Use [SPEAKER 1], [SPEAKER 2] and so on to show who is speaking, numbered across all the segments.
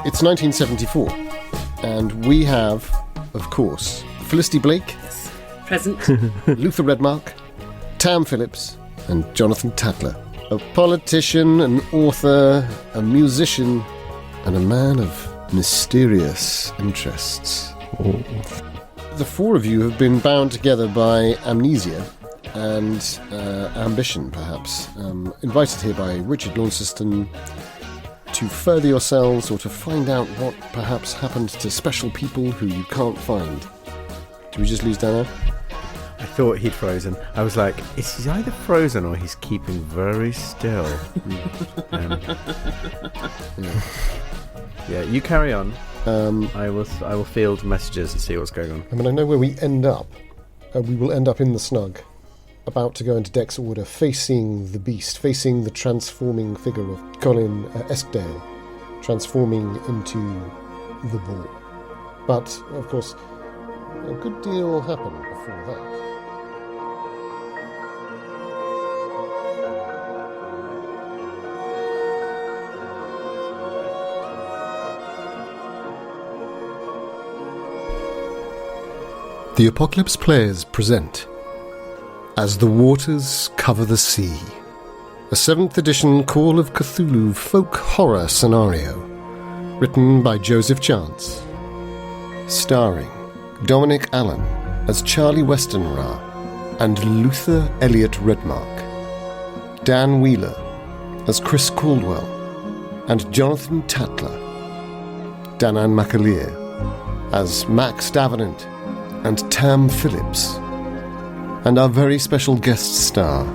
[SPEAKER 1] It's 1974, and we have, of course, Felicity Blake,
[SPEAKER 2] present,
[SPEAKER 1] Luther Redmark, Tam Phillips, and Jonathan Tatler. A politician, an author, a musician, and a man of mysterious interests. Oh. The four of you have been bound together by amnesia and ambition, perhaps. Invited here by Richard Launceston to further yourselves or to find out what perhaps happened to special people who you can't find. Did we just lose Danann?
[SPEAKER 3] I thought he'd frozen. I was like, is he either frozen or he's keeping very still? Yeah, you carry on. I will field messages and see what's going on.
[SPEAKER 1] I mean, I know where we end up. We will end up in the snug, about to go into Dex order, facing the beast, facing the transforming figure of Colin Eskdale, transforming into the Boar. But, of course, a good deal will happen before that. The Apocalypse Players present As the Waters Cover the Sea, a 7th edition Call of Cthulhu folk horror scenario, written by Joseph Chance, starring Dominic Allen as Charlie Westenra and Luther Eliot Redmark, Dan Wheeler as Chris Caldwell and Jonathan Tatler, Danann McAleer as Max Davenant and Tam Phillips, and our very special guest star,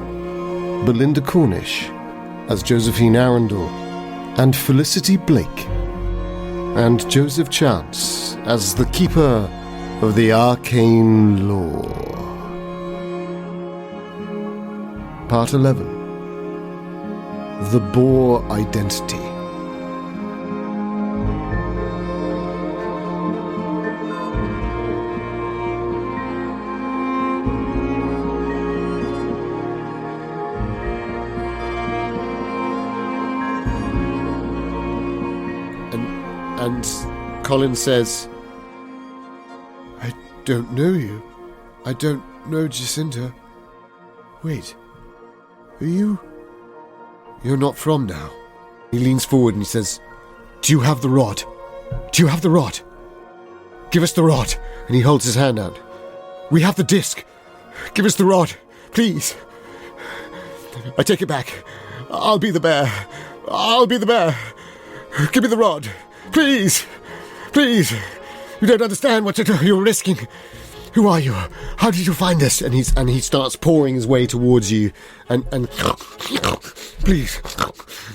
[SPEAKER 1] Belinda Cornish as Josephine Arundel, and Felicity Blake, and Joseph Chance as the keeper of the arcane lore. Part 11. The Boar Identity. And Colin says, I don't know you. I don't know Jacinta. Wait, are you... You're not from now. He leans forward and he says, do you have the rod? Do you have the rod? Give us the rod. And he holds his hand out. We have the disc. Give us the rod, please. I take it back. I'll be the bear. I'll be the bear. Give me the rod. Please! Please! You don't understand what you're risking. Who are you? How did you find us? And he starts pouring his way towards you and please,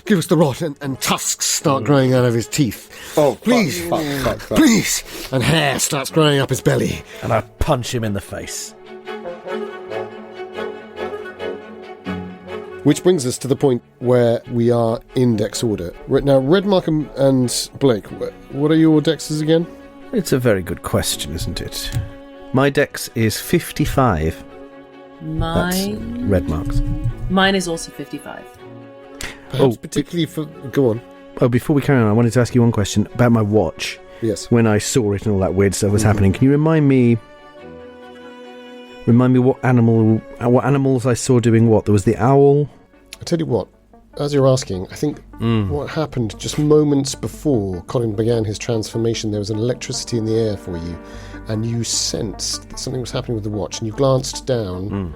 [SPEAKER 1] give us the rod. And tusks start growing out of his teeth.
[SPEAKER 3] Oh,
[SPEAKER 1] please!
[SPEAKER 3] Fuck.
[SPEAKER 1] Please! And hair starts growing up his belly.
[SPEAKER 4] And I punch him in the face.
[SPEAKER 1] Which brings us to the point where we are in Dex order. Now, Redmark and Blake, what are your Dexes again?
[SPEAKER 4] It's a very good question, isn't it? My Dex is 55. That's Redmark's.
[SPEAKER 2] Mine is also 55.
[SPEAKER 1] Perhaps particularly for... Go on.
[SPEAKER 4] Oh, before we carry on, I wanted to ask you one question about my watch.
[SPEAKER 1] Yes.
[SPEAKER 4] When I saw it and all that weird stuff was happening, can you remind me what animals I saw doing what? There was the owl.
[SPEAKER 1] I tell you what, as you're asking, I think what happened just moments before Colin began his transformation, there was an electricity in the air for you, and you sensed that something was happening with the watch, and you glanced down,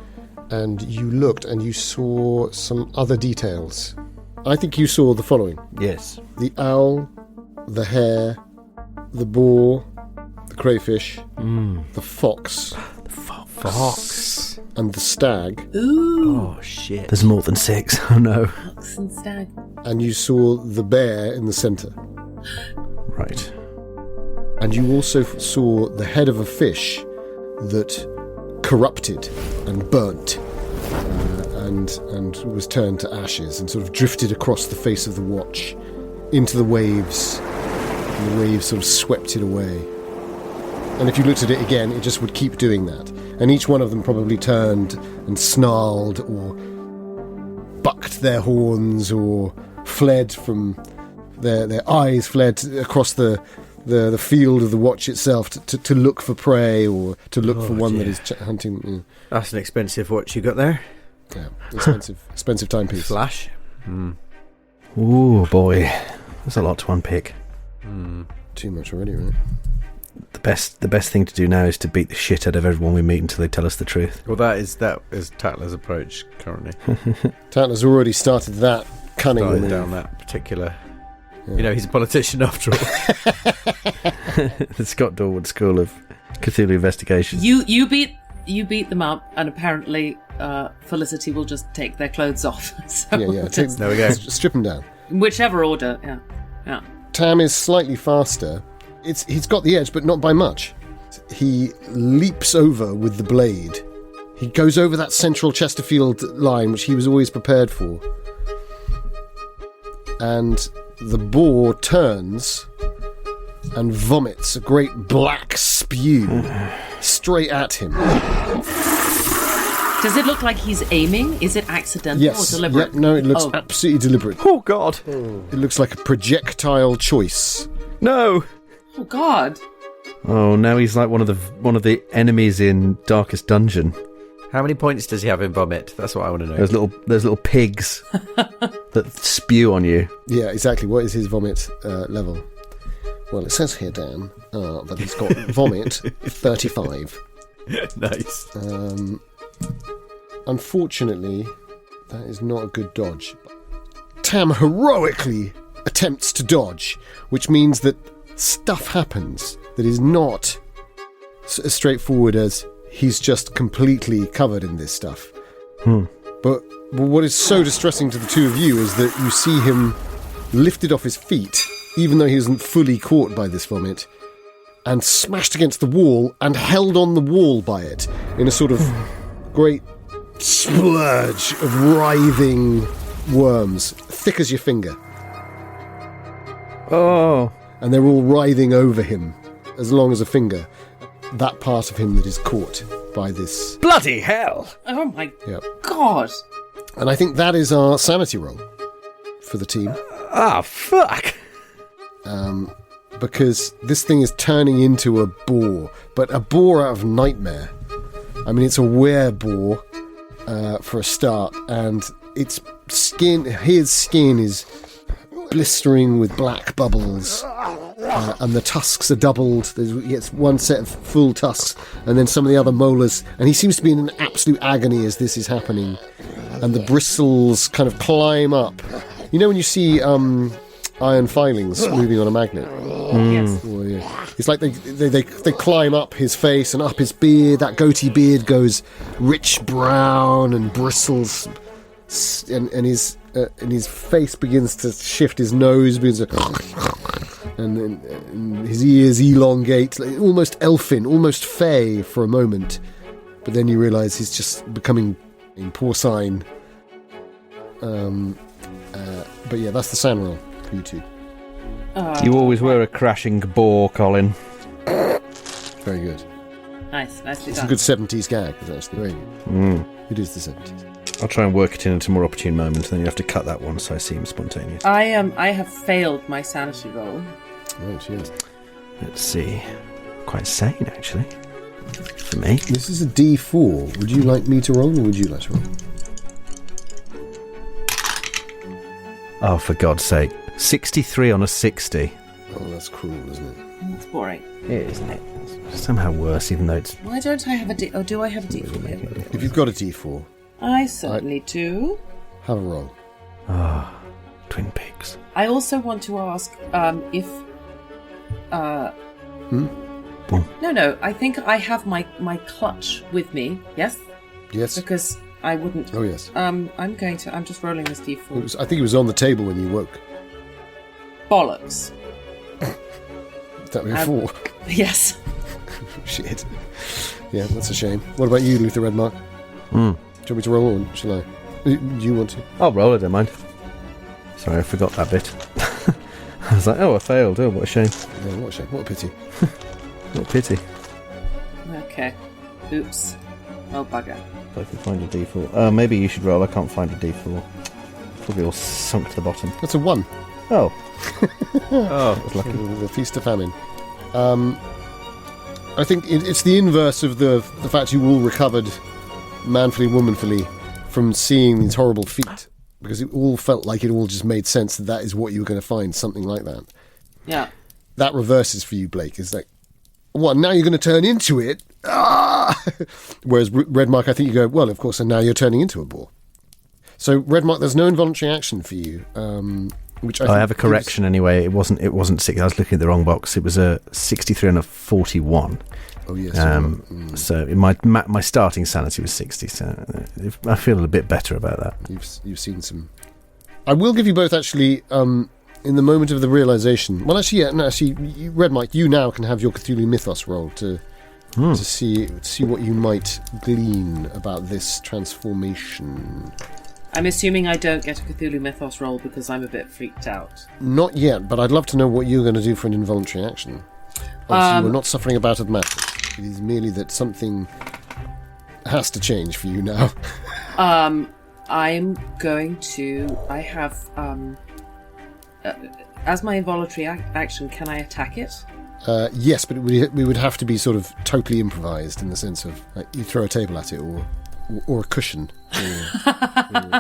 [SPEAKER 1] and you looked, and you saw some other details. I think you saw the following.
[SPEAKER 4] Yes.
[SPEAKER 1] The owl, the hare, the boar, the crayfish, the fox.
[SPEAKER 4] Fox.
[SPEAKER 1] And the stag.
[SPEAKER 2] Ooh.
[SPEAKER 4] Oh, shit. There's more than 6. Oh, no.
[SPEAKER 2] Fox and stag.
[SPEAKER 1] And you saw the bear in the centre.
[SPEAKER 4] Right.
[SPEAKER 1] And you also saw the head of a fish that corrupted and burnt and was turned to ashes and sort of drifted across the face of the watch into the waves, and the waves sort of swept it away. And if you looked at it again, it just would keep doing that. And each one of them probably turned and snarled or bucked their horns or fled from their eyes fled across the field of the watch itself to look for prey or to look for one that is hunting. Yeah.
[SPEAKER 3] That's an expensive watch you got there.
[SPEAKER 1] Yeah, expensive timepiece.
[SPEAKER 3] Flash.
[SPEAKER 4] Ooh, boy. There's a lot to unpick.
[SPEAKER 1] Too much already, right?
[SPEAKER 4] The best thing to do now is to beat the shit out of everyone we meet until they tell us the truth.
[SPEAKER 3] Well, that is Tatler's approach currently.
[SPEAKER 1] Tatler's already started that cunning
[SPEAKER 3] Started down that particular... Yeah. He's a politician after all.
[SPEAKER 4] The Scott Dorward School of Cthulhu Investigation.
[SPEAKER 2] You beat them up, and apparently Felicity will just take their clothes off. So
[SPEAKER 1] there we go. Strip them down.
[SPEAKER 2] In whichever order, yeah.
[SPEAKER 1] Tam is slightly faster. He's got the edge, but not by much. He leaps over with the blade. He goes over that central Chesterfield line, which he was always prepared for. And the boar turns and vomits a great black spew straight at him.
[SPEAKER 2] Does it look like he's aiming? Is it accidental or deliberate?
[SPEAKER 1] No, it looks absolutely deliberate.
[SPEAKER 4] Oh, God.
[SPEAKER 1] It looks like a projectile choice.
[SPEAKER 4] No.
[SPEAKER 2] Oh, God.
[SPEAKER 4] Oh, now he's like one of the enemies in Darkest Dungeon.
[SPEAKER 3] How many points does he have in vomit? That's what I want to know.
[SPEAKER 4] There's little pigs that spew on you.
[SPEAKER 1] Yeah, exactly. What is his vomit level? Well, it says here, Dan, that he's got vomit 35.
[SPEAKER 3] Nice.
[SPEAKER 1] Unfortunately, that is not a good dodge. Tam heroically attempts to dodge, which means that stuff happens that is not as straightforward as he's just completely covered in this stuff. But what is so distressing to the two of you is that you see him lifted off his feet, even though he isn't fully caught by this vomit, and smashed against the wall and held on the wall by it in a sort of great splurge of writhing worms, thick as your finger.
[SPEAKER 4] Oh.
[SPEAKER 1] And they're all writhing over him, as long as a finger. That part of him that is caught by this.
[SPEAKER 4] Bloody hell!
[SPEAKER 2] Oh my God!
[SPEAKER 1] And I think that is our sanity roll for the team.
[SPEAKER 4] Ah, fuck!
[SPEAKER 1] Because this thing is turning into a boar, but a boar out of nightmare. I mean, it's a were-boar for a start, and its skin, his skin is blistering with black bubbles, and the tusks are doubled. He gets one set of full tusks, and then some of the other molars, and he seems to be in an absolute agony as this is happening, and the bristles kind of climb up. You know when you see iron filings moving on a magnet?
[SPEAKER 2] Yes.
[SPEAKER 1] Oh, yeah. It's like they climb up his face and up his beard. That goatee beard goes rich brown and bristles, and his face begins to shift. His nose begins to, and his ears elongate, like almost elfin, almost fey for a moment. But then you realise he's just becoming porcine. But yeah, that's the sand roll for you two.
[SPEAKER 4] You always were a crashing boar, Colin.
[SPEAKER 1] Very good.
[SPEAKER 2] Nicely
[SPEAKER 1] It's
[SPEAKER 2] done.
[SPEAKER 1] a good 70s gag, actually. Very good. It is the 70s.
[SPEAKER 4] I'll try and work it in at a more opportune moment, then you have to cut that one so I seem spontaneous.
[SPEAKER 2] I have failed my sanity roll.
[SPEAKER 1] Right, yes.
[SPEAKER 4] Let's see. Quite sane, actually. For me.
[SPEAKER 1] This is a D4. Would you like me to roll, or would you like to roll?
[SPEAKER 4] Oh, for God's sake. 63 on a 60.
[SPEAKER 1] Oh, that's cruel, isn't it?
[SPEAKER 2] It's boring.
[SPEAKER 4] It is, isn't it? It's somehow worse, even though it's...
[SPEAKER 2] Why don't I have a D? Oh, do I have a D4 here?
[SPEAKER 1] If you've got a D4,
[SPEAKER 2] I certainly do.
[SPEAKER 1] have a roll.
[SPEAKER 4] Ah, Twin Peaks.
[SPEAKER 2] I also want to ask if. No. I think I have my clutch with me. Yes.
[SPEAKER 1] Yes.
[SPEAKER 2] Because I wouldn't.
[SPEAKER 1] Oh, yes.
[SPEAKER 2] I'm just rolling this D4.
[SPEAKER 1] I think it was on the table when you woke.
[SPEAKER 2] Bollocks.
[SPEAKER 1] That would be 4.
[SPEAKER 2] Yes.
[SPEAKER 1] Shit. Yeah, that's a shame. What about you, Luther Redmark? Do you want me to roll on? Shall I? Do you want to?
[SPEAKER 4] I'll roll it, don't mind. Sorry, I forgot that bit. I was like, I failed. Oh, what a shame.
[SPEAKER 1] Yeah, what a shame. What a pity.
[SPEAKER 4] What a pity.
[SPEAKER 2] Okay. Oops. Oh, bugger.
[SPEAKER 4] If I can find a D4. Maybe you should roll. I can't find a D4. Probably all sunk to the bottom.
[SPEAKER 1] That's a 1.
[SPEAKER 4] Oh.
[SPEAKER 3] Oh,
[SPEAKER 4] That's lucky.
[SPEAKER 1] The feast of famine. I think it's the inverse of the fact you all recovered manfully, womanfully from seeing these horrible feet. Because it all felt like it all just made sense that is what you were going to find, something like that.
[SPEAKER 2] Yeah.
[SPEAKER 1] That reverses for you, Blake. Is like, what, now you're going to turn into it? Ah! Whereas Redmark, I think you go, well, of course, and now you're turning into a boar. So, Redmark, there's no involuntary action for you. Which I
[SPEAKER 4] have a correction anyway. It wasn't 6. I was looking at the wrong box. It was a 63 and a 41.
[SPEAKER 1] Oh, yes.
[SPEAKER 4] So my starting sanity was 60, so I feel a bit better about that.
[SPEAKER 1] You've seen some... I will give you both, actually, in the moment of the realisation... Well, actually, yeah, no, actually, Redmark, you now can have your Cthulhu Mythos roll to see what you might glean about this transformation.
[SPEAKER 2] I'm assuming I don't get a Cthulhu Mythos roll because I'm a bit freaked out.
[SPEAKER 1] Not yet, but I'd love to know what you're going to do for an involuntary action. Obviously, you are not suffering a bout of madness. It is merely that something has to change for you now.
[SPEAKER 2] I'm going to... I have... as my involuntary action, can I attack it?
[SPEAKER 1] Yes, but we would have to be sort of totally improvised in the sense of like, you throw a table at it or a cushion.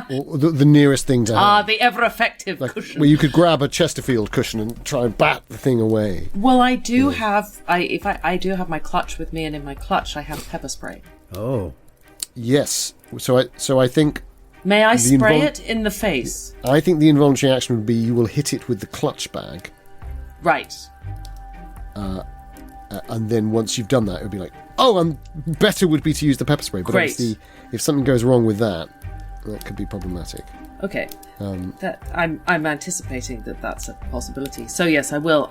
[SPEAKER 1] Or the nearest thing to have.
[SPEAKER 2] The ever-effective cushion.
[SPEAKER 1] Well, you could grab a Chesterfield cushion and try and bat the thing away.
[SPEAKER 2] Well, I do have... I do have my clutch with me, and in my clutch I have pepper spray.
[SPEAKER 3] Oh.
[SPEAKER 1] Yes. So I think...
[SPEAKER 2] May I spray it in the face?
[SPEAKER 1] I think the involuntary action would be you will hit it with the clutch bag.
[SPEAKER 2] Right.
[SPEAKER 1] And then once you've done that, it would be like, better would be to use the pepper spray. But
[SPEAKER 2] Great.
[SPEAKER 1] obviously, if something goes wrong with that could be problematic.
[SPEAKER 2] Okay. I'm anticipating that's a possibility. So yes, I will.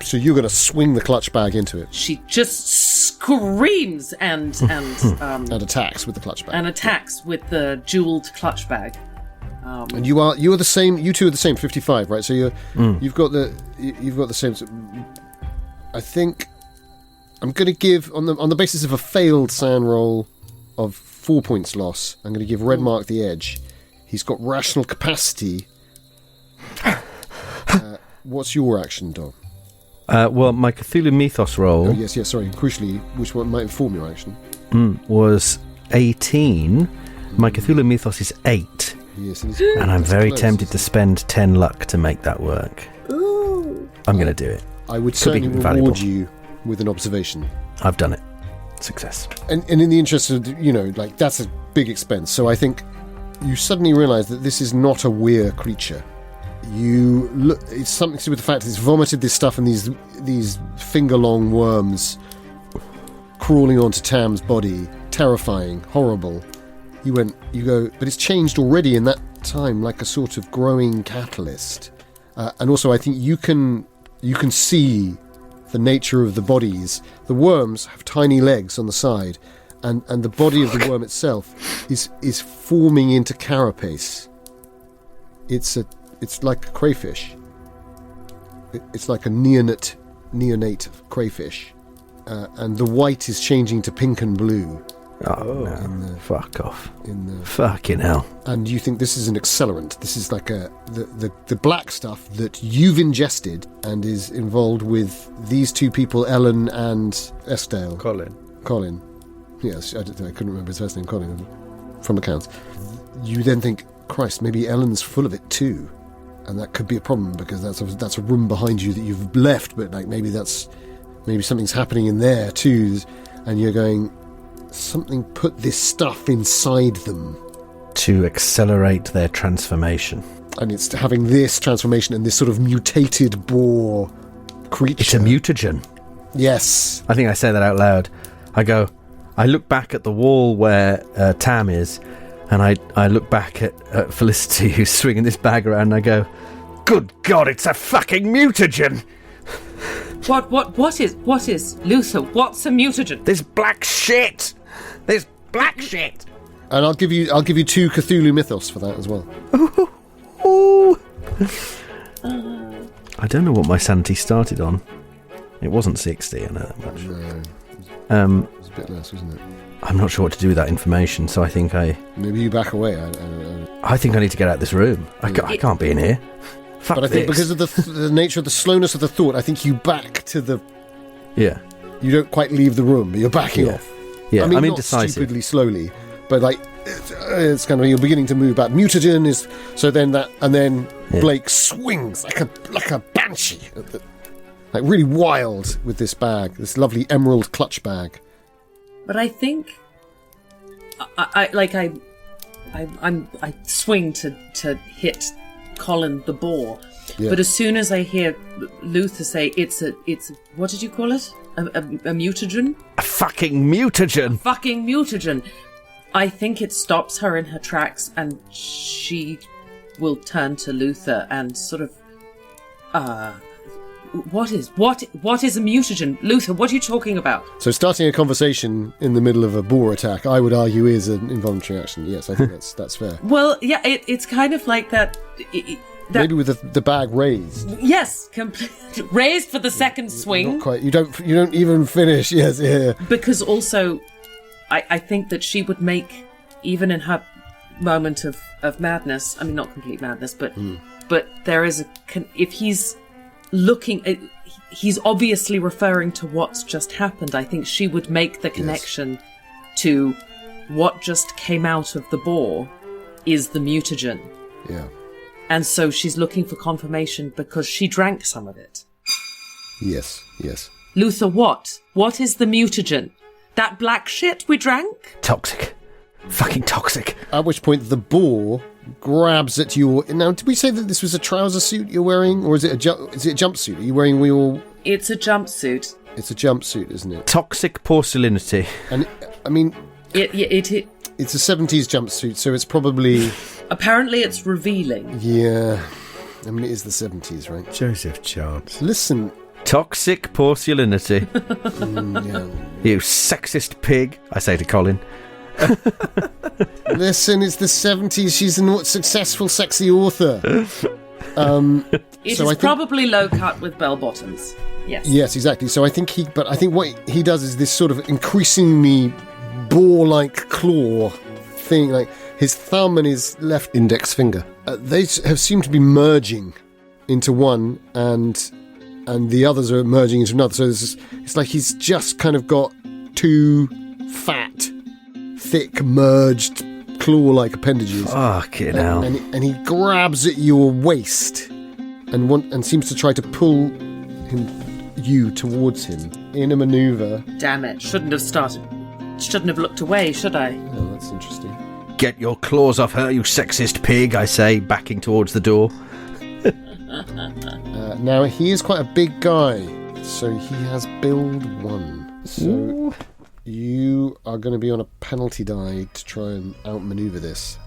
[SPEAKER 1] So you're going to swing the clutch bag into it.
[SPEAKER 2] She just screams and
[SPEAKER 1] attacks with the clutch bag.
[SPEAKER 2] And attacks with the jeweled clutch bag.
[SPEAKER 1] And you are the same. You two are the same. 55, right? So you've got the same. I think I'm going to give on the basis of a failed SAN roll of 4 points loss. I'm going to give Redmark the edge. He's got rational capacity. What's your action, Dom?
[SPEAKER 4] Well, my Cthulhu Mythos roll...
[SPEAKER 1] Oh, yes, sorry. Crucially, which one might inform your action?
[SPEAKER 4] Was 18. My Cthulhu Mythos is 8.
[SPEAKER 1] Yes, it is.
[SPEAKER 4] And I'm very tempted to spend 10 luck to make that work.
[SPEAKER 2] Ooh.
[SPEAKER 4] I'm going to do it.
[SPEAKER 1] I would certainly reward you with an observation.
[SPEAKER 4] I've done it. Success.
[SPEAKER 1] And in the interest of, that's a big expense. So I think you suddenly realise that this is not a weird creature. You look, it's something to do with the fact that it's vomited this stuff and these finger-long worms crawling onto Tam's body, terrifying, horrible. You go, but it's changed already in that time, like a sort of growing catalyst. And also, I think you can see the nature of the bodies. The worms have tiny legs on the side, and the body of the worm itself is forming into carapace. It's like a crayfish. It's like a neonate crayfish. And the white is changing to pink and blue.
[SPEAKER 4] Oh, no. Fuck off. Fucking hell.
[SPEAKER 1] And you think this is an accelerant. This is like the black stuff that you've ingested and is involved with these two people, Ellen and Eskdale. Colin. Yes, I couldn't remember his first name, Colin, from accounts. You then think, Christ, maybe Ellen's full of it too. And that could be a problem because that's a room behind you that you've left, but maybe something's happening in there too, and you're going, something put this stuff inside them
[SPEAKER 4] to accelerate their transformation.
[SPEAKER 1] And it's having this transformation and this sort of mutated boar creature.
[SPEAKER 4] It's a mutagen.
[SPEAKER 1] Yes.
[SPEAKER 4] I think I say that out loud. I look back at the wall where Tam is, and I look back at Felicity, who's swinging this bag around, and I go, good God, it's a fucking mutagen!
[SPEAKER 2] What is Luther? What's a mutagen?
[SPEAKER 4] This black shit! This black shit!
[SPEAKER 1] And I'll give you 2 Cthulhu mythos for that as well.
[SPEAKER 4] Ooh. I don't know what my sanity started on. It wasn't 60, I know that much.
[SPEAKER 1] No, it was a bit less, wasn't it?
[SPEAKER 4] I'm not sure what to do with that information, so I think
[SPEAKER 1] Maybe you back away.
[SPEAKER 4] I think I need to get out of this room. I can't be in here. Fuck
[SPEAKER 1] But I think
[SPEAKER 4] this.
[SPEAKER 1] because of the nature of the slowness of the thought, I think you back to the...
[SPEAKER 4] Yeah.
[SPEAKER 1] You don't quite leave the room, but you're backing off.
[SPEAKER 4] Yeah,
[SPEAKER 1] I mean,
[SPEAKER 4] I'm
[SPEAKER 1] not
[SPEAKER 4] indecisive.
[SPEAKER 1] stupidly slowly, but like it's kind of, you're beginning to move back. Mutagen is so then that, and then Blake swings like a banshee, like really wild with this bag, this lovely emerald clutch bag.
[SPEAKER 2] But I think I swing to hit Colin the Boar.
[SPEAKER 1] Yeah.
[SPEAKER 2] But as soon as I hear Luther say it's a what did you call it? A mutagen?
[SPEAKER 4] A fucking mutagen!
[SPEAKER 2] Fucking mutagen. I think it stops her in her tracks, and she will turn to Luther and sort of what is a mutagen? Luther, what are you talking about?
[SPEAKER 1] So starting a conversation in the middle of a boar attack, I would argue, is an involuntary action. Yes, I think that's fair.
[SPEAKER 2] Well, yeah, it's kind of like that.
[SPEAKER 1] Maybe with the bag raised.
[SPEAKER 2] Yes, raised for the second swing.
[SPEAKER 1] Not quite. You don't even finish. Yes, yeah.
[SPEAKER 2] Because also, I think that she would make, even in her moment of madness. I mean, not complete madness, but there is if he's looking, he's obviously referring to what's just happened. I think she would make the connection to what just came out of the boar is the mutagen.
[SPEAKER 1] Yeah.
[SPEAKER 2] And so she's looking for confirmation because she drank some of it.
[SPEAKER 1] Yes.
[SPEAKER 2] Luther, what? What is the mutagen? That black shit we drank?
[SPEAKER 4] Toxic. Fucking toxic.
[SPEAKER 1] At which point the boar grabs at your... Now, did we say that this was a trouser suit you're wearing? Or is it a jumpsuit? Are you wearing your...
[SPEAKER 2] It's a jumpsuit.
[SPEAKER 1] It's a jumpsuit, isn't it?
[SPEAKER 4] Toxic porcelainity.
[SPEAKER 1] And, I mean...
[SPEAKER 2] It
[SPEAKER 1] It's a 70s jumpsuit, so it's probably...
[SPEAKER 2] Apparently it's revealing.
[SPEAKER 1] Yeah. I mean, it is the 70s, right?
[SPEAKER 3] Joseph Chance.
[SPEAKER 1] Listen...
[SPEAKER 4] Toxic porcelainity.
[SPEAKER 1] Yeah.
[SPEAKER 4] You sexist pig, I say to Colin.
[SPEAKER 1] Listen, it's the 70s. She's a successful, sexy author.
[SPEAKER 2] It is probably low cut with bell bottoms. Yes.
[SPEAKER 1] Yes, exactly. So I think what he does is this sort of increasingly boar-like claw thing, like his thumb and his left index finger. They have seemed to be merging into one, and the others are merging into another. So it's like he's just kind of got 2 fat, thick, merged claw-like appendages.
[SPEAKER 4] Fucking hell.
[SPEAKER 1] And he grabs at your waist and seems to try to pull you towards him in a manoeuvre.
[SPEAKER 2] Damn it. Shouldn't have looked away, should I?
[SPEAKER 1] Oh, that's interesting.
[SPEAKER 4] Get your claws off her, you sexist pig, I say, backing towards the door.
[SPEAKER 1] Now, he is quite a big guy, so he has build 1. So you are going to be on a penalty die to try and outmaneuver this.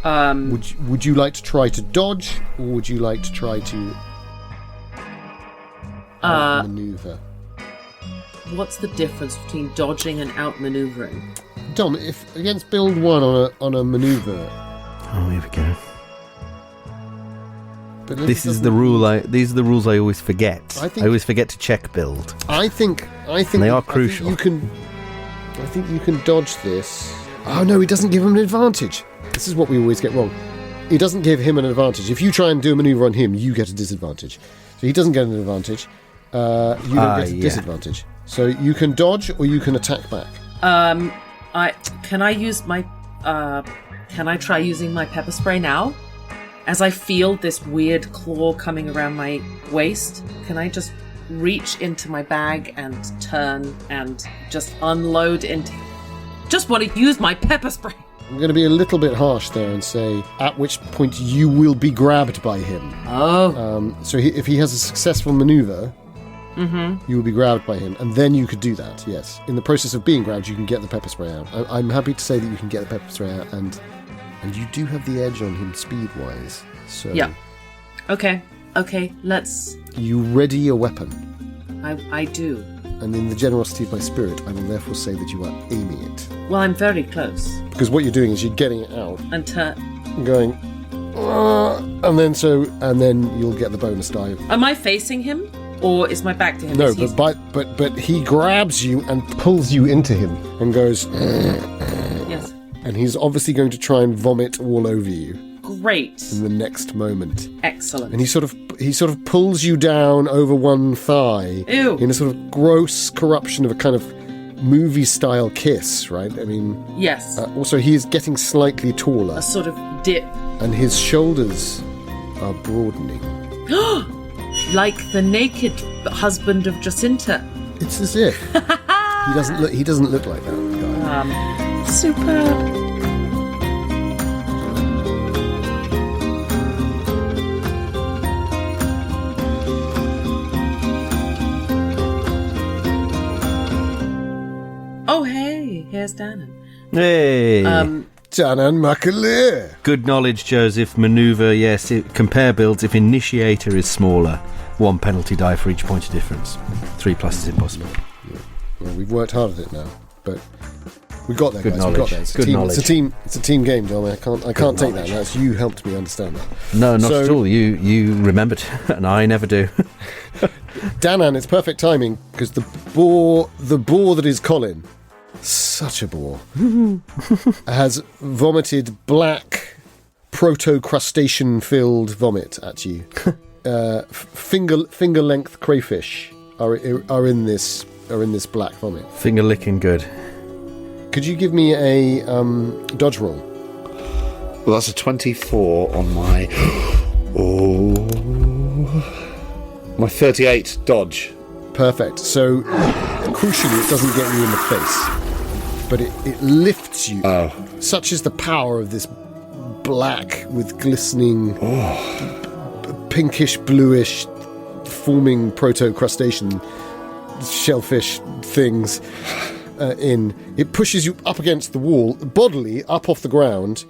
[SPEAKER 1] Would you like to try to dodge, or would you like to try to outmaneuver?
[SPEAKER 2] What's the difference between dodging and outmaneuvering?
[SPEAKER 1] Dom, if against build 1 on a maneuver...
[SPEAKER 4] Oh, here we go.
[SPEAKER 1] But
[SPEAKER 4] These are the rules I always forget. I always forget to check build.
[SPEAKER 1] I think
[SPEAKER 4] and they are crucial.
[SPEAKER 1] I think you can dodge this. Oh no, he doesn't give him an advantage. This is what we always get wrong. He doesn't give him an advantage. If you try and do a maneuver on him, you get a disadvantage. So he doesn't get an advantage. You don't get a disadvantage. So you can dodge or you can attack back.
[SPEAKER 2] Can I try using my pepper spray now? As I feel this weird claw coming around my waist, can I just reach into my bag and turn and just unload into... Just want to use my pepper spray!
[SPEAKER 1] I'm going to be a little bit harsh there and say, at which point you will be grabbed by him.
[SPEAKER 2] Oh.
[SPEAKER 1] So if he has a successful maneuver, you will be grabbed by him, and then you could do that, yes. In the process of being grabbed, you can get the pepper spray out. I'm happy to say that you can get the pepper spray out, and you do have the edge on him speed-wise. So
[SPEAKER 2] yeah. Okay, let's...
[SPEAKER 1] You ready your weapon?
[SPEAKER 2] I do.
[SPEAKER 1] And in the generosity of my spirit, I will therefore say that you are aiming it.
[SPEAKER 2] Well, I'm very close.
[SPEAKER 1] Because what you're doing is you're getting it out,
[SPEAKER 2] And
[SPEAKER 1] going, and then you'll get the bonus die.
[SPEAKER 2] am I facing him, or is my back to him?
[SPEAKER 1] No,
[SPEAKER 2] Is he's-
[SPEAKER 1] but he grabs you and pulls you into him and goes,
[SPEAKER 2] Yes.
[SPEAKER 1] and he's obviously going to try and vomit all over you
[SPEAKER 2] Great.
[SPEAKER 1] in the next moment.
[SPEAKER 2] Excellent.
[SPEAKER 1] And he sort of pulls you down over one thigh
[SPEAKER 2] Ew.
[SPEAKER 1] in a sort of gross corruption of a kind of movie-style kiss, right? I mean,
[SPEAKER 2] Yes.
[SPEAKER 1] also he is getting slightly taller,
[SPEAKER 2] A sort of dip.
[SPEAKER 1] and his shoulders are broadening.
[SPEAKER 2] Like the naked husband of Jacinta.
[SPEAKER 1] It's as if he doesn't look like that guy.
[SPEAKER 2] Superb. Oh, hey, here's Danann.
[SPEAKER 4] Hey.
[SPEAKER 1] Danann McAleer.
[SPEAKER 4] Good knowledge, Joseph. Maneuver, yes. Compare builds. If initiator is smaller, 1 penalty die for each point of difference. 3+ is impossible.
[SPEAKER 1] Well, we've worked hard at it now, but we got there,
[SPEAKER 4] Good
[SPEAKER 1] guys. We got
[SPEAKER 4] knowledge.
[SPEAKER 1] there. It's a
[SPEAKER 4] Good
[SPEAKER 1] team.
[SPEAKER 4] knowledge.
[SPEAKER 1] It's a team game, Dom. I can't take that.
[SPEAKER 4] knowledge.
[SPEAKER 1] That's you helped me understand that.
[SPEAKER 4] No, not
[SPEAKER 1] So-
[SPEAKER 4] at all. You remembered, and I never do.
[SPEAKER 1] Danann, it's perfect timing because the boar that is Colin, such a bore, has vomited black proto-crustacean-filled vomit at you. Finger length crayfish are in this black vomit.
[SPEAKER 4] Finger licking good.
[SPEAKER 1] Could you give me a dodge roll?
[SPEAKER 5] Well, that's a 24 on my... my 38 dodge.
[SPEAKER 1] Perfect. So, crucially, it doesn't get you in the face, but it lifts you.
[SPEAKER 5] Oh.
[SPEAKER 1] Such is the power of this black with glistening, pinkish, bluish, forming proto-crustacean shellfish things. It pushes you up against the wall, bodily, up off the ground,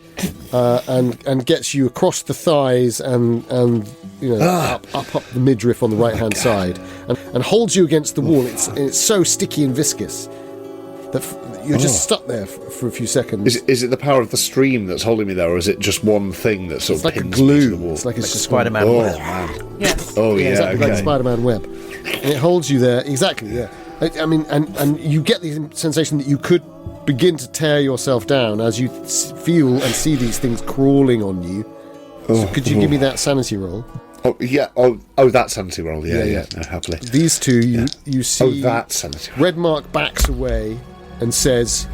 [SPEAKER 1] and gets you across the thighs and up the midriff on the right hand side, and holds you against the wall. It's so sticky and viscous that you're just stuck there for a few seconds.
[SPEAKER 5] Is it the power of the stream that's holding me there, or is it just one thing that sort
[SPEAKER 1] It's
[SPEAKER 5] of
[SPEAKER 1] like a
[SPEAKER 5] pins me to the
[SPEAKER 1] glue.
[SPEAKER 5] wall?
[SPEAKER 1] It's like it's just
[SPEAKER 4] Spider-Man.
[SPEAKER 5] Oh,
[SPEAKER 4] web.
[SPEAKER 5] man.
[SPEAKER 2] Yes.
[SPEAKER 5] Oh, yeah,
[SPEAKER 1] exactly like the
[SPEAKER 5] okay.
[SPEAKER 1] Spider-Man web, and it holds you there. Exactly, yeah. I mean, and you get the sensation that you could begin to tear yourself down as you feel and see these things crawling on you. So could you give me that sanity roll?
[SPEAKER 5] Oh, yeah. Oh, that sanity roll. Yeah. No, happily.
[SPEAKER 1] These two, you see.
[SPEAKER 5] Oh, that sanity roll.
[SPEAKER 1] Redmark backs away and says,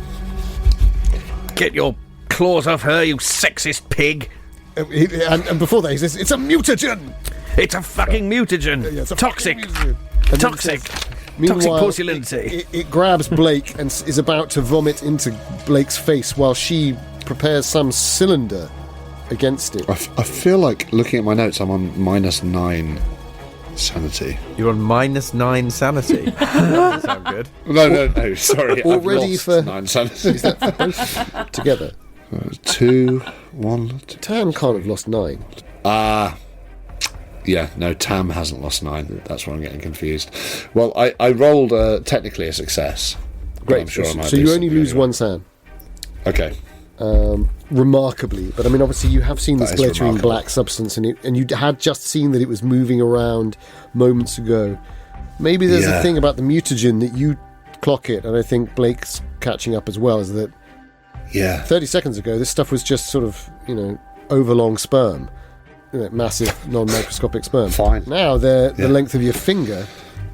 [SPEAKER 4] Get your claws off her, you sexist pig!
[SPEAKER 1] and before that he says, "It's a mutagen."
[SPEAKER 4] It's a fucking mutagen!
[SPEAKER 1] Yeah, it's a
[SPEAKER 4] Toxic!
[SPEAKER 1] fucking mutagen. And then
[SPEAKER 4] Toxic!
[SPEAKER 1] it says,
[SPEAKER 4] Toxic
[SPEAKER 1] meanwhile,
[SPEAKER 4] porcelainity!
[SPEAKER 1] It grabs Blake and is about to vomit into Blake's face while she prepares some cylinder against it.
[SPEAKER 5] I feel like, looking at my notes, I'm on -9 sanity.
[SPEAKER 3] You're on -9 sanity. Doesn't sound good.
[SPEAKER 5] No, sorry.
[SPEAKER 1] All
[SPEAKER 5] I've
[SPEAKER 1] ready
[SPEAKER 5] lost
[SPEAKER 1] for-
[SPEAKER 5] 9 sanity.
[SPEAKER 1] Is that for both together?
[SPEAKER 5] 2, 1, 2.
[SPEAKER 1] Tam can't have lost 9.
[SPEAKER 5] Yeah, no, Tam hasn't lost 9. That's where I'm getting confused. Well, I rolled technically a success. but
[SPEAKER 1] Great.
[SPEAKER 5] I'm sure I might
[SPEAKER 1] So
[SPEAKER 5] do
[SPEAKER 1] you only
[SPEAKER 5] something
[SPEAKER 1] lose
[SPEAKER 5] anyway.
[SPEAKER 1] 1 san.
[SPEAKER 5] Okay.
[SPEAKER 1] Remarkably, but I mean, obviously, you have seen this
[SPEAKER 5] That is
[SPEAKER 1] glittering
[SPEAKER 5] remarkable.
[SPEAKER 1] black substance, and you had just seen that it was moving around moments ago. Maybe there's a
[SPEAKER 5] Yeah.
[SPEAKER 1] thing about the mutagen that you clock it, and I think Blake's catching up as well. Is that
[SPEAKER 5] Yeah.
[SPEAKER 1] 30 seconds ago, this stuff was just sort of overlong sperm, massive non-microscopic sperm.
[SPEAKER 5] Fine.
[SPEAKER 1] Now they're the
[SPEAKER 5] Yeah.
[SPEAKER 1] length of your finger.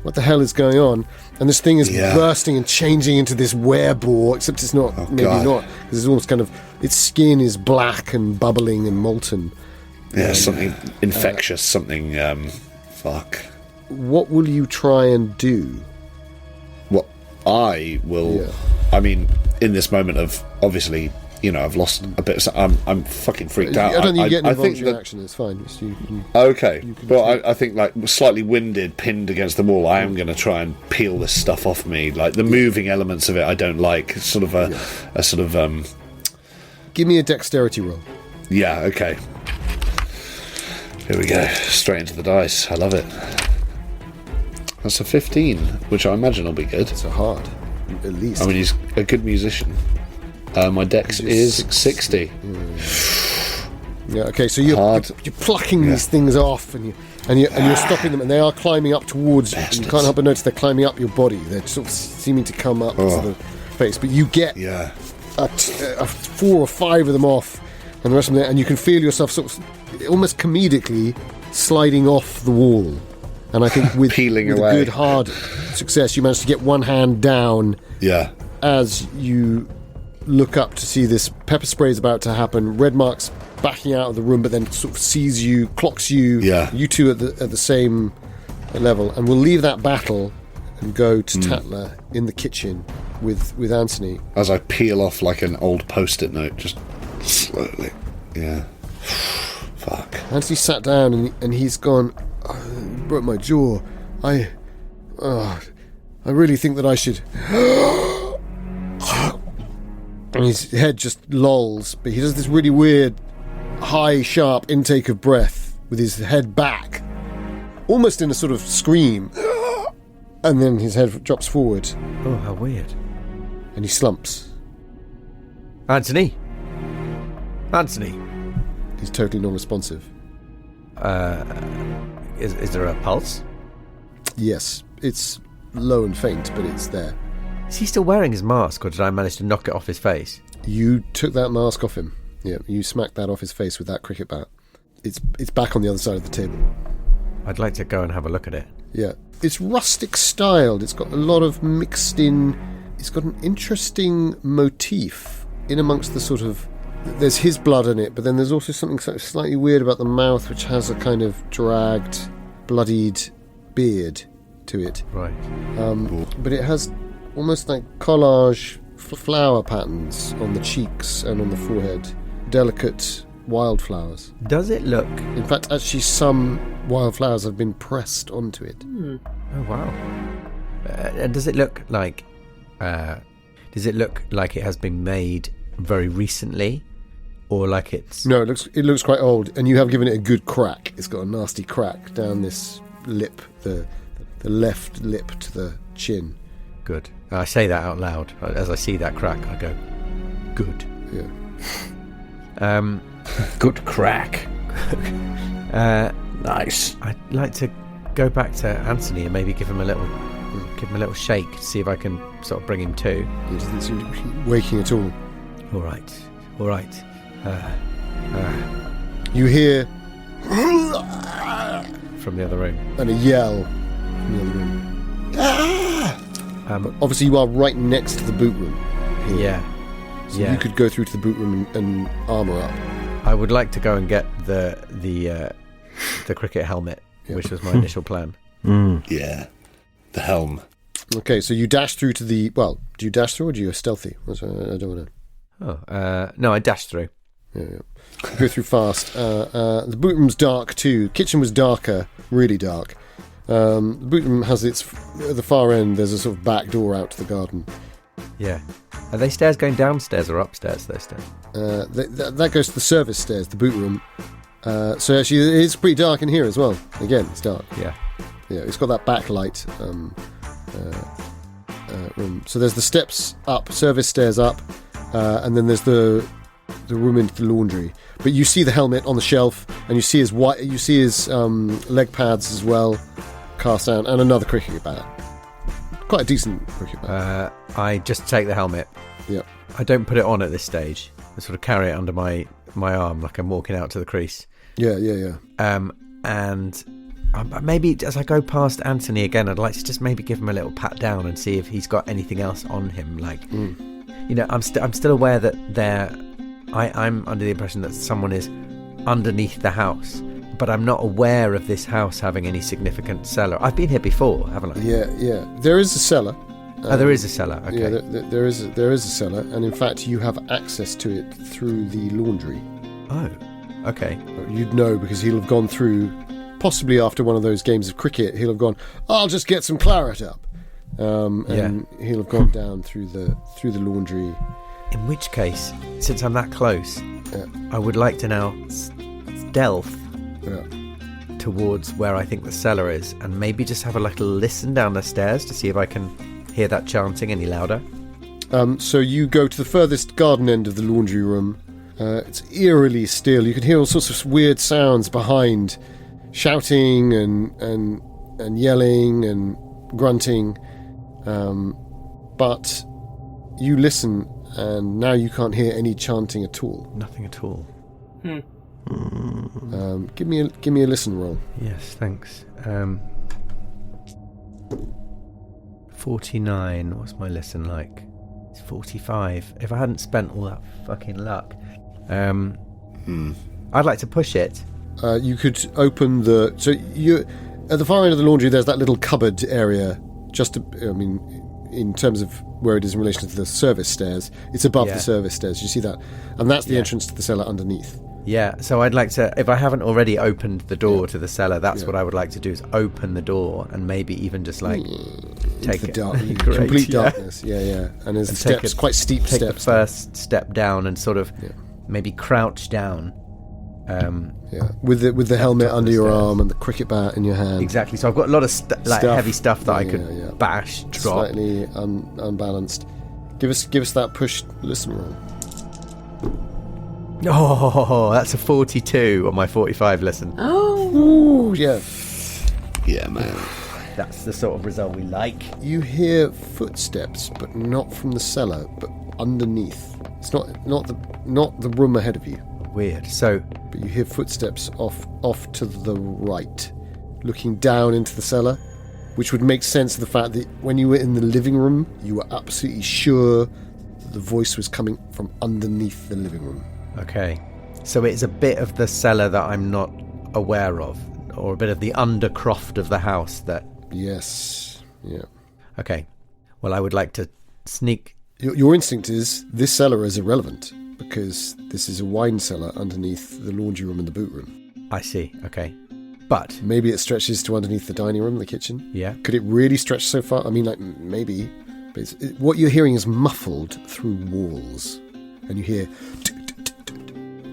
[SPEAKER 1] What the hell is going on? And this thing is
[SPEAKER 5] Yeah.
[SPEAKER 1] bursting and changing into this werebore, except it's not, maybe
[SPEAKER 5] God.
[SPEAKER 1] not, because it's almost kind of, its skin is black and bubbling and molten.
[SPEAKER 5] Yeah, something infectious, something, fuck.
[SPEAKER 1] What will you try and do?
[SPEAKER 5] What I will,
[SPEAKER 1] Yeah.
[SPEAKER 5] I mean, in this moment of, obviously, I've lost a bit, I'm fucking freaked out.
[SPEAKER 1] I don't think you get any
[SPEAKER 5] I think
[SPEAKER 1] voluntary
[SPEAKER 5] that,
[SPEAKER 1] action, it's fine. Just you
[SPEAKER 5] okay,
[SPEAKER 1] can
[SPEAKER 5] but I think, like, slightly winded, pinned against the wall, I am going to try and peel this stuff off me. Like, the moving elements of it I don't like. It's sort of a sort of,
[SPEAKER 1] give me a dexterity roll.
[SPEAKER 5] yeah, okay. Here we go, straight into the dice. I love it. That's a 15, which I imagine will be good.
[SPEAKER 1] It's a hard, at least.
[SPEAKER 5] I mean, he's a good musician. My dex is 60.
[SPEAKER 1] Yeah. Okay. So you're plucking these things off, and you're stopping them, and they are climbing up towards.
[SPEAKER 5] Bastards.
[SPEAKER 1] You can't help but notice they're climbing up your body. They're sort of seeming to come up to the face, but you get 4 or 5 of them off, and the rest of them, and you can feel yourself sort of almost comedically sliding off the wall. And I think with
[SPEAKER 5] peeling
[SPEAKER 1] a
[SPEAKER 5] away.
[SPEAKER 1] good hard success, you managed to get one hand down.
[SPEAKER 5] Yeah.
[SPEAKER 1] As you look up to see this pepper spray is about to happen, Redmark's backing out of the room, but then sort of sees you, clocks you.
[SPEAKER 5] Yeah.
[SPEAKER 1] You two at the same level, and we'll leave that battle and go to Tatler in the kitchen with Anthony.
[SPEAKER 5] As I peel off like an old post-it note, just slowly. Yeah. Fuck.
[SPEAKER 1] Anthony sat down and he's gone, broke my jaw. I really think that I should. And his head just lolls, but he does this really weird, high, sharp intake of breath with his head back, almost in a sort of scream. And then his head drops forward.
[SPEAKER 3] Oh, how weird.
[SPEAKER 1] And he slumps.
[SPEAKER 3] Anthony? Anthony?
[SPEAKER 1] He's totally non-responsive.
[SPEAKER 3] Is there a pulse?
[SPEAKER 1] Yes, it's low and faint, but it's there.
[SPEAKER 3] Is he still wearing his mask, or did I manage to knock it off his face?
[SPEAKER 1] You took that mask off him. Yeah, you smacked that off his face with that cricket bat. It's back on the other side of the table.
[SPEAKER 3] I'd like to go and have a look at it.
[SPEAKER 1] Yeah. It's rustic styled. It's got a lot of mixed in... It's got an interesting motif in amongst the sort of... There's his blood in it, but then there's also something slightly weird about the mouth, which has a kind of dragged, bloodied beard to it.
[SPEAKER 3] Right.
[SPEAKER 1] But it has almost like collage flower patterns on the cheeks and on the forehead. Delicate wildflowers.
[SPEAKER 3] Does it look...
[SPEAKER 1] In fact, actually some wildflowers have been pressed onto it.
[SPEAKER 3] Oh, wow. And does it look like... does it look like it has been made very recently? Or like it's...
[SPEAKER 1] No, it looks quite old, and you have given it a good crack. It's got a nasty crack down this lip, the left lip to the chin.
[SPEAKER 3] Good. I say that out loud. As I see that crack, I go, good.
[SPEAKER 1] Yeah.
[SPEAKER 4] Good crack. Nice.
[SPEAKER 3] I'd like to go back to Anthony and maybe give him a little shake to see if I can sort of bring him to.
[SPEAKER 1] He doesn't seem to be waking at all.
[SPEAKER 3] All right.
[SPEAKER 1] You hear
[SPEAKER 3] From the other room.
[SPEAKER 1] and a yell from the other room. Obviously, you are right next to the boot room.
[SPEAKER 3] Yeah.
[SPEAKER 1] So you could go through to the boot room and armour up.
[SPEAKER 3] I would like to go and get the cricket helmet, which was my initial plan.
[SPEAKER 5] Yeah. The helm.
[SPEAKER 1] Okay, so you dash through to the... Well, do you dash through or do you go stealthy? I don't know.
[SPEAKER 3] No, I dashed through.
[SPEAKER 1] Yeah. Go through fast. The boot room's dark too. Kitchen was darker, really dark. The boot room has its... At the far end, there's a sort of back door out to the garden.
[SPEAKER 3] Yeah. Are they stairs going downstairs or upstairs, those stairs?
[SPEAKER 1] That goes to the service stairs, the boot room. So actually, it's pretty dark in here as well. Again, it's dark.
[SPEAKER 3] Yeah.
[SPEAKER 1] Yeah, it's got that backlight room. So there's the steps up, service stairs up, and then there's the room into the laundry. But you see the helmet on the shelf, and you see his leg pads as well, cast down, and another cricket bat. Quite a decent cricket bat.
[SPEAKER 3] I just take the helmet.
[SPEAKER 1] Yeah.
[SPEAKER 3] I don't put it on at this stage. I sort of carry it under my arm like I'm walking out to the crease.
[SPEAKER 1] Yeah.
[SPEAKER 3] And maybe as I go past Anthony again, I'd like to just maybe give him a little pat down and see if he's got anything else on him. Like, you know, I'm still aware that I'm under the impression that someone is underneath the house, but I'm not aware of this house having any significant cellar. I've been here before, haven't I?
[SPEAKER 1] Yeah. There is a cellar.
[SPEAKER 3] There is a cellar. Okay.
[SPEAKER 1] Yeah, there is a cellar, and in fact, you have access to it through the laundry.
[SPEAKER 3] Oh, okay.
[SPEAKER 1] You'd know because he'll have gone through, possibly after one of those games of cricket, he'll have gone, I'll just get some claret up, and he'll have gone down through the laundry.
[SPEAKER 3] In which case, since I'm that close, I would like to now stealth towards where I think the cellar is, and maybe just have a little listen down the stairs to see if I can hear that chanting any louder.
[SPEAKER 1] So you go to the furthest garden end of the laundry room. It's eerily still. You can hear all sorts of weird sounds behind, shouting and yelling and grunting. But you listen, and now you can't hear any chanting at all.
[SPEAKER 3] Nothing at all.
[SPEAKER 1] Give me a listen roll.
[SPEAKER 3] Yes, thanks. 49. What's my listen like? It's 45. If I hadn't spent all that fucking luck, I'd like to push it.
[SPEAKER 1] You could open so you at the far end of the laundry. There's that little cupboard area. In terms of where it is in relation to the service stairs, it's above the service stairs. You see that, and that's the entrance to the cellar underneath.
[SPEAKER 3] Yeah, so I'd like to, if I haven't already opened the door to the cellar, that's what I would like to do, is open the door and maybe even just take
[SPEAKER 1] the
[SPEAKER 3] it.
[SPEAKER 1] Complete darkness. Yeah. And there's steps, quite steep
[SPEAKER 3] take
[SPEAKER 1] steps.
[SPEAKER 3] The first step down and sort of maybe crouch down.
[SPEAKER 1] With the helmet under your arm and the cricket bat in your hand.
[SPEAKER 3] Exactly. So I've got a lot of heavy stuff that I could bash, drop.
[SPEAKER 1] Slightly unbalanced. Give us that push listen roll.
[SPEAKER 3] Oh, that's a 42 on my 45 listen.
[SPEAKER 1] Oh, yeah.
[SPEAKER 5] Yeah, man.
[SPEAKER 3] That's the sort of result we like.
[SPEAKER 1] You hear footsteps, but not from the cellar, but underneath. It's not the room ahead of you.
[SPEAKER 3] Weird. So,
[SPEAKER 1] but you hear footsteps off to the right, looking down into the cellar, which would make sense of the fact that when you were in the living room, you were absolutely sure that the voice was coming from underneath the living room.
[SPEAKER 3] Okay. So it's a bit of the cellar that I'm not aware of, or a bit of the undercroft of the house that...
[SPEAKER 1] Yes. Yeah.
[SPEAKER 3] Okay. Well, I would like to sneak...
[SPEAKER 1] Your instinct is this cellar is irrelevant, because this is a wine cellar underneath the laundry room and the boot room.
[SPEAKER 3] I see. Okay. But...
[SPEAKER 1] maybe it stretches to underneath the dining room, the kitchen.
[SPEAKER 3] Yeah.
[SPEAKER 1] Could it really stretch so far? I mean, maybe. But what you're hearing is muffled through walls. And you hear...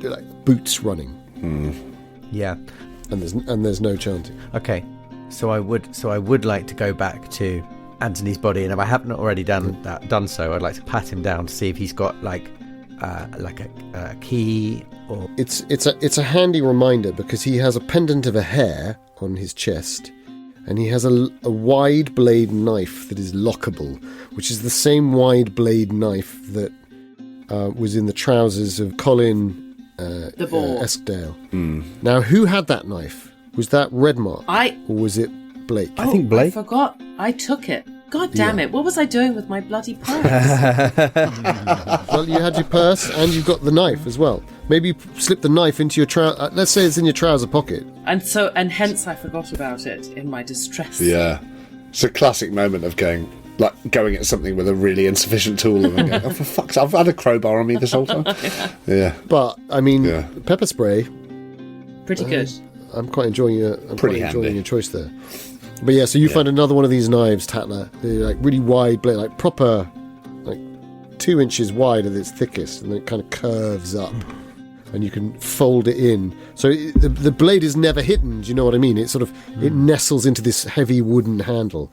[SPEAKER 1] like boots running.
[SPEAKER 3] Yeah.
[SPEAKER 1] And there's no chanting.
[SPEAKER 3] Okay. So I would like to go back to Anthony's body, and if I haven't already done so, I'd like to pat him down to see if he's got like a key or... It's
[SPEAKER 1] a handy reminder, because he has a pendant of a hair on his chest, and he has a wide blade knife that is lockable, which is the same wide blade knife that was in the trousers of Colin,
[SPEAKER 2] the Boar.
[SPEAKER 1] Eskdale. Now, who had that knife? Was that Redmark? Or was it Blake?
[SPEAKER 4] I think Blake.
[SPEAKER 2] I forgot. I took it. God damn it. What was I doing with my bloody purse?
[SPEAKER 1] Well, you had your purse and you've got the knife as well. Maybe you slipped the knife into your trouser. Let's say it's in your trouser pocket.
[SPEAKER 2] And hence I forgot about it in my distress.
[SPEAKER 5] Yeah. It's a classic moment of going at something with a really insufficient tool and going, oh, for fuck's sake, I've had a crowbar on me this whole time. Yeah.
[SPEAKER 1] But, I mean, pepper spray.
[SPEAKER 2] Pretty good.
[SPEAKER 1] I'm quite enjoying your choice there. But yeah, so you find another one of these knives, Tatler. They're like really wide blade, like proper, like 2 inches wide at its thickest, and then it kind of curves up, and you can fold it in. So the blade is never hidden. Do you know what I mean? It sort of it nestles into this heavy wooden handle.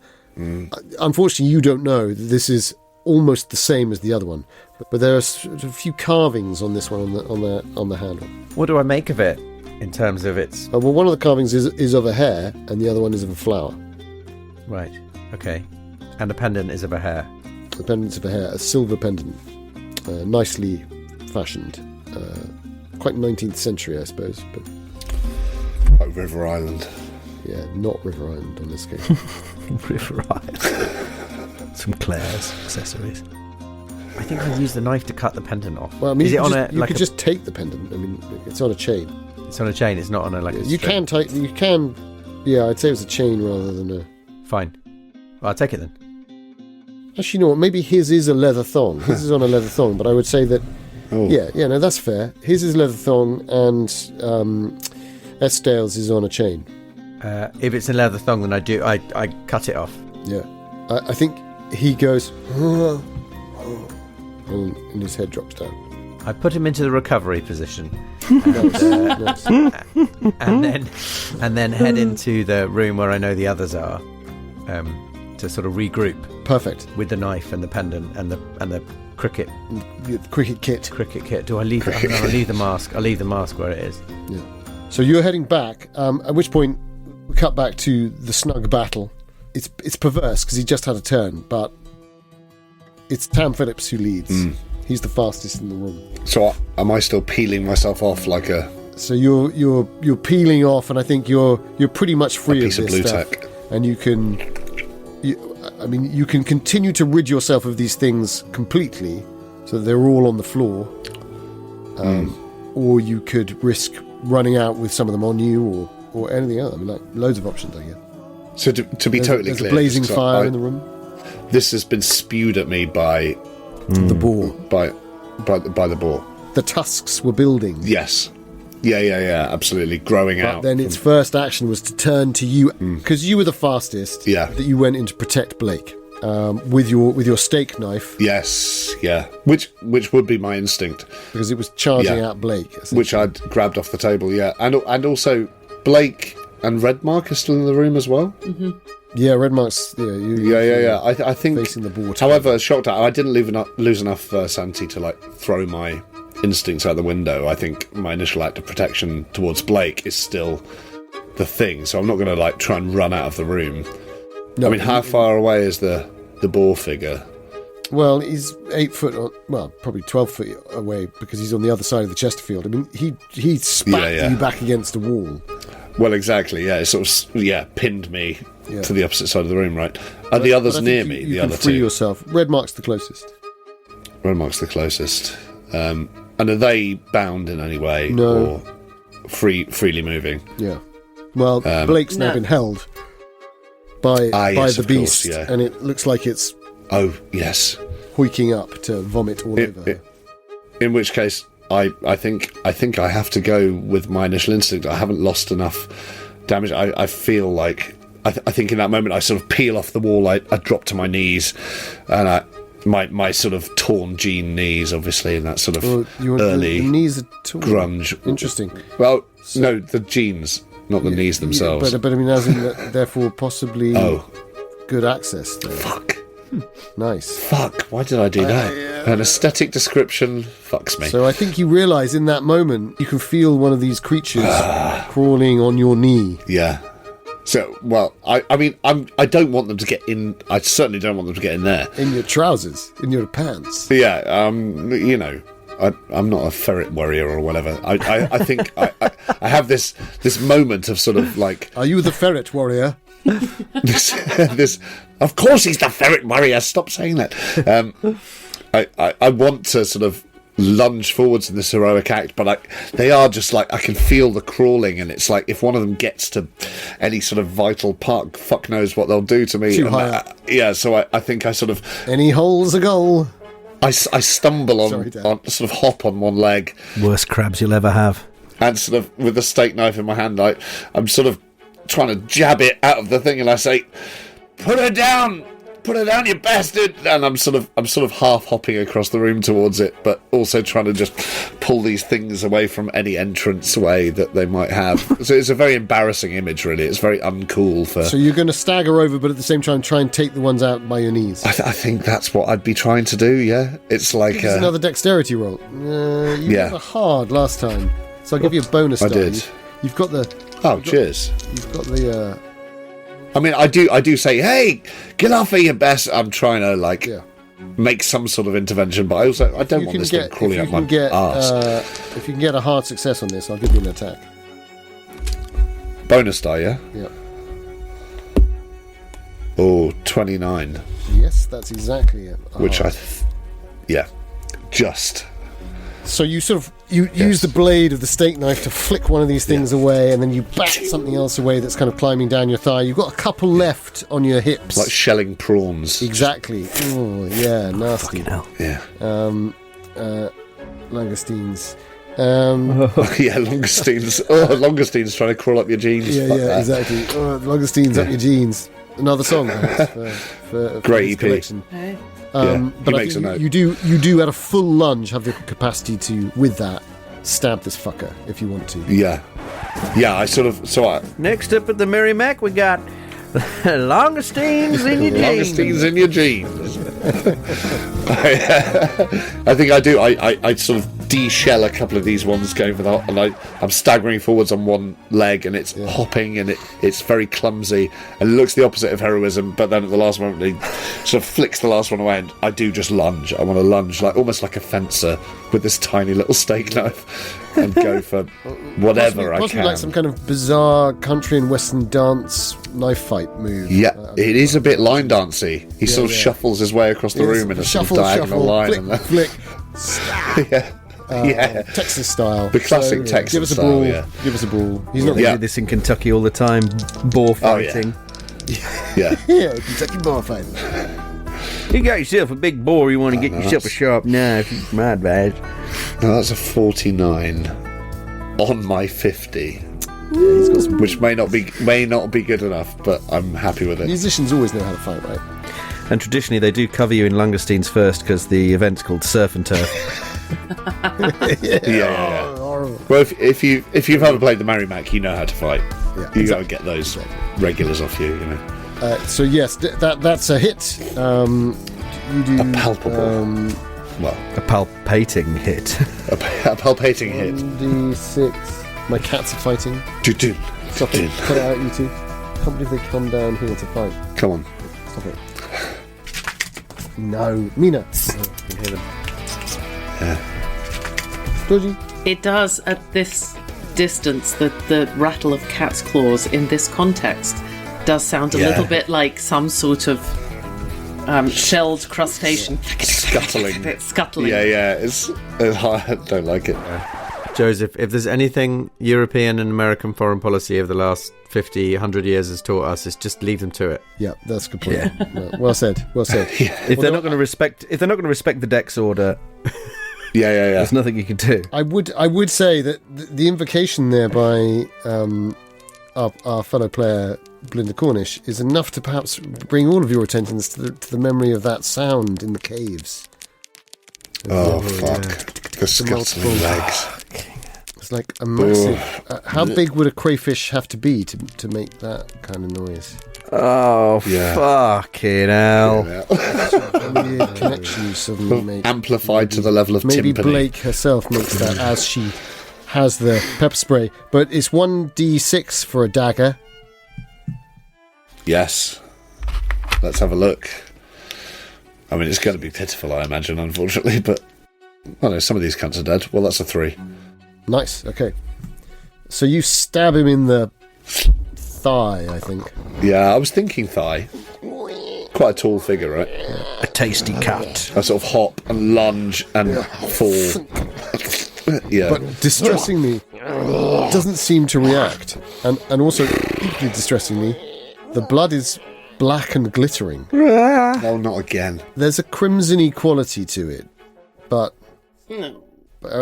[SPEAKER 1] Unfortunately, you don't know that this is almost the same as the other one, but there are sort of a few carvings on this one on the handle.
[SPEAKER 3] What do I make of it in terms of its...
[SPEAKER 1] well, one of the carvings is of a hare, and the other one is of a flower.
[SPEAKER 3] Right. Okay. And the pendant is of a hare.
[SPEAKER 1] The pendant's of a hare, a silver pendant, nicely fashioned, quite 19th century, I suppose. But
[SPEAKER 5] like River Island.
[SPEAKER 1] Yeah, not River Island on this case.
[SPEAKER 4] River Island. Some Claire's accessories.
[SPEAKER 3] I think I used the knife to cut the pendant off.
[SPEAKER 1] Well, I mean,
[SPEAKER 3] is it on
[SPEAKER 1] you could just take the pendant. I mean, it's on a chain.
[SPEAKER 3] It's on a chain. It's not on a a
[SPEAKER 1] you
[SPEAKER 3] string.
[SPEAKER 1] can. Yeah, I'd say it was a chain rather than a...
[SPEAKER 3] Fine. Well, I'll take it then.
[SPEAKER 1] Actually, you know what? Maybe his is a leather thong. His is on a leather thong, but I would say that... Oh. Yeah, no, that's fair. His is leather thong, and Eskdale's is on a chain.
[SPEAKER 3] If it's a leather thong, then I cut it off.
[SPEAKER 1] Yeah. I think he goes... and his head drops down.
[SPEAKER 3] I put him into the recovery position.
[SPEAKER 1] Nice.
[SPEAKER 3] and then head into the room where I know the others are, to sort of regroup
[SPEAKER 1] Perfect.
[SPEAKER 3] with the knife and the pendant and the cricket
[SPEAKER 1] The cricket kit.
[SPEAKER 3] kit. Do I leave? I'll leave the mask. I'll leave the mask where it is.
[SPEAKER 1] Yeah. So you're heading back. At which point, we cut back to the snug battle. It's perverse because he just had a turn, but it's Tam Phillips who leads. He's the fastest in the room.
[SPEAKER 5] So am I still peeling myself off like a
[SPEAKER 1] So you're peeling off, and I think you're pretty much free
[SPEAKER 5] piece
[SPEAKER 1] of
[SPEAKER 5] of
[SPEAKER 1] this
[SPEAKER 5] blue
[SPEAKER 1] stuff,
[SPEAKER 5] tack?
[SPEAKER 1] and you can continue to rid yourself of these things completely, so that they're all on the floor, or you could risk running out with some of them on you, or anything else. I mean, like loads of options, I guess.
[SPEAKER 5] So to be totally
[SPEAKER 1] There's
[SPEAKER 5] clear,
[SPEAKER 1] a blazing
[SPEAKER 5] so
[SPEAKER 1] fire in the room.
[SPEAKER 5] This has been spewed at me by
[SPEAKER 1] The boar.
[SPEAKER 5] by the boar.
[SPEAKER 1] The tusks were building.
[SPEAKER 5] Yes. Yeah, absolutely. Growing
[SPEAKER 1] But
[SPEAKER 5] out.
[SPEAKER 1] then its first action was to turn to you, because you were the fastest.
[SPEAKER 5] Yeah.
[SPEAKER 1] That you went in to protect Blake with your steak knife,
[SPEAKER 5] Yes, yeah. Which would be my instinct,
[SPEAKER 1] because it was charging
[SPEAKER 5] Yeah.
[SPEAKER 1] out Blake.
[SPEAKER 5] which I'd grabbed off the table, yeah. And also Blake and Redmark are still in the room as well.
[SPEAKER 1] Yeah, Redmark's.
[SPEAKER 5] Yeah. I think.
[SPEAKER 1] Facing the boar.
[SPEAKER 5] However, shocked I didn't lose enough sanity to like throw my instincts out the window. I think my initial act of protection towards Blake is still the thing, so I'm not going to like try and run out of the room.
[SPEAKER 1] No,
[SPEAKER 5] I mean, how far away is the boar figure?
[SPEAKER 1] Well, he's 8 foot. Probably 12 foot away, because he's on the other side of the Chesterfield. I mean, he spat
[SPEAKER 5] Yeah.
[SPEAKER 1] you back against a wall.
[SPEAKER 5] Well, exactly. Yeah, it sort of pinned me
[SPEAKER 1] Yeah.
[SPEAKER 5] to the opposite side of the room. Right, are the others
[SPEAKER 1] But I
[SPEAKER 5] near
[SPEAKER 1] think
[SPEAKER 5] me?
[SPEAKER 1] You
[SPEAKER 5] The
[SPEAKER 1] can
[SPEAKER 5] other
[SPEAKER 1] free
[SPEAKER 5] two.
[SPEAKER 1] yourself. Redmark's the closest.
[SPEAKER 5] Redmark's the closest. And are they bound in any way,
[SPEAKER 1] No.
[SPEAKER 5] or freely moving?
[SPEAKER 1] Yeah. Well, Blake's now
[SPEAKER 2] No.
[SPEAKER 1] been held by
[SPEAKER 5] yes,
[SPEAKER 1] the
[SPEAKER 5] of course,
[SPEAKER 1] beast,
[SPEAKER 5] yeah.
[SPEAKER 1] and it looks like it's
[SPEAKER 5] Oh, yes.
[SPEAKER 1] hoiking up to vomit all over her.
[SPEAKER 5] In which case, I think I have to go with my initial instinct. I haven't lost enough damage. I feel like I think in that moment I sort of peel off the wall. I drop to my knees, and my sort of torn jean knees, obviously, in that sort of early
[SPEAKER 1] the knees are torn.
[SPEAKER 5] grunge.
[SPEAKER 1] Interesting.
[SPEAKER 5] Well, no, the jeans, not the knees themselves.
[SPEAKER 1] But I mean, as in that, therefore, possibly good access there.
[SPEAKER 5] Fuck.
[SPEAKER 1] Nice.
[SPEAKER 5] Fuck. Why did I do that? An aesthetic description fucks me.
[SPEAKER 1] So I think you realise in that moment you can feel one of these creatures crawling on your knee.
[SPEAKER 5] Yeah. So, well, I mean, I don't want them to get in. I certainly don't want them to get in there.
[SPEAKER 1] In your trousers, in your pants.
[SPEAKER 5] Yeah, you know, I'm not a ferret warrior or whatever. I think I have this moment of sort of like
[SPEAKER 1] Are you the ferret warrior?
[SPEAKER 5] this. Of course, he's the ferret warrior. Stop saying that. I want to sort of lunge forwards in this heroic act, but they are just like, I can feel the crawling, and it's like if one of them gets to any sort of vital part, fuck knows what they'll do to me.
[SPEAKER 1] Too high up.
[SPEAKER 5] Yeah, so I think I sort of
[SPEAKER 1] Any hole's a goal.
[SPEAKER 5] I stumble on,
[SPEAKER 1] Sorry, Dan.
[SPEAKER 5] on sort of hop on one leg,
[SPEAKER 4] Worst crabs you'll ever have.
[SPEAKER 5] and sort of with the steak knife in my hand, I'm sort of trying to jab it out of the thing, and I say, "Put her down, you bastard!" And I'm sort of half hopping across the room towards it, but also trying to just pull these things away from any entrance way that they might have. So it's a very embarrassing image, really. It's very uncool for.
[SPEAKER 1] So you're going to stagger over, but at the same time try and take the ones out by your knees.
[SPEAKER 5] I think that's what I'd be trying to do. Yeah, it's like
[SPEAKER 1] It's another dexterity roll. You got a hard last time, so I'll give you a bonus.
[SPEAKER 5] I
[SPEAKER 1] die.
[SPEAKER 5] did.
[SPEAKER 1] You've got the.
[SPEAKER 5] Cheers.
[SPEAKER 1] You've got the.
[SPEAKER 5] I mean, I do say, "Hey, get off of your best." I'm trying to make some sort of intervention, but I don't want this thing crawling up my arse.
[SPEAKER 1] If you can get a hard success on this, I'll give you an attack.
[SPEAKER 5] Bonus die, yeah?
[SPEAKER 1] Yeah.
[SPEAKER 5] Oh, 29.
[SPEAKER 1] Yes, that's exactly it.
[SPEAKER 5] Which just.
[SPEAKER 1] So you sort of use the blade of the steak knife to flick one of these things away, and then you bat something else away that's kind of climbing down your thigh. You've got a couple left on your hips.
[SPEAKER 5] Like shelling prawns.
[SPEAKER 1] Exactly. Oh, yeah, nasty.
[SPEAKER 5] Yeah.
[SPEAKER 1] Langoustines.
[SPEAKER 5] Yeah, Longestein's. Oh, Longestein's trying to crawl up your jeans.
[SPEAKER 1] Yeah,
[SPEAKER 5] Fuck that.
[SPEAKER 1] exactly. Oh, Langoustines up your jeans. Another song for
[SPEAKER 5] Great
[SPEAKER 1] his
[SPEAKER 5] EP.
[SPEAKER 1] collection.
[SPEAKER 2] Hey.
[SPEAKER 5] He
[SPEAKER 1] But I
[SPEAKER 5] makes
[SPEAKER 1] think
[SPEAKER 5] a note.
[SPEAKER 1] you do at a full lunge have the capacity to, with that, stab this fucker if you want to.
[SPEAKER 5] Yeah. I sort of...
[SPEAKER 4] Next up at the Merrimack, we got Longesteins in your jeans.
[SPEAKER 5] Longesteins in your jeans. I think I do. I sort of de-shell a couple of these ones going for the... And I'm staggering forwards on one leg, and it's hopping, and it's very clumsy, and it looks the opposite of heroism, but then at the last moment, he sort of flicks the last one away, and I do just lunge. I want to lunge, almost like a fencer, with this tiny little steak knife, and go for whatever I
[SPEAKER 1] possibly
[SPEAKER 5] can.
[SPEAKER 1] Like some kind of bizarre country and western dance knife fight move.
[SPEAKER 5] Yeah, it is a bit line dancey. He sort of shuffles his way across the room in a sort of diagonal line.
[SPEAKER 1] Flick, stab. Texas style.
[SPEAKER 5] The classic Texas
[SPEAKER 1] give us a
[SPEAKER 5] style,
[SPEAKER 1] brawl.
[SPEAKER 5] yeah.
[SPEAKER 1] Give us a brawl. He's not
[SPEAKER 4] They do this in Kentucky all the time. Boar fighting.
[SPEAKER 5] Yeah.
[SPEAKER 1] Kentucky bar fight.
[SPEAKER 4] You got yourself a big boar, you want to get yourself a sharp knife. My advice.
[SPEAKER 5] No, that's a 49 on my 50. Which may not be good enough, but I'm happy with it.
[SPEAKER 1] Musicians always know how to fight, right?
[SPEAKER 4] And traditionally, they do cover you in Longesteins first because the event's called Surf and Turf.
[SPEAKER 5] Yeah. Well, if you've ever played the Merrimack, you know how to fight.
[SPEAKER 1] Yeah,
[SPEAKER 5] you got to get those regulars off you. You know.
[SPEAKER 1] So yes, that's a hit. You do
[SPEAKER 5] A palpable.
[SPEAKER 1] A
[SPEAKER 4] palpating hit.
[SPEAKER 5] A palpating hit.
[SPEAKER 1] 1d6. My cats are fighting. Stop it. Cut it out, you two. I can't believe they come down here to fight.
[SPEAKER 5] Come on.
[SPEAKER 1] Stop it. No. Mina.
[SPEAKER 3] Oh, you can hear them.
[SPEAKER 5] Yeah.
[SPEAKER 1] Georgie.
[SPEAKER 2] It does, at this distance, the rattle of cat's claws in this context does sound a little bit like some sort of shelled crustacean.
[SPEAKER 5] Scuttling.
[SPEAKER 2] Scuttling.
[SPEAKER 5] Yeah. It's I don't like it.
[SPEAKER 3] Joseph, if there's anything European and American foreign policy over the last 50, 100 years has taught us, is just leave them to it.
[SPEAKER 1] Yeah, that's a good point. No, well said.
[SPEAKER 4] If they're not going to respect the Dex order,
[SPEAKER 5] yeah.
[SPEAKER 4] there's nothing you can do.
[SPEAKER 1] I would say that the invocation there by our fellow player Belinda Cornish is enough to perhaps bring all of your attentions to the memory of that sound in the caves.
[SPEAKER 5] Oh fuck! The scuttling legs.
[SPEAKER 1] It's like a massive. How big would a crayfish have to be to make that kind of noise?
[SPEAKER 4] Oh, fucking hell.
[SPEAKER 1] Weird connection you suddenly make.
[SPEAKER 5] Amplified to the level of
[SPEAKER 1] maybe
[SPEAKER 5] timpani.
[SPEAKER 1] Blake herself makes that as she has the pepper spray. But it's 1d6 for a dagger.
[SPEAKER 5] Yes. Let's have a look. I mean, it's going to be pitiful, I imagine, unfortunately, but... Oh no, some of these cunts are dead. Well, that's a 3.
[SPEAKER 1] Nice, okay. So you stab him in the thigh, I think.
[SPEAKER 5] Yeah, I was thinking thigh. Quite a tall figure, right?
[SPEAKER 4] A tasty cut.
[SPEAKER 5] I sort of hop and lunge and fall. Yeah.
[SPEAKER 1] But distressingly, doesn't seem to react. And also, equally distressingly, the blood is black and glittering.
[SPEAKER 5] No, not again.
[SPEAKER 1] There's a crimsony quality to it, but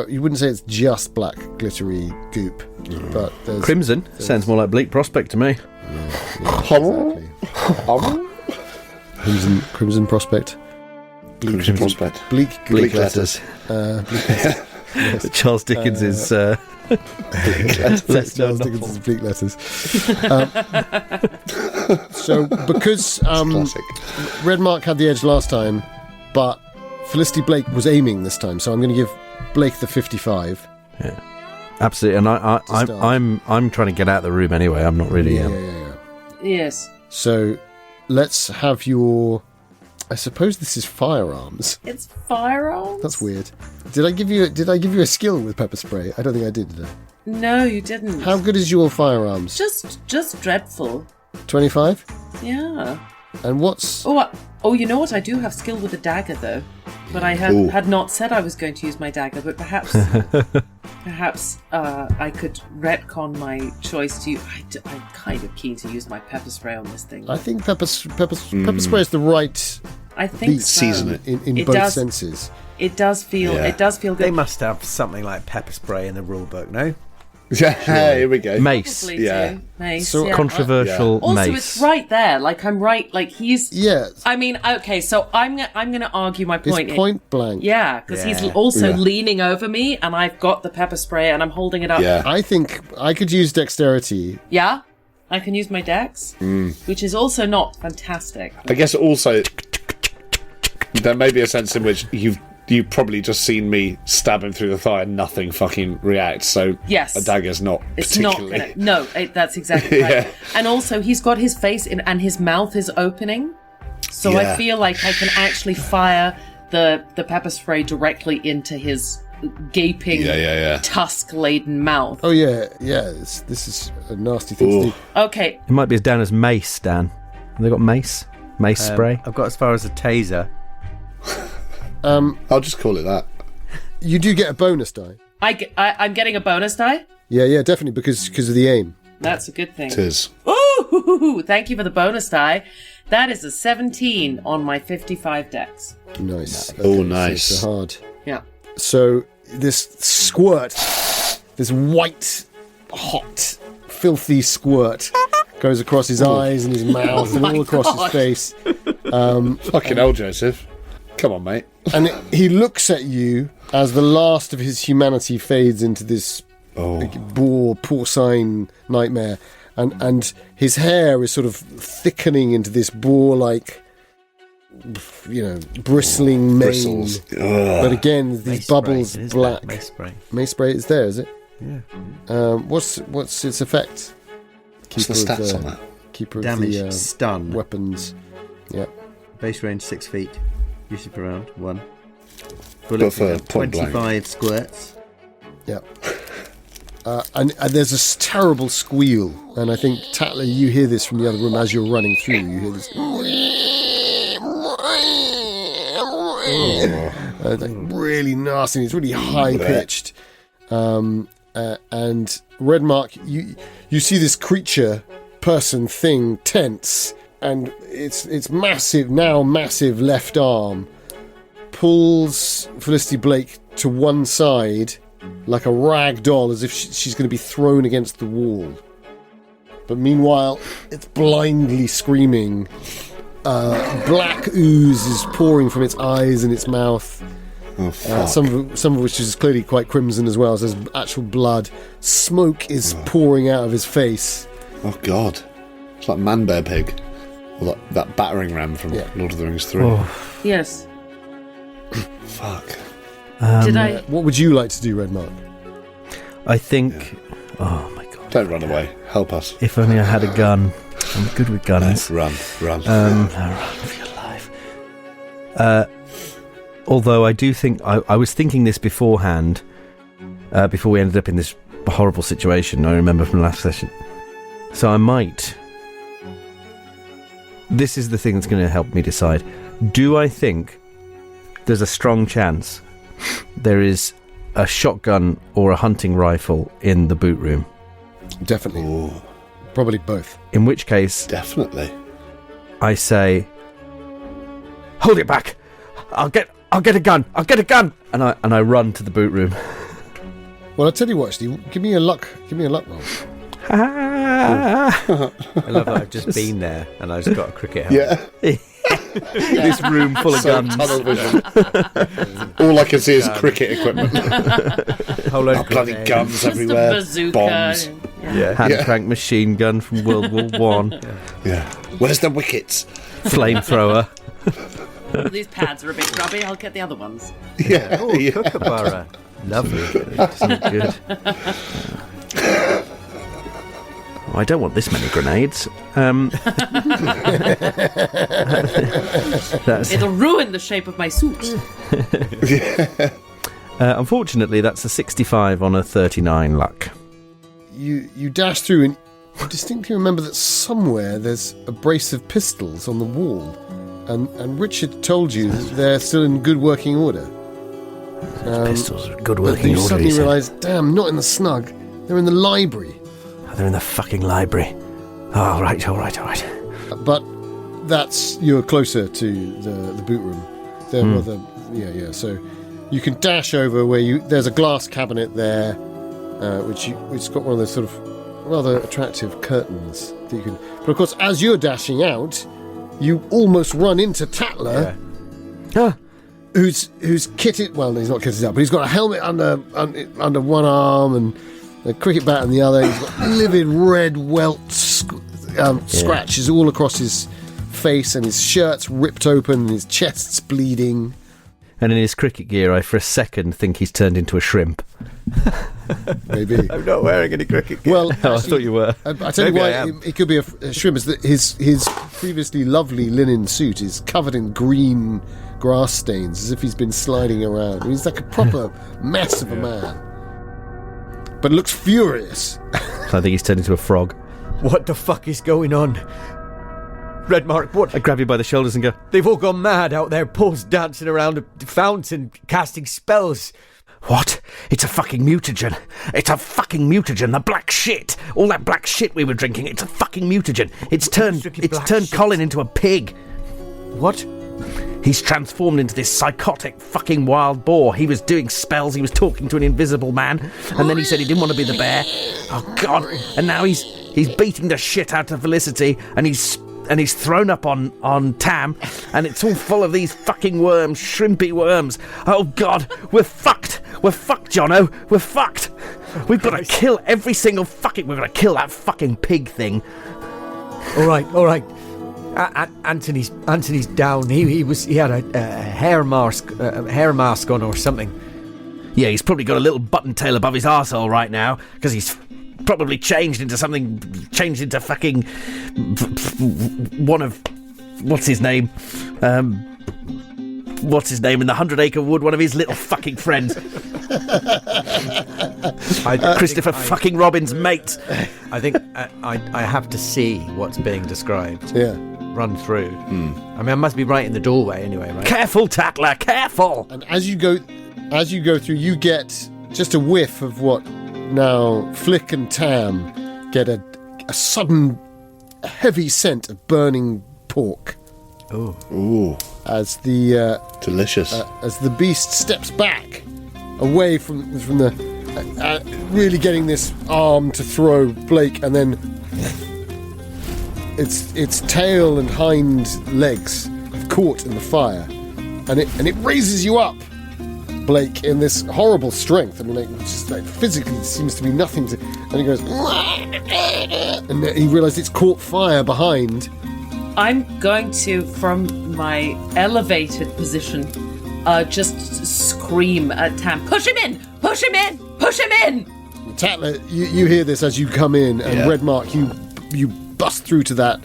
[SPEAKER 1] you wouldn't say it's just black, glittery goop. But there's
[SPEAKER 4] Crimson? Sounds more like Bleak Prospect to me.
[SPEAKER 1] Exactly. Crimson Prospect.
[SPEAKER 5] Crimson Prospect.
[SPEAKER 1] Bleak
[SPEAKER 5] letters.
[SPEAKER 4] Charles Dickens is...
[SPEAKER 1] Charles Dickens' bleak letters. So, because Redmark had the edge last time, but Felicity Blake was aiming this time, so I'm going to give Blake the 55.
[SPEAKER 4] Yeah, absolutely. And I'm trying to get out of the room anyway. I'm not really.
[SPEAKER 1] Yeah.
[SPEAKER 2] Yes.
[SPEAKER 1] So, let's have your. I suppose this is firearms.
[SPEAKER 2] It's firearms?
[SPEAKER 1] That's weird. Did I give you a skill with pepper spray? I don't think I did I?
[SPEAKER 2] No, you didn't.
[SPEAKER 1] How good is your firearms?
[SPEAKER 2] Just dreadful.
[SPEAKER 1] 25?
[SPEAKER 2] Yeah.
[SPEAKER 1] And what's...
[SPEAKER 2] Oh, you know what? I do have skill with a dagger, though. But I had not said I was going to use my dagger, but perhaps I could retcon my choice to... I'm kind of keen to use my pepper spray on this thing.
[SPEAKER 1] I think pepper spray is the right...
[SPEAKER 2] I think so.
[SPEAKER 5] Season it.
[SPEAKER 1] In both senses.
[SPEAKER 2] It does feel good.
[SPEAKER 3] They must have something like pepper spray in the rule book, no?
[SPEAKER 5] Yeah, here we go.
[SPEAKER 4] Mace.
[SPEAKER 2] Probably
[SPEAKER 5] Yeah.
[SPEAKER 2] do. Mace,
[SPEAKER 1] So
[SPEAKER 2] yeah.
[SPEAKER 4] Controversial
[SPEAKER 2] Also,
[SPEAKER 4] mace.
[SPEAKER 2] it's right there. Like, I'm right. Like, he's.
[SPEAKER 1] Yeah,
[SPEAKER 2] I mean, okay, so I'm going to argue my point.
[SPEAKER 1] it's point blank.
[SPEAKER 2] Yeah, because he's
[SPEAKER 3] Yeah.
[SPEAKER 2] also
[SPEAKER 5] Yeah.
[SPEAKER 2] leaning over me, and I've got the pepper spray, and I'm holding it up.
[SPEAKER 5] Yeah.
[SPEAKER 1] I think I could use dexterity.
[SPEAKER 2] Yeah? I can use my dex, which is also not fantastic.
[SPEAKER 5] I guess also there may be a sense in which you've probably just seen me stab him through the thigh and nothing fucking reacts. So
[SPEAKER 2] Yes.
[SPEAKER 5] a dagger's not
[SPEAKER 2] It's not
[SPEAKER 5] particularly.
[SPEAKER 2] gonna. No, that's exactly right.
[SPEAKER 5] Yeah.
[SPEAKER 2] And also, he's got his face in, and his mouth is opening, so I
[SPEAKER 5] Yeah.
[SPEAKER 2] feel like I can actually fire the pepper spray directly into his gaping,
[SPEAKER 5] Yeah.
[SPEAKER 2] tusk-laden mouth.
[SPEAKER 1] Oh yeah. This is a nasty thing to
[SPEAKER 5] Ooh.
[SPEAKER 1] do.
[SPEAKER 2] Okay,
[SPEAKER 4] It might be as down as mace, Dan. Have they got mace? Mace spray?
[SPEAKER 3] I've got as far as a taser.
[SPEAKER 5] I'll just call it that.
[SPEAKER 1] You do get a bonus die.
[SPEAKER 2] I'm getting a bonus die.
[SPEAKER 1] Yeah, definitely because of the aim.
[SPEAKER 2] That's a good thing.
[SPEAKER 5] It is.
[SPEAKER 2] Ooh, thank you for the bonus die. That is a 17 on my 55 dex.
[SPEAKER 1] Nice.
[SPEAKER 5] Oh,
[SPEAKER 1] so
[SPEAKER 5] nice.
[SPEAKER 1] it's hard.
[SPEAKER 2] Yeah.
[SPEAKER 1] So this squirt, this white, hot, filthy squirt, goes across his eyes and his mouth and all across
[SPEAKER 2] God.
[SPEAKER 1] his face.
[SPEAKER 5] Fucking hell, Joseph. Come on, mate.
[SPEAKER 1] And he looks at you as the last of his humanity fades into this boar porcine nightmare, and his hair is sort of thickening into this boar-like, bristling mane.
[SPEAKER 5] Bristles.
[SPEAKER 1] But again, these
[SPEAKER 3] Mace
[SPEAKER 1] bubbles
[SPEAKER 3] spray, it is
[SPEAKER 1] black.
[SPEAKER 3] that, Mace spray.
[SPEAKER 1] Mace spray is there, is it?
[SPEAKER 3] Yeah.
[SPEAKER 1] What's its effect?
[SPEAKER 5] What's the
[SPEAKER 1] Keeper of
[SPEAKER 5] stats on that?
[SPEAKER 1] Keeper
[SPEAKER 3] Damage,
[SPEAKER 1] of the
[SPEAKER 3] stun,
[SPEAKER 1] weapons. Yeah.
[SPEAKER 3] base range 6 feet, usually per round, 1.
[SPEAKER 5] But
[SPEAKER 3] Bullet
[SPEAKER 5] for
[SPEAKER 3] figure,
[SPEAKER 5] point blank.
[SPEAKER 3] 25 squirts.
[SPEAKER 1] Yeah. And there's this terrible squeal, and I think, Tatler, you hear this from the other room as you're running through. You hear this. It's like really nasty. It's really high pitched. And Redmark, you see this creature, person, thing, tense, and its massive left arm pulls Felicity Blake to one side like a rag doll, as if she's going to be thrown against the wall. But meanwhile, it's blindly screaming. Black ooze is pouring from its eyes and its mouth.
[SPEAKER 5] Oh, fuck.
[SPEAKER 1] Some of which is clearly quite crimson as well. So there's actual blood. Smoke is pouring out of his face.
[SPEAKER 5] Oh, God. It's like Man Bear Pig. Or that battering ram from Lord of the Rings 3.
[SPEAKER 2] Yes.
[SPEAKER 5] Fuck.
[SPEAKER 2] Did I?
[SPEAKER 1] What would you like to do, Redmark?
[SPEAKER 4] I think... Oh, my God.
[SPEAKER 5] Don't run away. Help us.
[SPEAKER 4] If only I had a gun. I'm good with guns.
[SPEAKER 5] Run.
[SPEAKER 4] Run for your life. Although I do think... I was thinking this beforehand, before we ended up in this horrible situation, I remember from the last session. So I might... This is the thing that's going to help me decide. Do I think there's a strong chance there is a shotgun or a hunting rifle in the boot room?
[SPEAKER 1] Definitely.
[SPEAKER 5] Ooh,
[SPEAKER 1] Probably both.
[SPEAKER 4] In which case,
[SPEAKER 5] definitely.
[SPEAKER 4] I say, hold it back! I'll get a gun! I'll get a gun! And I run to the boot room.
[SPEAKER 1] Well, I'll tell you what, actually, give me a luck roll.
[SPEAKER 3] I love that I've just been there and I've just got a cricket helmet.
[SPEAKER 5] Yeah.
[SPEAKER 4] This room full of
[SPEAKER 5] So
[SPEAKER 4] guns.
[SPEAKER 5] tunnel vision. All I can see is cricket equipment.
[SPEAKER 3] Whole load of
[SPEAKER 5] Bloody
[SPEAKER 3] grenades.
[SPEAKER 5] guns
[SPEAKER 2] Just a
[SPEAKER 5] everywhere.
[SPEAKER 2] bazooka.
[SPEAKER 5] Bombs.
[SPEAKER 3] Yeah.
[SPEAKER 4] Hand crank machine gun from World War One.
[SPEAKER 5] Yeah. Where's the wickets?
[SPEAKER 4] Flamethrower.
[SPEAKER 2] These pads are a bit grubby. I'll get the other ones.
[SPEAKER 5] Yeah.
[SPEAKER 3] Oh,
[SPEAKER 5] yeah.
[SPEAKER 3] kookaburra. Lovely.
[SPEAKER 4] Good. Oh, I don't want this many grenades. That's,
[SPEAKER 2] It'll ruin the shape of my suit.
[SPEAKER 4] unfortunately, that's a 65 on a 39 luck.
[SPEAKER 1] You dash through and you distinctly remember that somewhere there's a brace of pistols on the wall. And Richard told you that they're still in good working order.
[SPEAKER 4] Pistols are good
[SPEAKER 1] But
[SPEAKER 4] working
[SPEAKER 1] you
[SPEAKER 4] order.
[SPEAKER 1] suddenly
[SPEAKER 4] he said.
[SPEAKER 1] realise, damn, not in the snug. They're in the library.
[SPEAKER 4] Oh, they're in the fucking library. Oh, all right.
[SPEAKER 1] But you're closer to the boot room. Yeah. So you can dash over where there's a glass cabinet there. which got one of those sort of rather attractive curtains that you can. But of course, as you're dashing out, you almost run into Tatler, who's kitted. Well, he's not kitted up, but he's got a helmet under one arm and a cricket bat in the other. He's got livid red welt scratches all across his face, and his shirt's ripped open, and his chest's bleeding.
[SPEAKER 4] And in his cricket gear, I for a second think he's turned into a shrimp.
[SPEAKER 1] Maybe.
[SPEAKER 3] I'm not wearing any cricket gear.
[SPEAKER 1] Well,
[SPEAKER 4] I thought you were.
[SPEAKER 1] I tell you
[SPEAKER 3] Maybe
[SPEAKER 1] why
[SPEAKER 3] I am.
[SPEAKER 1] it could be a shrimp is that his previously lovely linen suit is covered in green grass stains, as if he's been sliding around. He's like a proper mess of a man, but looks furious.
[SPEAKER 4] So I think he's turned into a frog.
[SPEAKER 3] What the fuck is going on? Redmark, what?
[SPEAKER 4] I grab you by the shoulders and go,
[SPEAKER 3] They've all gone mad out there, pulls dancing around a fountain, casting spells.
[SPEAKER 4] what? It's a fucking mutagen. It's a fucking mutagen. The black shit. All that black shit we were drinking. It's a fucking mutagen. It's turned
[SPEAKER 3] black shit?
[SPEAKER 4] Colin into a pig.
[SPEAKER 3] What?
[SPEAKER 4] He's transformed into this psychotic fucking wild boar. He was doing spells. He was talking to an invisible man, and then he said he didn't want to be the bear. Oh God! And now he's beating the shit out of Felicity, and he's thrown up on Tam, and it's all full of these fucking worms, shrimpy worms. Oh God, we're fucked. We're fucked, Jono. We're fucked. We've got to kill every single fucking. We've got to kill that fucking pig thing.
[SPEAKER 3] All right. Anthony's down. He had a hair mask on or something.
[SPEAKER 4] Yeah, he's probably got a little button tail above his arsehole right now, because he's probably changed into fucking one of what's his name in the 100 Acre Wood, one of his little fucking friends. Christopher fucking Robin's mate.
[SPEAKER 3] I think I have to see what's being described.
[SPEAKER 1] Yeah.
[SPEAKER 3] Run through. I mean, I must be right in the doorway anyway, right?
[SPEAKER 4] Careful, Tatler, careful!
[SPEAKER 1] And as you go through, you get just a whiff of what now Flick and Tam get a sudden heavy scent of burning pork.
[SPEAKER 5] Ooh,
[SPEAKER 1] As the
[SPEAKER 5] delicious.
[SPEAKER 1] as the beast steps back away from the really getting this arm to throw Blake, and then its tail and hind legs have caught in the fire, and it raises you up, Blake, in this horrible strength. I mean, like, just like physically it seems to be nothing to, and he goes, and he realizes it's caught fire behind.
[SPEAKER 2] I'm going to, from my elevated position, just scream at Tam, push him in! Push him in! Push him in!
[SPEAKER 1] Tatler, you hear this as you come in, and Redmark, you bust through to that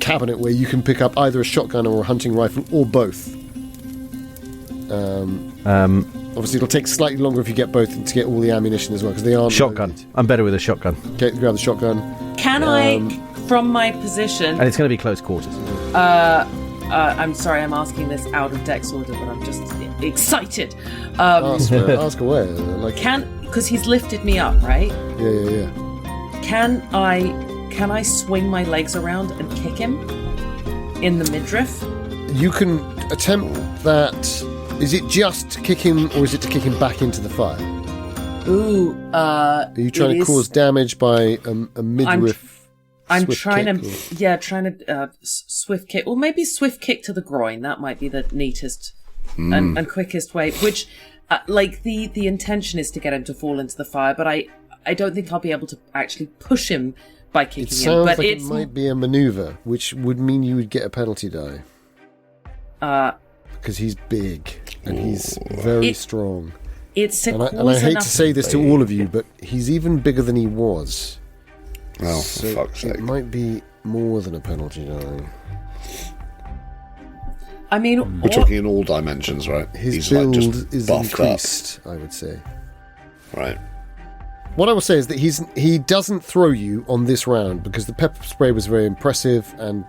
[SPEAKER 1] cabinet where you can pick up either a shotgun or a hunting rifle, or both. Obviously, it'll take slightly longer if you get both to get all the ammunition as well, because they aren't
[SPEAKER 4] Shotgun.
[SPEAKER 1] loaded.
[SPEAKER 4] I'm better with a shotgun.
[SPEAKER 1] Okay, grab the shotgun.
[SPEAKER 2] Can I, from my position...
[SPEAKER 4] And it's going to be close quarters.
[SPEAKER 2] I'm sorry, I'm asking this out of Dex order, but I'm just excited.
[SPEAKER 1] Ask away.
[SPEAKER 2] Because he's lifted me up, right?
[SPEAKER 1] Yeah.
[SPEAKER 2] Can I swing my legs around and kick him in the midriff?
[SPEAKER 1] You can attempt that. Is it just to kick him, or is it to kick him back into the fire?
[SPEAKER 2] Ooh,
[SPEAKER 1] Are you trying to cause damage by a midriff?
[SPEAKER 2] I'm
[SPEAKER 1] swift
[SPEAKER 2] trying
[SPEAKER 1] kick,
[SPEAKER 2] to swift kick, or maybe swift kick to the groin. That might be the neatest and quickest way. Which, the intention is to get him to fall into the fire, but I don't think I'll be able to actually push him by kicking
[SPEAKER 1] It sounds
[SPEAKER 2] him. But
[SPEAKER 1] like it might be a maneuver, which would mean you would get a penalty die. Because he's big and he's very strong.
[SPEAKER 2] It's
[SPEAKER 1] and I hate to say this to all of you, but he's even bigger than he was.
[SPEAKER 5] Oh,
[SPEAKER 1] So
[SPEAKER 5] for fuck's sake.
[SPEAKER 1] it might be more than a penalty die.
[SPEAKER 2] I mean,
[SPEAKER 5] We're talking in all dimensions, right?
[SPEAKER 1] His
[SPEAKER 5] He's
[SPEAKER 1] build
[SPEAKER 5] just
[SPEAKER 1] is
[SPEAKER 5] buffed
[SPEAKER 1] increased, I would say.
[SPEAKER 5] up. Right.
[SPEAKER 1] What I will say is that he doesn't throw you on this round because the pepper spray was very impressive and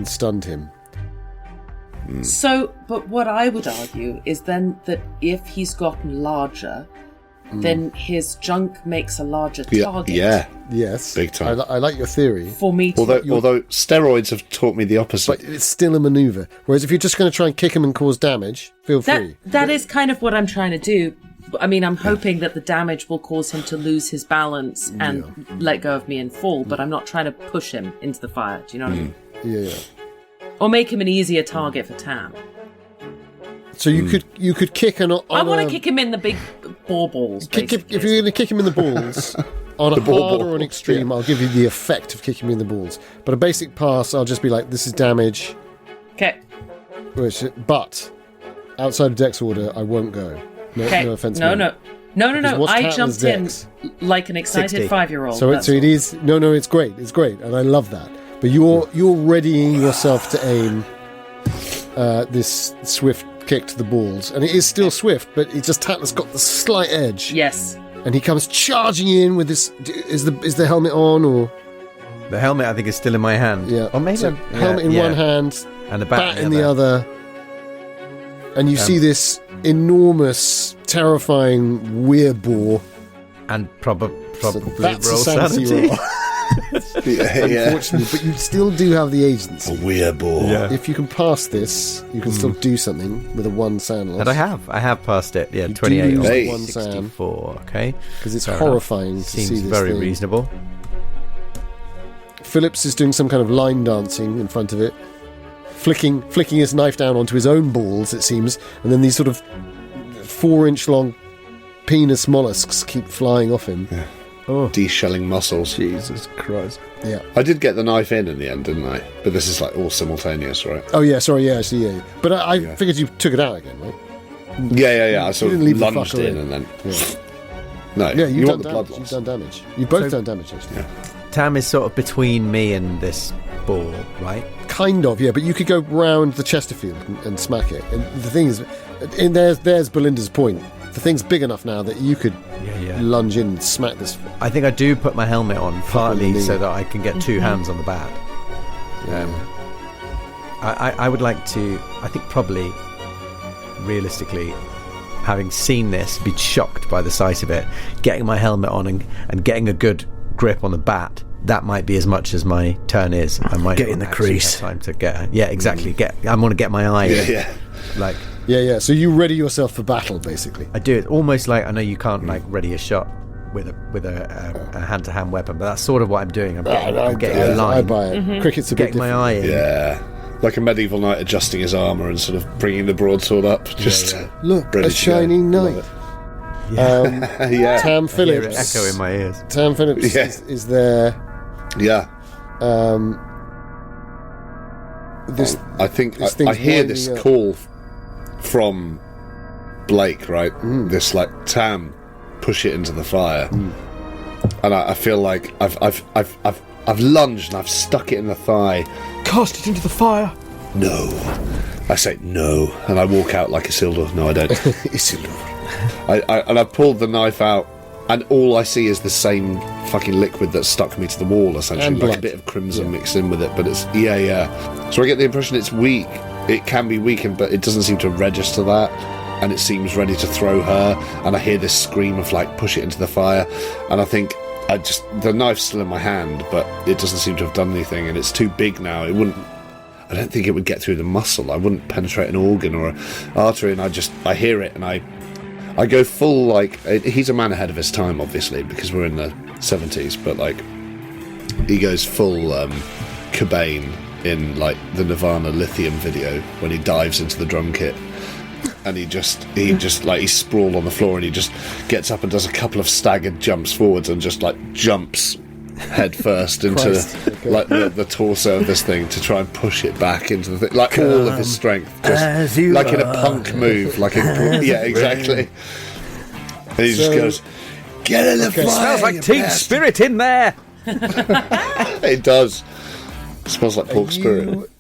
[SPEAKER 1] stunned him.
[SPEAKER 2] So, but what I would argue is then that if he's gotten larger, then his junk makes a larger target.
[SPEAKER 5] Yeah.
[SPEAKER 1] Yes,
[SPEAKER 5] Big time.
[SPEAKER 1] I like your theory,
[SPEAKER 2] For me to...
[SPEAKER 5] Although steroids have taught me the opposite.
[SPEAKER 1] but it's still a maneuver. Whereas if you're just going to try and kick him and cause damage, feel free.
[SPEAKER 2] That is kind of what I'm trying to do, I mean, I'm hoping that the damage will cause him to lose his balance and let go of me and fall, but I'm not trying to push him into the fire. Do you know what I mean?
[SPEAKER 1] Yeah.
[SPEAKER 2] Or make him an easier target for Tam.
[SPEAKER 1] So you could kick I
[SPEAKER 2] want to kick him in the big boar balls.
[SPEAKER 1] If you're going to kick him in the balls, on a hard or an extreme, I'll give you the effect of kicking him in the balls. But a basic pass, I'll just be like, this is damage.
[SPEAKER 2] Okay.
[SPEAKER 1] But outside of Dex order, I won't go. No offense.
[SPEAKER 2] No. I jumped
[SPEAKER 1] Dex?
[SPEAKER 2] in like an excited
[SPEAKER 3] 60.
[SPEAKER 2] 5-year-old.
[SPEAKER 1] So it is. No, it's great. It's great, and I love that. But you're readying yourself to aim this swift kick to the balls, and it is still swift, but it just Tatler's got the slight edge.
[SPEAKER 2] Yes.
[SPEAKER 1] And he comes charging in with this. Is the helmet on or?
[SPEAKER 3] The helmet, I think, is still in my hand.
[SPEAKER 1] Yeah.
[SPEAKER 3] Or maybe
[SPEAKER 1] helmet in one hand
[SPEAKER 3] and the
[SPEAKER 1] bat in the other. And you see this enormous, terrifying boar.
[SPEAKER 3] And probably
[SPEAKER 1] That's
[SPEAKER 3] roll
[SPEAKER 1] a sanity
[SPEAKER 3] sanity.
[SPEAKER 1] roll. Unfortunately, but you still do have the agency.
[SPEAKER 5] boar.
[SPEAKER 3] Yeah.
[SPEAKER 1] If you can pass this, you can still do something with a 1 sand loss.
[SPEAKER 3] And I have passed it. Yeah,
[SPEAKER 1] You
[SPEAKER 3] 28
[SPEAKER 1] do lose
[SPEAKER 3] on
[SPEAKER 5] Hey.
[SPEAKER 1] 1 sand
[SPEAKER 3] 64. Okay,
[SPEAKER 1] because it's
[SPEAKER 3] Fair
[SPEAKER 1] horrifying
[SPEAKER 3] enough.
[SPEAKER 1] to see
[SPEAKER 3] Seems
[SPEAKER 1] this
[SPEAKER 3] very
[SPEAKER 1] thing.
[SPEAKER 3] reasonable.
[SPEAKER 1] Phillips is doing some kind of line dancing in front of it, flicking his knife down onto his own balls, it seems, and then these sort of 4-inch long penis mollusks keep flying off him.
[SPEAKER 5] Yeah.
[SPEAKER 3] Oh,
[SPEAKER 5] De-shelling muscles.
[SPEAKER 3] Jesus Christ!
[SPEAKER 1] Yeah.
[SPEAKER 5] I did get the knife in the end, didn't I? But this is like all simultaneous, right?
[SPEAKER 1] Oh yeah, sorry, yeah, actually, yeah. But I figured you took it out again, right?
[SPEAKER 5] Yeah. I sort of
[SPEAKER 1] didn't leave the
[SPEAKER 5] lunged
[SPEAKER 1] fucker
[SPEAKER 5] in
[SPEAKER 1] in.
[SPEAKER 5] and then...
[SPEAKER 1] Yeah,
[SPEAKER 5] No,
[SPEAKER 1] yeah,
[SPEAKER 5] you want the blood
[SPEAKER 1] You've
[SPEAKER 5] loss.
[SPEAKER 1] done damage. You've both
[SPEAKER 3] So-
[SPEAKER 1] done damage, actually.
[SPEAKER 5] Yeah.
[SPEAKER 3] Tam is sort of between me and this ball, right?
[SPEAKER 1] Kind of, yeah. But you could go round the Chesterfield and smack it. And the thing is, and there's Belinda's point. The thing's big enough now that you could
[SPEAKER 3] Yeah.
[SPEAKER 1] lunge in and smack this.
[SPEAKER 3] I think I do put my helmet on partly
[SPEAKER 1] knee.
[SPEAKER 3] so that I can get 2 hands on the bat. I would like to, I think probably, realistically, having seen this, be shocked by the sight of it, getting my helmet on and getting a good grip on the bat, that might be as much as my turn is. I might
[SPEAKER 4] Get in
[SPEAKER 3] not
[SPEAKER 4] the
[SPEAKER 3] actually
[SPEAKER 4] crease.
[SPEAKER 3] have time to get. Yeah, exactly. I want to get my eye. in.
[SPEAKER 5] Yeah.
[SPEAKER 3] Like
[SPEAKER 1] Yeah. So you ready yourself for battle, basically.
[SPEAKER 3] I do it almost like I know you can't like ready a shot with a hand-to-hand weapon, but that's sort of what I'm doing. I'm getting a line,
[SPEAKER 1] I buy it. Cricket's a bit
[SPEAKER 3] getting my
[SPEAKER 1] different.
[SPEAKER 3] eye in.
[SPEAKER 5] Yeah. Like a medieval knight adjusting his armour and sort of bringing the broadsword up. Just
[SPEAKER 1] Look,
[SPEAKER 5] ready
[SPEAKER 1] a
[SPEAKER 5] to
[SPEAKER 1] shining
[SPEAKER 5] go.
[SPEAKER 1] knight.
[SPEAKER 5] Yeah.
[SPEAKER 1] Tam
[SPEAKER 3] I hear it
[SPEAKER 1] Phillips.
[SPEAKER 3] echo in my ears.
[SPEAKER 1] Tam Phillips
[SPEAKER 5] Yeah.
[SPEAKER 1] is there.
[SPEAKER 5] Yeah.
[SPEAKER 1] This
[SPEAKER 5] I think
[SPEAKER 1] this
[SPEAKER 5] I
[SPEAKER 1] thing's
[SPEAKER 5] hear
[SPEAKER 1] winding
[SPEAKER 5] this
[SPEAKER 1] up.
[SPEAKER 5] call from Blake, right? This like Tam, push it into the fire, and I feel like I've lunged and I've stuck it in the thigh.
[SPEAKER 4] Cast it into the fire.
[SPEAKER 5] No, I say no, and I walk out like Isildur. No, I don't. I pulled the knife out, and all I see is the same fucking liquid that stuck me to the wall, essentially,
[SPEAKER 1] And
[SPEAKER 5] like
[SPEAKER 1] blood.
[SPEAKER 5] a bit of crimson mixed in with it. But it's yeah. So I get the impression it's weak. It can be weakened, but it doesn't seem to register that, and it seems ready to throw her. And I hear this scream of like push it into the fire, and I think the knife's still in my hand, but it doesn't seem to have done anything, and it's too big now. It wouldn't. I don't think it would get through the muscle. I wouldn't penetrate an organ or an artery, and I hear it, and I go full, like, he's a man ahead of his time, obviously, because we're in the 70s, but, like, he goes full Cobain in, like, the Nirvana Lithium video when he dives into the drum kit. And he just, like, he's sprawled on the floor, and he just gets up and does a couple of staggered jumps forwards and just, like, jumps head first into
[SPEAKER 1] Christ, okay.
[SPEAKER 5] like the torso of this thing to try and push it back into the thing, like all of his strength,
[SPEAKER 4] as
[SPEAKER 5] just
[SPEAKER 4] you
[SPEAKER 5] like in a
[SPEAKER 4] are.
[SPEAKER 5] punk move, like yeah, exactly. And he just
[SPEAKER 1] So-
[SPEAKER 5] goes, "Get in the fire!"
[SPEAKER 3] Smells like
[SPEAKER 5] you
[SPEAKER 3] Team
[SPEAKER 5] bastard."
[SPEAKER 3] Spirit in there.
[SPEAKER 5] It does. It smells like pork spirit.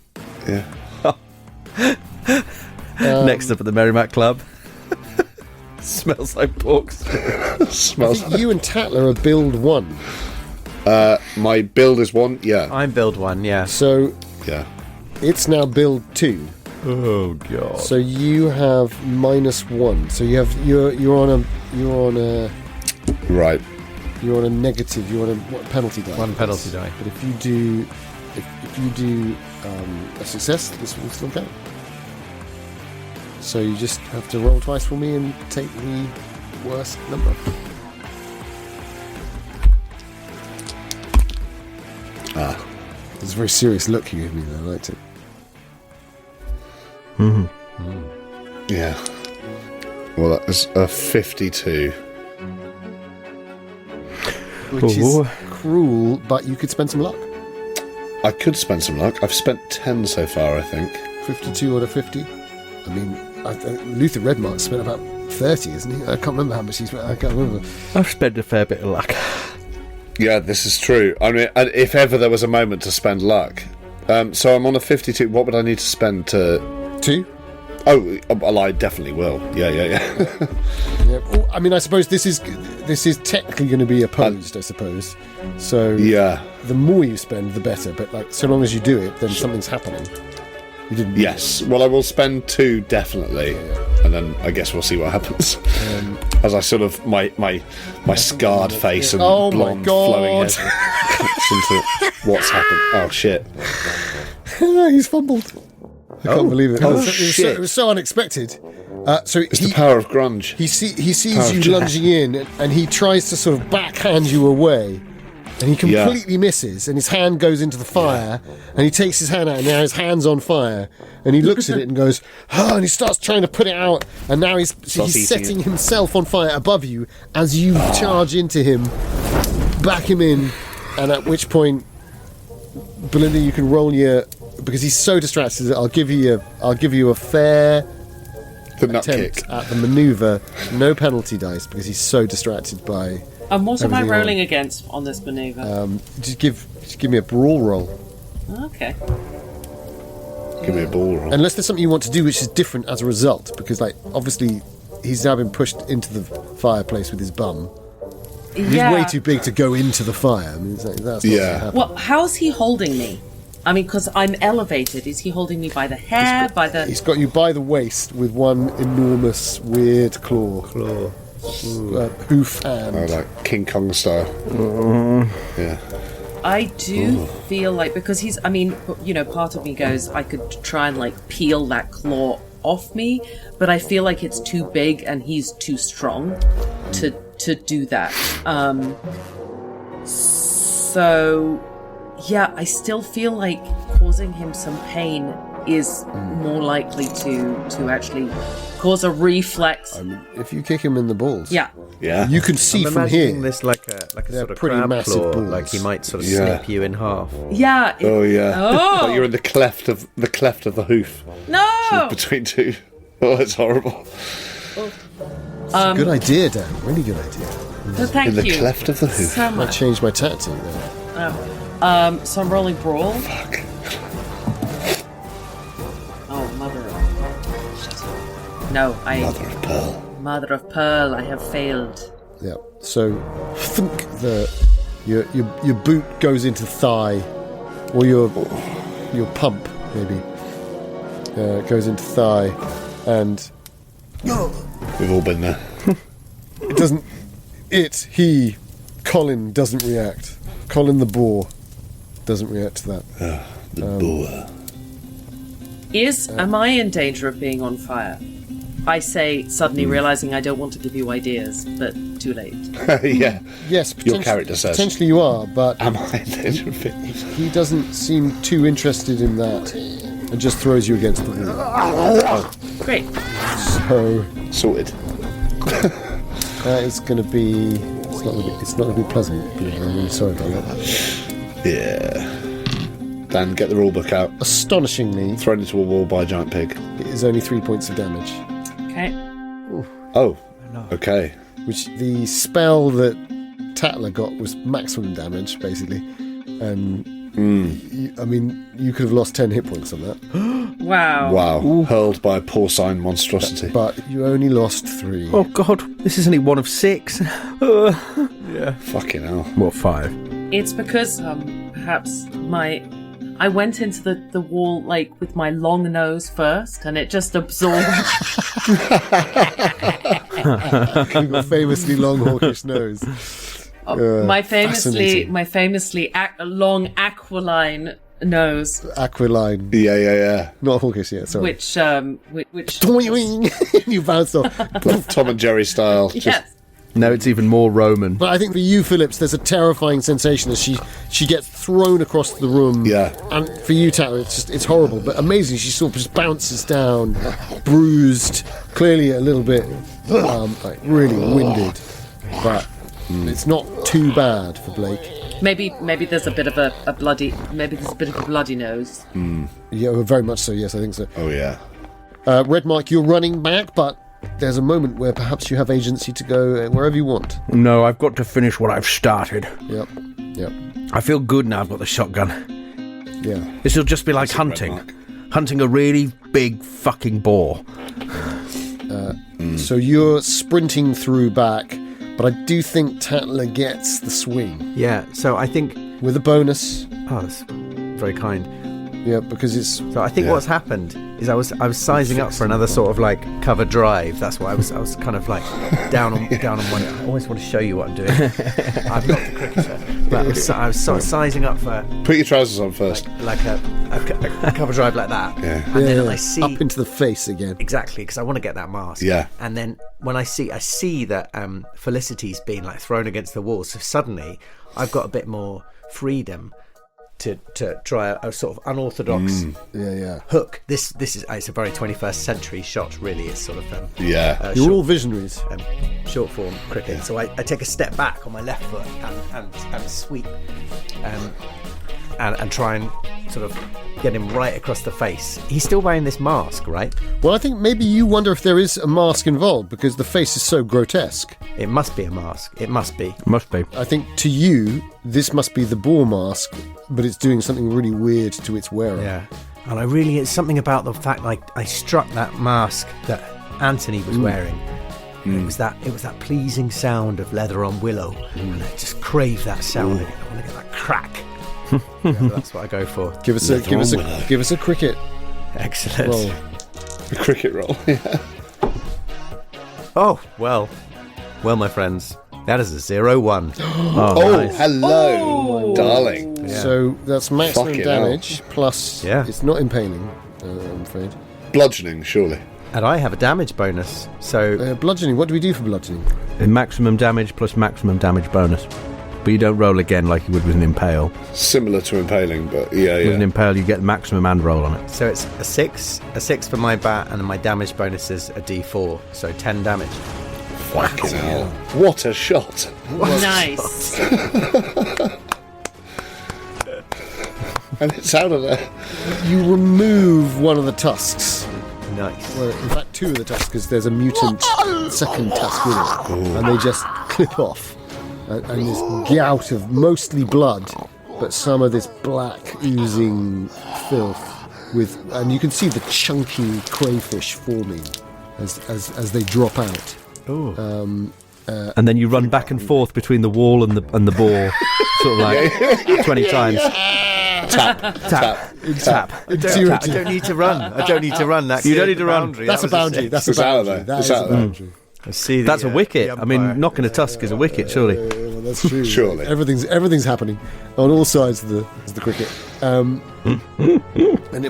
[SPEAKER 5] Yeah.
[SPEAKER 3] Next up at the Merrimack Club. Smells like pork.
[SPEAKER 5] Smells.
[SPEAKER 1] you and Tatler are build 1.
[SPEAKER 5] My build is 1. Yeah.
[SPEAKER 3] I'm build 1, yeah.
[SPEAKER 1] So
[SPEAKER 5] Yeah.
[SPEAKER 1] it's now build 2.
[SPEAKER 3] Oh god.
[SPEAKER 1] So you have -1. So you have you're on a
[SPEAKER 5] Right.
[SPEAKER 1] negative. You're on a penalty die.
[SPEAKER 3] One penalty die.
[SPEAKER 1] But if you do a success, this will still count. So you just have to roll twice for me and take the worst number. It's a very serious look you give me, though. I liked it.
[SPEAKER 5] Yeah. Well, that was a 52.
[SPEAKER 1] Which is cruel, but you could spend some luck.
[SPEAKER 5] I could spend some luck. I've spent 10 so far, I think.
[SPEAKER 1] 52 out of 50. I mean, Luther Redmark spent about 30, isn't he? I can't remember how much he spent. I can't remember.
[SPEAKER 4] I've spent a fair bit of luck.
[SPEAKER 5] Yeah, this is true. I mean, if ever there was a moment to spend luck. So I'm on a 52. What would I need to spend to...
[SPEAKER 1] 2?
[SPEAKER 5] Oh, well, I definitely will. Yeah.
[SPEAKER 1] Yeah. Well, I mean, I suppose this is technically going to be opposed, I suppose. So
[SPEAKER 5] Yeah.
[SPEAKER 1] the more you spend, the better. But like, so long as you do it, then something's happening. You didn't.
[SPEAKER 5] Yes. Well, I will spend 2, definitely. And then I guess we'll see what happens. As I sort of, my scarred face and blonde flowing hair cuts into what's happened. Oh, shit.
[SPEAKER 1] He's fumbled. I can't believe it.
[SPEAKER 5] Shit.
[SPEAKER 1] It was so unexpected. So
[SPEAKER 5] It's the power of grunge.
[SPEAKER 1] He sees you lunging in, and he tries to sort of backhand you away, and he completely misses, and his hand goes into the fire, and he takes his hand out, and now his hand's on fire, and he looks at it and goes, and he starts trying to put it out, and now he's setting himself on fire above you as you charge into him, back him in, and at which point, Belinda, you can roll your... Because he's so distracted that I'll give you a fair attempt at the manoeuvre. No penalty dice because he's so distracted by.
[SPEAKER 2] And what am I
[SPEAKER 1] everything
[SPEAKER 2] rolling against on this manoeuvre?
[SPEAKER 1] Just give me a brawl roll.
[SPEAKER 2] Okay.
[SPEAKER 5] Give me a ball roll.
[SPEAKER 1] Unless there's something you want to do which is different as a result, because like obviously he's now been pushed into the fireplace with his bum. He's way too big to go into the fire. I mean, that's not gonna happen.
[SPEAKER 2] Well, how's he holding me? I mean, because I'm elevated. Is he holding me by the hair,
[SPEAKER 1] He's got you by the waist with one enormous, weird claw. Hoof hand.
[SPEAKER 5] Oh, like King Kong style. Yeah.
[SPEAKER 2] I do feel like, because he's, I mean, you know, part of me goes, I could try and like peel that claw off me, but I feel like it's too big and he's too strong to do that. So... Yeah, I still feel like causing him some pain is more likely to actually cause a reflex.
[SPEAKER 1] I mean, if you kick him in the balls,
[SPEAKER 2] Yeah.
[SPEAKER 1] you can see
[SPEAKER 3] I'm
[SPEAKER 1] from
[SPEAKER 3] imagining
[SPEAKER 1] here.
[SPEAKER 3] this like a sort of
[SPEAKER 1] pretty
[SPEAKER 3] crab
[SPEAKER 1] massive
[SPEAKER 3] claw,
[SPEAKER 1] balls.
[SPEAKER 3] like he might sort of
[SPEAKER 5] Yeah.
[SPEAKER 3] snip you in half.
[SPEAKER 2] Yeah.
[SPEAKER 5] Oh yeah.
[SPEAKER 2] Oh.
[SPEAKER 5] Like you're in the cleft of the hoof.
[SPEAKER 2] No!
[SPEAKER 5] Between two. Oh, it's horrible.
[SPEAKER 1] Good idea, Dan. Really good idea.
[SPEAKER 2] So thank
[SPEAKER 5] In the
[SPEAKER 2] you
[SPEAKER 5] cleft of the hoof.
[SPEAKER 2] so
[SPEAKER 1] I
[SPEAKER 2] much.
[SPEAKER 1] changed my tactic there.
[SPEAKER 2] So I'm rolling brawl.
[SPEAKER 5] Fuck.
[SPEAKER 2] Oh, mother of... No,
[SPEAKER 5] Mother of pearl.
[SPEAKER 2] Mother of pearl, I have failed.
[SPEAKER 1] Yeah. So, thunk, your boot goes into thigh, or your pump maybe goes into thigh, and
[SPEAKER 5] We've all been there.
[SPEAKER 1] it doesn't. Colin doesn't react. Colin the boar doesn't react to that.
[SPEAKER 5] The boar.
[SPEAKER 2] Am I in danger of being on fire? I say, suddenly realising I don't want to give you ideas, but too late.
[SPEAKER 5] Yeah.
[SPEAKER 1] Yes,
[SPEAKER 5] Your character says.
[SPEAKER 1] potentially you are, but
[SPEAKER 5] Am I in danger of being?
[SPEAKER 1] he doesn't seem too interested in that, and just throws you against the wall.
[SPEAKER 2] Great.
[SPEAKER 1] So
[SPEAKER 5] Sorted.
[SPEAKER 1] that is going to be. It's not going to be pleasant. I'm really sorry about that.
[SPEAKER 5] Yeah. Dan, get the rulebook out.
[SPEAKER 1] Astonishingly,
[SPEAKER 5] Thrown into a wall by a giant pig.
[SPEAKER 1] it is only 3 points of damage,
[SPEAKER 2] Okay.
[SPEAKER 5] Oh. Okay.
[SPEAKER 1] which the spell that Tatler got was maximum damage, basically. And you could have lost 10 hit points on that,
[SPEAKER 2] Wow.
[SPEAKER 5] Wow. Hurled by a porcine monstrosity.
[SPEAKER 1] but you only lost 3.
[SPEAKER 4] Oh God, this is only one of 6.
[SPEAKER 5] Fucking hell.
[SPEAKER 4] What, 5?
[SPEAKER 2] It's because perhaps I went into the wall like with my long nose first, and it just absorbed.
[SPEAKER 1] You've got famously long hawkish nose.
[SPEAKER 2] my famously
[SPEAKER 1] fascinating.
[SPEAKER 2] long aquiline nose,
[SPEAKER 1] Aquiline.
[SPEAKER 5] Yeah.
[SPEAKER 1] Not Hawkish, yeah, sorry.
[SPEAKER 2] which
[SPEAKER 1] You bounced off.
[SPEAKER 5] Tom and Jerry style.
[SPEAKER 2] yes.
[SPEAKER 4] No, it's even more Roman.
[SPEAKER 1] But I think for you, Phillips, there's a terrifying sensation as she gets thrown across the room.
[SPEAKER 5] Yeah.
[SPEAKER 1] And for you, Tatler, it's horrible, but amazing. She sort of just bounces down, bruised, clearly a little bit, like really winded. But it's not too bad for Blake.
[SPEAKER 2] Maybe there's a bit of a bloody nose.
[SPEAKER 1] Yeah, very much so. Yes, I think so.
[SPEAKER 5] Oh, yeah.
[SPEAKER 1] Redmark, you're running back, but there's a moment where perhaps you have agency to go wherever you want.
[SPEAKER 4] No, I've got to finish what I've started.
[SPEAKER 1] Yep.
[SPEAKER 4] I feel good now I've got the shotgun.
[SPEAKER 1] Yeah.
[SPEAKER 4] This will just be like hunting. Hunting a really big fucking boar.
[SPEAKER 1] So you're sprinting through back, but I do think Tatler gets the swing.
[SPEAKER 3] Yeah, so I think...
[SPEAKER 1] With a bonus.
[SPEAKER 3] Oh, that's very kind.
[SPEAKER 1] Yeah, because it's...
[SPEAKER 3] So I think what's happened is I was sizing up for another sort of like cover drive. That's why I was kind of like down on one. I always want to show you what I'm doing. I'm not the cricketer, but I was sort of sizing up for...
[SPEAKER 5] Put your trousers on first.
[SPEAKER 3] Like a cover drive like that.
[SPEAKER 5] Yeah.
[SPEAKER 3] And then I see...
[SPEAKER 1] Up into the face again.
[SPEAKER 3] Exactly, because I want to get that mask.
[SPEAKER 5] Yeah.
[SPEAKER 3] And then when I see that Felicity's been like thrown against the wall, so suddenly I've got a bit more freedom to try a sort of unorthodox hook. This is it's a very 21st century shot, really. It's sort of
[SPEAKER 1] you're all visionaries.
[SPEAKER 3] Short form cricket. Yeah. So I take a step back on my left foot and sweep and try and sort of get him right across the face. He's still wearing this mask, right?
[SPEAKER 1] Well, I think maybe you wonder if there is a mask involved because the face is so grotesque.
[SPEAKER 3] It must be a mask. It must be.
[SPEAKER 4] Must be.
[SPEAKER 1] I think to you, this must be the boar mask, but it's doing something really weird to its wearer.
[SPEAKER 3] Yeah. And it's something about the fact like I struck that mask that Anthony was wearing. It was that pleasing sound of leather on willow. And I just crave that sound again. I want to get that crack. So that's what I go for.
[SPEAKER 1] Give us a cricket
[SPEAKER 3] Excellent.
[SPEAKER 1] roll.
[SPEAKER 5] A cricket roll. Yeah.
[SPEAKER 3] Oh, well, my friends, that is a 0-1.
[SPEAKER 4] Nice.
[SPEAKER 5] Hello, darling.
[SPEAKER 3] Yeah.
[SPEAKER 1] So that's maximum
[SPEAKER 5] Fucking
[SPEAKER 1] damage plus.
[SPEAKER 3] Yeah.
[SPEAKER 1] It's not impaling, I'm afraid.
[SPEAKER 5] Bludgeoning, surely.
[SPEAKER 3] And I have a damage bonus, so...
[SPEAKER 1] Bludgeoning. What do we do for bludgeoning?
[SPEAKER 4] Maximum damage plus maximum damage bonus. But you don't roll again like you would with an impale.
[SPEAKER 5] Similar to impaling, but yeah.
[SPEAKER 4] With an impale, you get maximum and roll on it.
[SPEAKER 3] So it's a 6 for my bat, and my damage bonus is a d4, so 10 damage.
[SPEAKER 5] Fucking hell. What a shot.
[SPEAKER 2] Nice.
[SPEAKER 5] And it's out of there.
[SPEAKER 1] You remove one of the tusks.
[SPEAKER 3] Nice.
[SPEAKER 1] Well, in fact, two of the tusks, because there's a mutant second tusk with it. And they just clip off. And this gout of mostly blood, but some of this black oozing filth and you can see the chunky crayfish forming as they drop out.
[SPEAKER 4] And then you run back and forth between the wall and the boar, sort of like 20 times.
[SPEAKER 5] Tap.
[SPEAKER 3] I don't need to run. That
[SPEAKER 4] You don't need to run.
[SPEAKER 1] That's a boundary. That's a
[SPEAKER 5] It's out of
[SPEAKER 1] boundary.
[SPEAKER 5] there.
[SPEAKER 1] That
[SPEAKER 5] It's
[SPEAKER 1] is a
[SPEAKER 5] out of there.
[SPEAKER 1] boundary.
[SPEAKER 3] I see.
[SPEAKER 4] That's a wicket. I mean, knocking a tusk is a wicket, surely.
[SPEAKER 1] Well, that's true.
[SPEAKER 5] Surely.
[SPEAKER 1] Everything's happening on all sides of the cricket.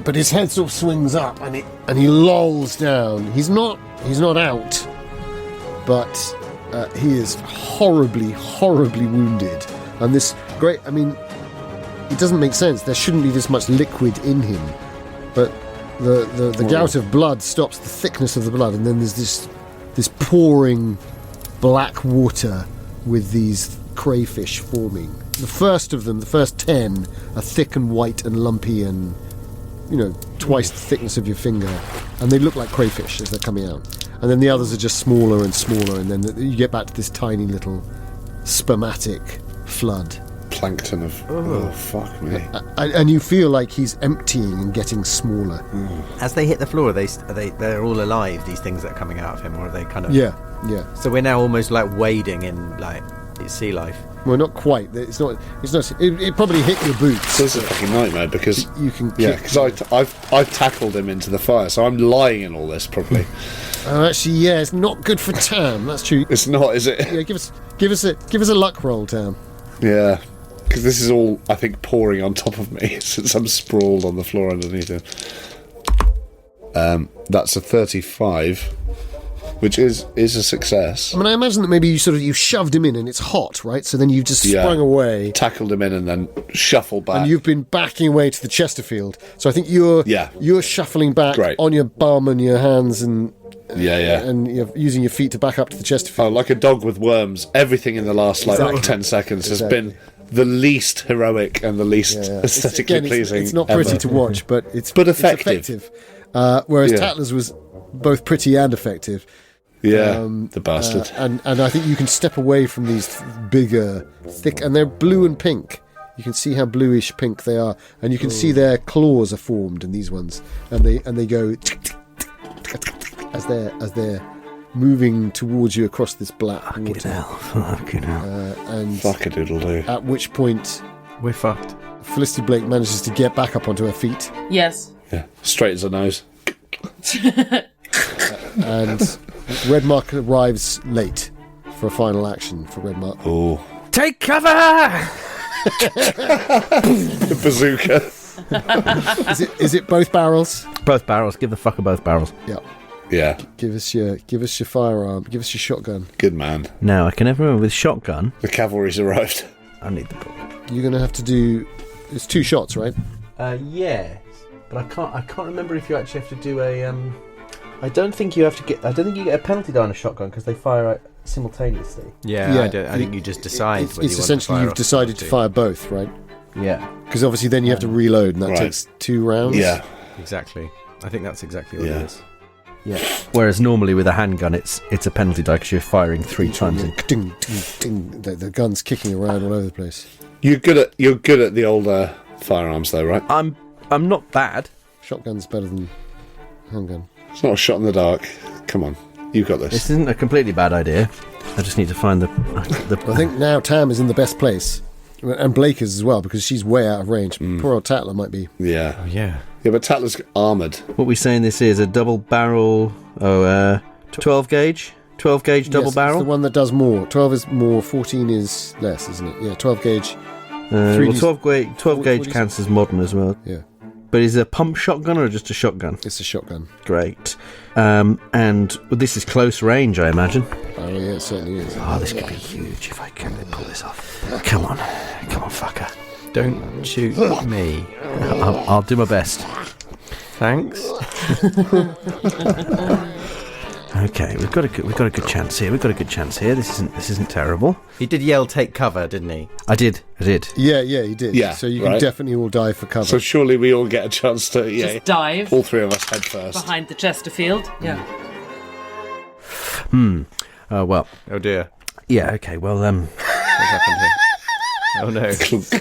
[SPEAKER 1] But his head sort of swings up and he lolls down. He's not out, but he is horribly wounded. And this great. I mean, it doesn't make sense. There shouldn't be this much liquid in him, but the gout of blood stops the thickness of the blood, and then there's this pouring black water with these crayfish forming. The first of them, the first 10, are thick and white and lumpy and, twice the thickness of your finger. And they look like crayfish as they're coming out. And then the others are just smaller and smaller, and then you get back to this tiny little spermatic flood.
[SPEAKER 5] Plankton of... Oh, fuck me.
[SPEAKER 1] And you feel like he's emptying and getting smaller.
[SPEAKER 3] As they hit the floor, they're all alive, these things that are coming out of him, or are they kind of...
[SPEAKER 1] Yeah.
[SPEAKER 3] So we're now almost like wading in like sea life.
[SPEAKER 1] Well, not quite. It's not. It probably hit your boots.
[SPEAKER 5] So this is a fucking nightmare because...
[SPEAKER 1] You can kick.
[SPEAKER 5] Yeah, because I've tackled him into the fire, so I'm lying in all this probably.
[SPEAKER 1] Oh, actually, yeah, it's not good for Tam. That's true.
[SPEAKER 5] It's not, is it?
[SPEAKER 1] Yeah, give us a luck roll, Tam.
[SPEAKER 5] Yeah. Because this is all, I think, pouring on top of me since I'm sprawled on the floor underneath it. That's a 35, which is a success.
[SPEAKER 1] I mean, I imagine that maybe you shoved him in and it's hot, right? So then you've just sprung away.
[SPEAKER 5] Tackled him in and then shuffled back.
[SPEAKER 1] And you've been backing away to the Chesterfield. So I think you're shuffling back on your bum and your hands and you're using your feet to back up to the Chesterfield.
[SPEAKER 5] Oh, like a dog with worms. Everything in the last 10 seconds has been the least heroic and the least aesthetically pleasing.
[SPEAKER 1] It's not pretty to watch, but it's
[SPEAKER 5] effective.
[SPEAKER 1] Whereas Tatler's was both pretty and effective.
[SPEAKER 5] Yeah, the bastard.
[SPEAKER 1] And I think you can step away from these bigger, thick, and they're blue and pink. You can see how bluish pink they are, and you can see their claws are formed in these ones, and they go as they're moving towards you across this black water.
[SPEAKER 4] Fucking hell.
[SPEAKER 1] And
[SPEAKER 5] fuck-a-doodle-doo.
[SPEAKER 1] At which point
[SPEAKER 3] We're fucked.
[SPEAKER 1] Felicity Blake manages to get back up onto her feet.
[SPEAKER 2] Yes.
[SPEAKER 5] Yeah, straight as a nose.
[SPEAKER 1] And Redmark arrives late for a final action for Redmark.
[SPEAKER 5] Oh.
[SPEAKER 3] Take cover!
[SPEAKER 5] The bazooka.
[SPEAKER 1] Is it both barrels?
[SPEAKER 4] Both barrels. Give the fucker both barrels.
[SPEAKER 1] Yeah.
[SPEAKER 5] Yeah.
[SPEAKER 1] Give us your firearm. Give us your shotgun.
[SPEAKER 5] Good man.
[SPEAKER 4] Now, I can never remember with shotgun.
[SPEAKER 5] The cavalry's arrived.
[SPEAKER 4] I need the book.
[SPEAKER 1] You're going to have to do... It's 2 shots, right?
[SPEAKER 3] Yes.
[SPEAKER 4] But I can't remember if you actually have to do a... I don't think you get a penalty die on a shotgun because they fire simultaneously.
[SPEAKER 3] Yeah, I think you just decide whether
[SPEAKER 1] it's
[SPEAKER 3] you want
[SPEAKER 1] essentially
[SPEAKER 3] to fire
[SPEAKER 1] you've decided to fire both, right?
[SPEAKER 4] Yeah.
[SPEAKER 1] Because obviously then you have to reload, and that takes 2 rounds.
[SPEAKER 5] Yeah.
[SPEAKER 3] Exactly. I think that's exactly what it is.
[SPEAKER 4] Yeah. Whereas normally with a handgun, it's a penalty die because you're firing 3 times.
[SPEAKER 1] Ding, ding, ding. The gun's kicking around all over the place.
[SPEAKER 5] You're good at the older firearms, though, right?
[SPEAKER 4] I'm not bad.
[SPEAKER 1] Shotgun's better than handgun.
[SPEAKER 5] It's not a shot in the dark. Come on, you got this.
[SPEAKER 4] This isn't a completely bad idea. I just need to find the.
[SPEAKER 1] I think now Tam is in the best place, and Blake is as well because she's way out of range. Poor old Tatler might be.
[SPEAKER 5] Yeah.
[SPEAKER 3] Oh, yeah.
[SPEAKER 5] Yeah, but Tatler's armoured.
[SPEAKER 4] What we saying this is a double barrel. 12 gauge. 12 gauge double barrel.
[SPEAKER 1] It's the one that does more. 12 is more. 14 is less, isn't it? Yeah, 12 gauge.
[SPEAKER 4] 12 gauge counts as modern as well.
[SPEAKER 1] Yeah.
[SPEAKER 4] But is it a pump shotgun or just a shotgun?
[SPEAKER 1] It's a shotgun.
[SPEAKER 4] Great. And this is close range, I imagine.
[SPEAKER 1] Oh, yeah, it certainly is.
[SPEAKER 4] Oh, this could be huge if I can pull this off. Come on, fucker.
[SPEAKER 3] Don't shoot me.
[SPEAKER 4] I'll do my best.
[SPEAKER 3] Thanks.
[SPEAKER 4] Okay, we've got a good chance here. This isn't terrible.
[SPEAKER 3] He did yell, "Take cover," didn't he?
[SPEAKER 4] I did.
[SPEAKER 1] Yeah, you did.
[SPEAKER 5] Yeah,
[SPEAKER 1] so you can definitely all dive for cover.
[SPEAKER 5] So surely we all get a chance to
[SPEAKER 2] Just dive.
[SPEAKER 5] all 3 of us head first.
[SPEAKER 2] Behind the Chesterfield. Yeah.
[SPEAKER 4] Well.
[SPEAKER 3] Oh dear.
[SPEAKER 4] Yeah. Okay. Well.
[SPEAKER 3] What's happened here? Oh no.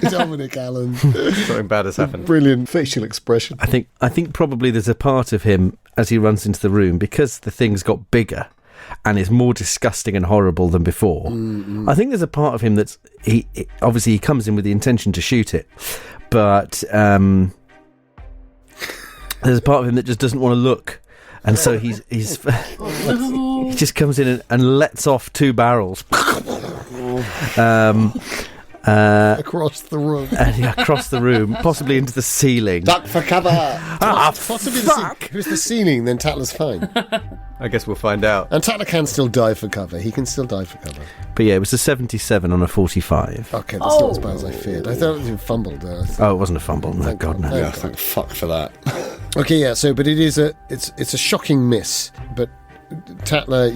[SPEAKER 1] Dominic Allen.
[SPEAKER 3] Something bad has happened.
[SPEAKER 1] Brilliant facial expression.
[SPEAKER 4] I think probably there's a part of him as he runs into the room because the thing's got bigger and is more disgusting and horrible than before. I think there's a part of him that's he obviously he comes in with the intention to shoot it, but there's a part of him that just doesn't want to look, and so he just comes in and lets off 2 barrels.
[SPEAKER 1] Across the room.
[SPEAKER 4] Across the room, possibly into the ceiling.
[SPEAKER 5] Duck for cover!
[SPEAKER 1] Possibly if it's the ceiling, then Tatler's fine.
[SPEAKER 3] I guess we'll find out.
[SPEAKER 1] And Tatler can still dive for cover. He can still dive for cover.
[SPEAKER 4] But yeah, it was a 77 on a 45.
[SPEAKER 1] Okay, that's not as bad as I feared. I thought it was fumbled.
[SPEAKER 4] Oh, it wasn't a fumble. No, God, no.
[SPEAKER 5] Yeah, thank fuck for that.
[SPEAKER 1] Okay, yeah. So, but it's a shocking miss. But Tatler,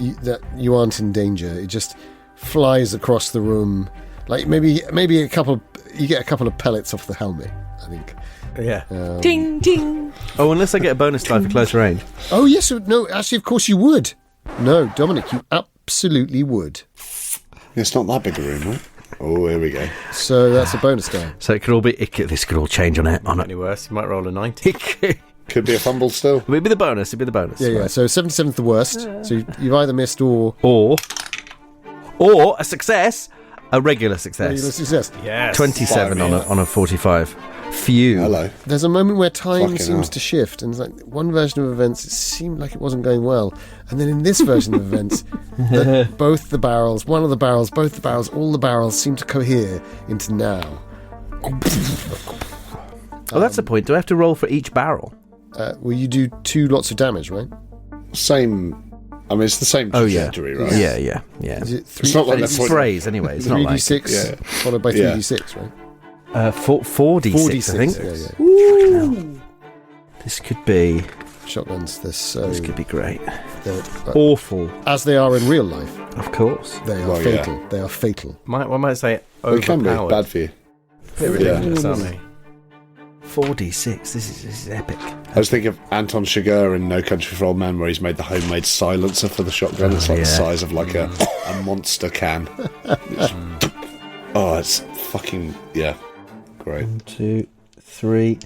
[SPEAKER 1] you aren't in danger. It just flies across the room. Like maybe you get a couple of pellets off the helmet, I think.
[SPEAKER 3] Yeah.
[SPEAKER 2] Ding, ding.
[SPEAKER 4] Oh, unless I get a bonus die for close range.
[SPEAKER 1] Oh, yes. No, actually, of course you would. No, Dominic, you absolutely would.
[SPEAKER 5] It's not that big a room, right? Oh, here we go.
[SPEAKER 1] So that's a bonus die.
[SPEAKER 4] So it could all be... This could all change on it.
[SPEAKER 3] Not any worse. You might roll a 90.
[SPEAKER 5] Could be a fumble still.
[SPEAKER 4] It'd be the bonus.
[SPEAKER 1] Yeah.
[SPEAKER 4] Right.
[SPEAKER 1] So 77's the worst. So you've either missed or
[SPEAKER 4] a success. A regular success.
[SPEAKER 1] Regular success.
[SPEAKER 3] Yes.
[SPEAKER 4] 27 on a 45. Phew.
[SPEAKER 5] Hello.
[SPEAKER 1] There's a moment where time
[SPEAKER 5] Fucking
[SPEAKER 1] seems
[SPEAKER 5] hell.
[SPEAKER 1] to shift, and it's like one version of events, it seemed like it wasn't going well, and then in this version of events, both the barrels, one of the barrels, both the barrels, all the barrels seem to cohere into now.
[SPEAKER 4] Oh, that's the point. Do I have to roll for each barrel?
[SPEAKER 1] Well, you do 2 lots of damage, right?
[SPEAKER 5] Same. I mean, it's the same trajectory, right?
[SPEAKER 4] Yeah.
[SPEAKER 1] Is it
[SPEAKER 5] It's not like
[SPEAKER 4] It's
[SPEAKER 5] that's what-
[SPEAKER 4] sprays anyway. It's not like
[SPEAKER 1] 3d6 followed by 3d6, right?
[SPEAKER 4] 4d6, I think.
[SPEAKER 1] Yeah.
[SPEAKER 4] This could be.
[SPEAKER 1] Shotguns. This
[SPEAKER 4] This could be great.
[SPEAKER 1] they're-
[SPEAKER 4] Awful,
[SPEAKER 1] as they are in real life.
[SPEAKER 4] of course.
[SPEAKER 1] They are
[SPEAKER 5] Well,
[SPEAKER 1] fatal.
[SPEAKER 5] yeah.
[SPEAKER 1] They are fatal.
[SPEAKER 3] One might say
[SPEAKER 5] It can be
[SPEAKER 3] overpowered.
[SPEAKER 5] bad for you.
[SPEAKER 3] Bit ridiculous, aren't they?
[SPEAKER 4] 4d6. This is epic.
[SPEAKER 5] I was thinking of Anton Chigurh in No Country for Old Men, where he's made the homemade silencer for the shotgun. It's like the size of like a monster can. It's fucking great.
[SPEAKER 4] 1, 2, 3,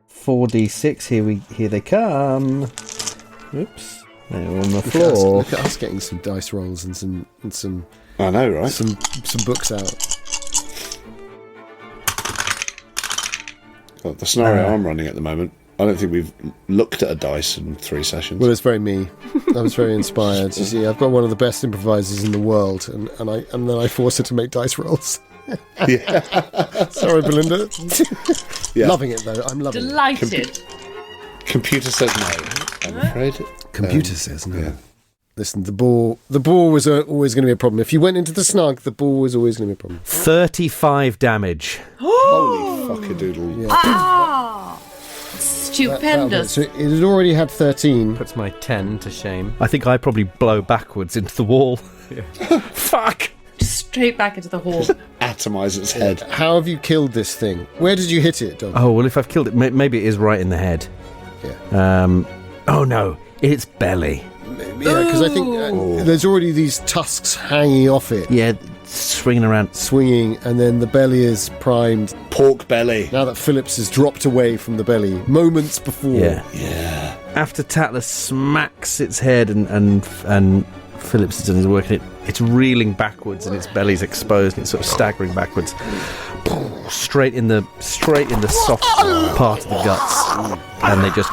[SPEAKER 4] 4d6. Here they come. Oops, they're on the floor.
[SPEAKER 1] Look at us getting some dice rolls and some
[SPEAKER 5] I know, right?
[SPEAKER 1] some books out.
[SPEAKER 5] Well, the scenario I'm running at the moment, I don't think we've looked at a dice in 3 sessions.
[SPEAKER 1] Well, it's very me. I was very inspired. You see, I've got one of the best improvisers in the world, and then I force her to make dice rolls. Sorry, Belinda. Loving it though. I'm loving it.
[SPEAKER 2] Delighted.
[SPEAKER 5] Computer says no. I'm afraid.
[SPEAKER 1] Computer says no.
[SPEAKER 5] Yeah.
[SPEAKER 1] Listen, the boar was always going to be a problem. If you went into the snug, the boar was always going to be a problem.
[SPEAKER 4] 35 damage.
[SPEAKER 5] Holy fuckadoodle.
[SPEAKER 2] Ah!
[SPEAKER 1] That'll
[SPEAKER 2] Stupendous.
[SPEAKER 1] do it. So it had already had 13.
[SPEAKER 3] Puts my 10 to shame.
[SPEAKER 4] I think I probably blow backwards into the wall. Fuck!
[SPEAKER 2] Straight back into the hall.
[SPEAKER 5] Atomise its head.
[SPEAKER 1] How have you killed this thing? Where did you hit it, Dom?
[SPEAKER 4] Oh, well, if I've killed it, maybe it is right in the head.
[SPEAKER 1] Yeah.
[SPEAKER 4] Oh, no. It's belly.
[SPEAKER 1] Yeah, because I think there's already these tusks hanging off it,
[SPEAKER 4] Yeah, swinging around.
[SPEAKER 1] swinging, and then the belly is primed.
[SPEAKER 5] Pork belly.
[SPEAKER 1] Now that Phillips has dropped away from the belly, moments before.
[SPEAKER 4] Yeah. After Tatler smacks its head and Phillips has done his work, and it's reeling backwards and its belly's exposed and it's sort of staggering backwards. Straight in the soft part of the guts. And they just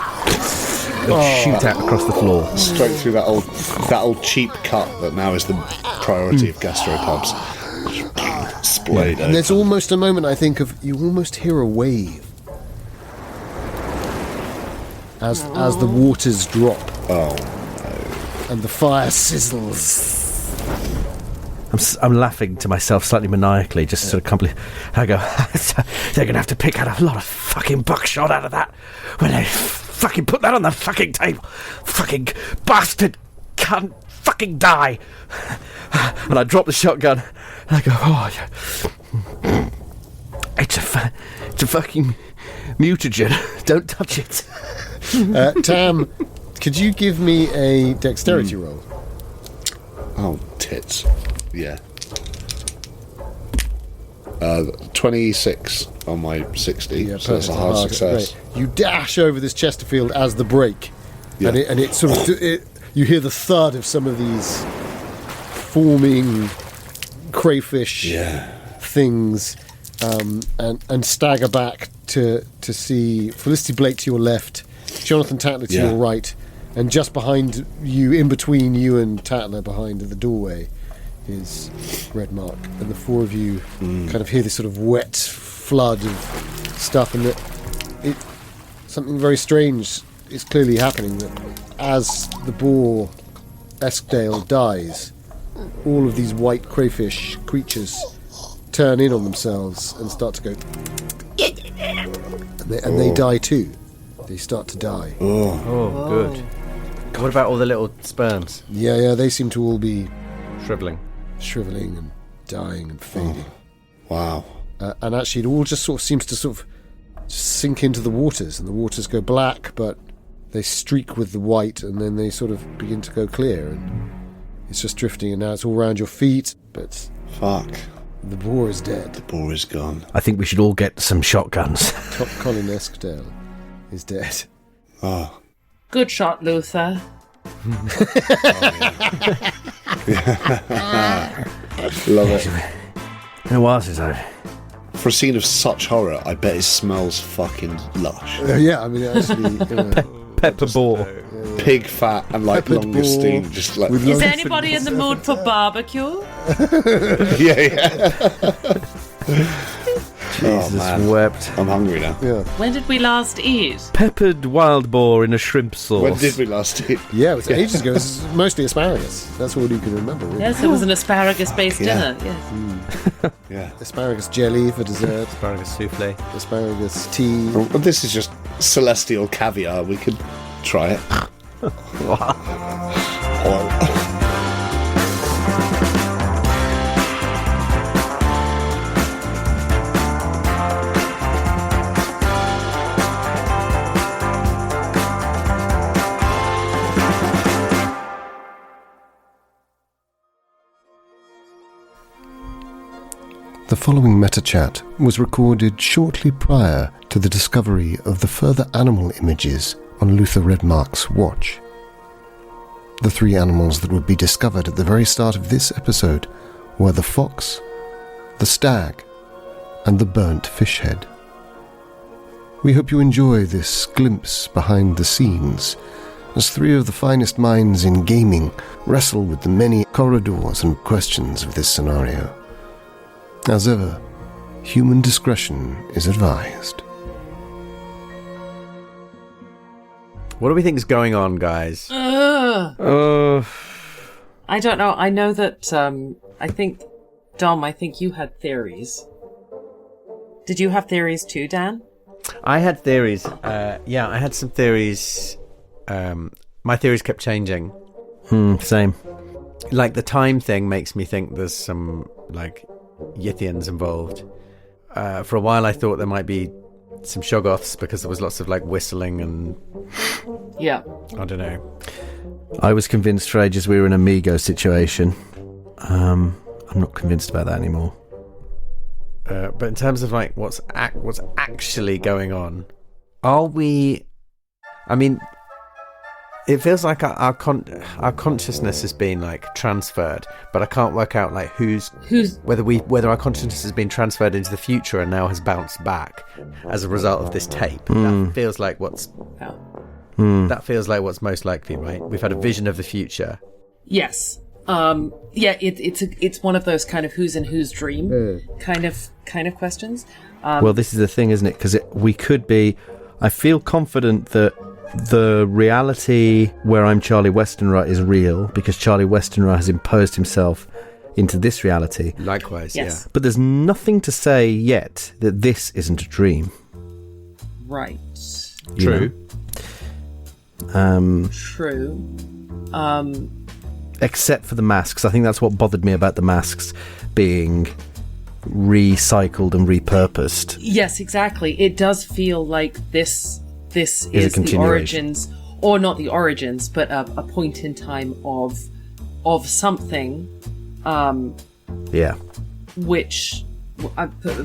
[SPEAKER 4] shoot out across the floor.
[SPEAKER 5] Straight through that old cheap cut that now is the priority of gastropubs. Splayed
[SPEAKER 1] And there's almost a moment, I think, of you almost hear a wave as the waters drop.
[SPEAKER 5] Oh.
[SPEAKER 1] And the fire sizzles.
[SPEAKER 4] I'm laughing to myself slightly maniacally, just sort of I go, they're going to have to pick out a lot of fucking buckshot out of that when they fucking put that on the fucking table. Fucking bastard can't fucking die. And I drop the shotgun and I go, yeah. It's a fucking mutagen. Don't touch it.
[SPEAKER 1] Tam, could you give me a dexterity roll?
[SPEAKER 5] Oh, tits. Yeah. 26 on my 60,
[SPEAKER 1] Yeah,
[SPEAKER 5] so that's a hard success.
[SPEAKER 1] Great. You dash over this Chesterfield as the break,
[SPEAKER 5] Yeah.
[SPEAKER 1] and it sort of you hear the thud of some of these forming crayfish things, and stagger back to see Felicity Blake to your left, Jonathan Tatler to your right, and just behind you, in between you and Tatler, behind the doorway, is Redmark, and the four of you kind of hear this sort of wet flood of stuff, and that something very strange is clearly happening. That as the boar Eskdale dies, all of these white crayfish creatures turn in on themselves and start to go, and they die too. They start to die.
[SPEAKER 3] Oh, good. What about all the little sperms?
[SPEAKER 1] Yeah, they seem to all be
[SPEAKER 3] Shriveling.
[SPEAKER 1] and dying and fading.
[SPEAKER 5] Wow.
[SPEAKER 1] And actually, it all just sort of seems to sort of sink into the waters, and the waters go black, but they streak with the white, and then they sort of begin to go clear, and it's just drifting, and now it's all around your feet, but
[SPEAKER 5] Fuck.
[SPEAKER 1] the boar is dead.
[SPEAKER 5] The boar is gone.
[SPEAKER 4] I think we should all get some shotguns.
[SPEAKER 1] Colin Eskdale is dead.
[SPEAKER 5] Oh.
[SPEAKER 2] Good shot, Luther.
[SPEAKER 5] Love it.
[SPEAKER 4] In a while since I...
[SPEAKER 5] For a scene of such horror, I bet it smells fucking lush.
[SPEAKER 1] Yeah, I mean, actually,
[SPEAKER 4] Pepper boar.
[SPEAKER 5] Pig fat and like
[SPEAKER 1] Peppered
[SPEAKER 5] longestine,
[SPEAKER 1] boar
[SPEAKER 5] just like
[SPEAKER 1] with
[SPEAKER 2] Is
[SPEAKER 1] long-
[SPEAKER 2] anybody in the mood for barbecue?
[SPEAKER 5] yeah.
[SPEAKER 4] Jesus
[SPEAKER 5] man.
[SPEAKER 4] wept.
[SPEAKER 5] I'm hungry now.
[SPEAKER 1] Yeah.
[SPEAKER 2] When did we last eat?
[SPEAKER 4] Peppered wild boar in a shrimp sauce.
[SPEAKER 5] When did we last eat?
[SPEAKER 1] Yeah, it was ages ago. It was mostly asparagus. That's all you can remember, really.
[SPEAKER 2] Yes, it was an asparagus-based
[SPEAKER 5] Yeah.
[SPEAKER 2] dinner. Yes.
[SPEAKER 5] Yeah.
[SPEAKER 1] Asparagus jelly for dessert,
[SPEAKER 3] Asparagus souffle.
[SPEAKER 1] asparagus tea.
[SPEAKER 5] Well, this is just celestial caviar. We could try it.
[SPEAKER 1] The following meta-chat was recorded shortly prior to the discovery of the further animal images on Luther Redmark's watch. The 3 animals that would be discovered at the very start of this episode were the fox, the stag, and the burnt fish head. We hope you enjoy this glimpse behind the scenes as 3 of the finest minds in gaming wrestle with the many corridors and questions of this scenario. As ever, human discretion is advised.
[SPEAKER 3] What do we think is going on, guys?
[SPEAKER 2] I don't know. I know that, I think, Dom, I think you had theories. Did you have theories too, Dan?
[SPEAKER 3] I had theories. Yeah, I had some theories. My theories kept changing.
[SPEAKER 4] Same.
[SPEAKER 3] Like, the time thing makes me think there's some, like, Yithians involved. For a while I thought there might be some Shoggoths because there was lots of like whistling and
[SPEAKER 2] Yeah.
[SPEAKER 3] I don't know.
[SPEAKER 4] I was convinced for ages we were in a Migo situation. I'm not convinced about that anymore.
[SPEAKER 3] But in terms of like what's actually going on, are we? I mean, it feels like our consciousness has been like transferred, but I can't work out like whether our consciousness has been transferred into the future and now has bounced back as a result of this tape. That feels like that feels like what's most likely, right? We've had a vision of the future.
[SPEAKER 2] Yes. Yeah. It's one of those kind of who's in whose dream kind of questions.
[SPEAKER 4] Well, this is the thing, isn't it? Because we could be. I feel confident that the reality where I'm Charlie Westenra is real because Charlie Westenra has imposed himself into this reality.
[SPEAKER 3] Likewise,
[SPEAKER 2] Yes.
[SPEAKER 3] yeah.
[SPEAKER 4] But there's nothing to say yet that this isn't a dream.
[SPEAKER 2] Right.
[SPEAKER 3] True.
[SPEAKER 2] True.
[SPEAKER 4] Except for the masks. I think that's what bothered me about the masks being recycled and repurposed.
[SPEAKER 2] Yes, exactly. It does feel like this is
[SPEAKER 4] a
[SPEAKER 2] the
[SPEAKER 4] continuation.
[SPEAKER 2] origins, or not the origins, but a point in time of something.
[SPEAKER 4] Yeah.
[SPEAKER 2] Which,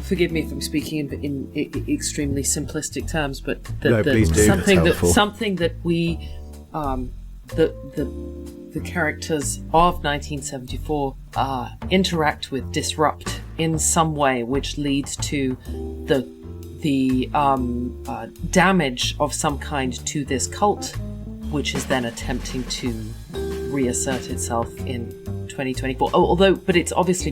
[SPEAKER 2] forgive me if I'm speaking in extremely simplistic terms, but
[SPEAKER 3] Please do.
[SPEAKER 2] something that we, the characters of 1974 interact with, disrupt in some way, which leads to the damage of some kind to this cult, which is then attempting to reassert itself in 2024. But it's obviously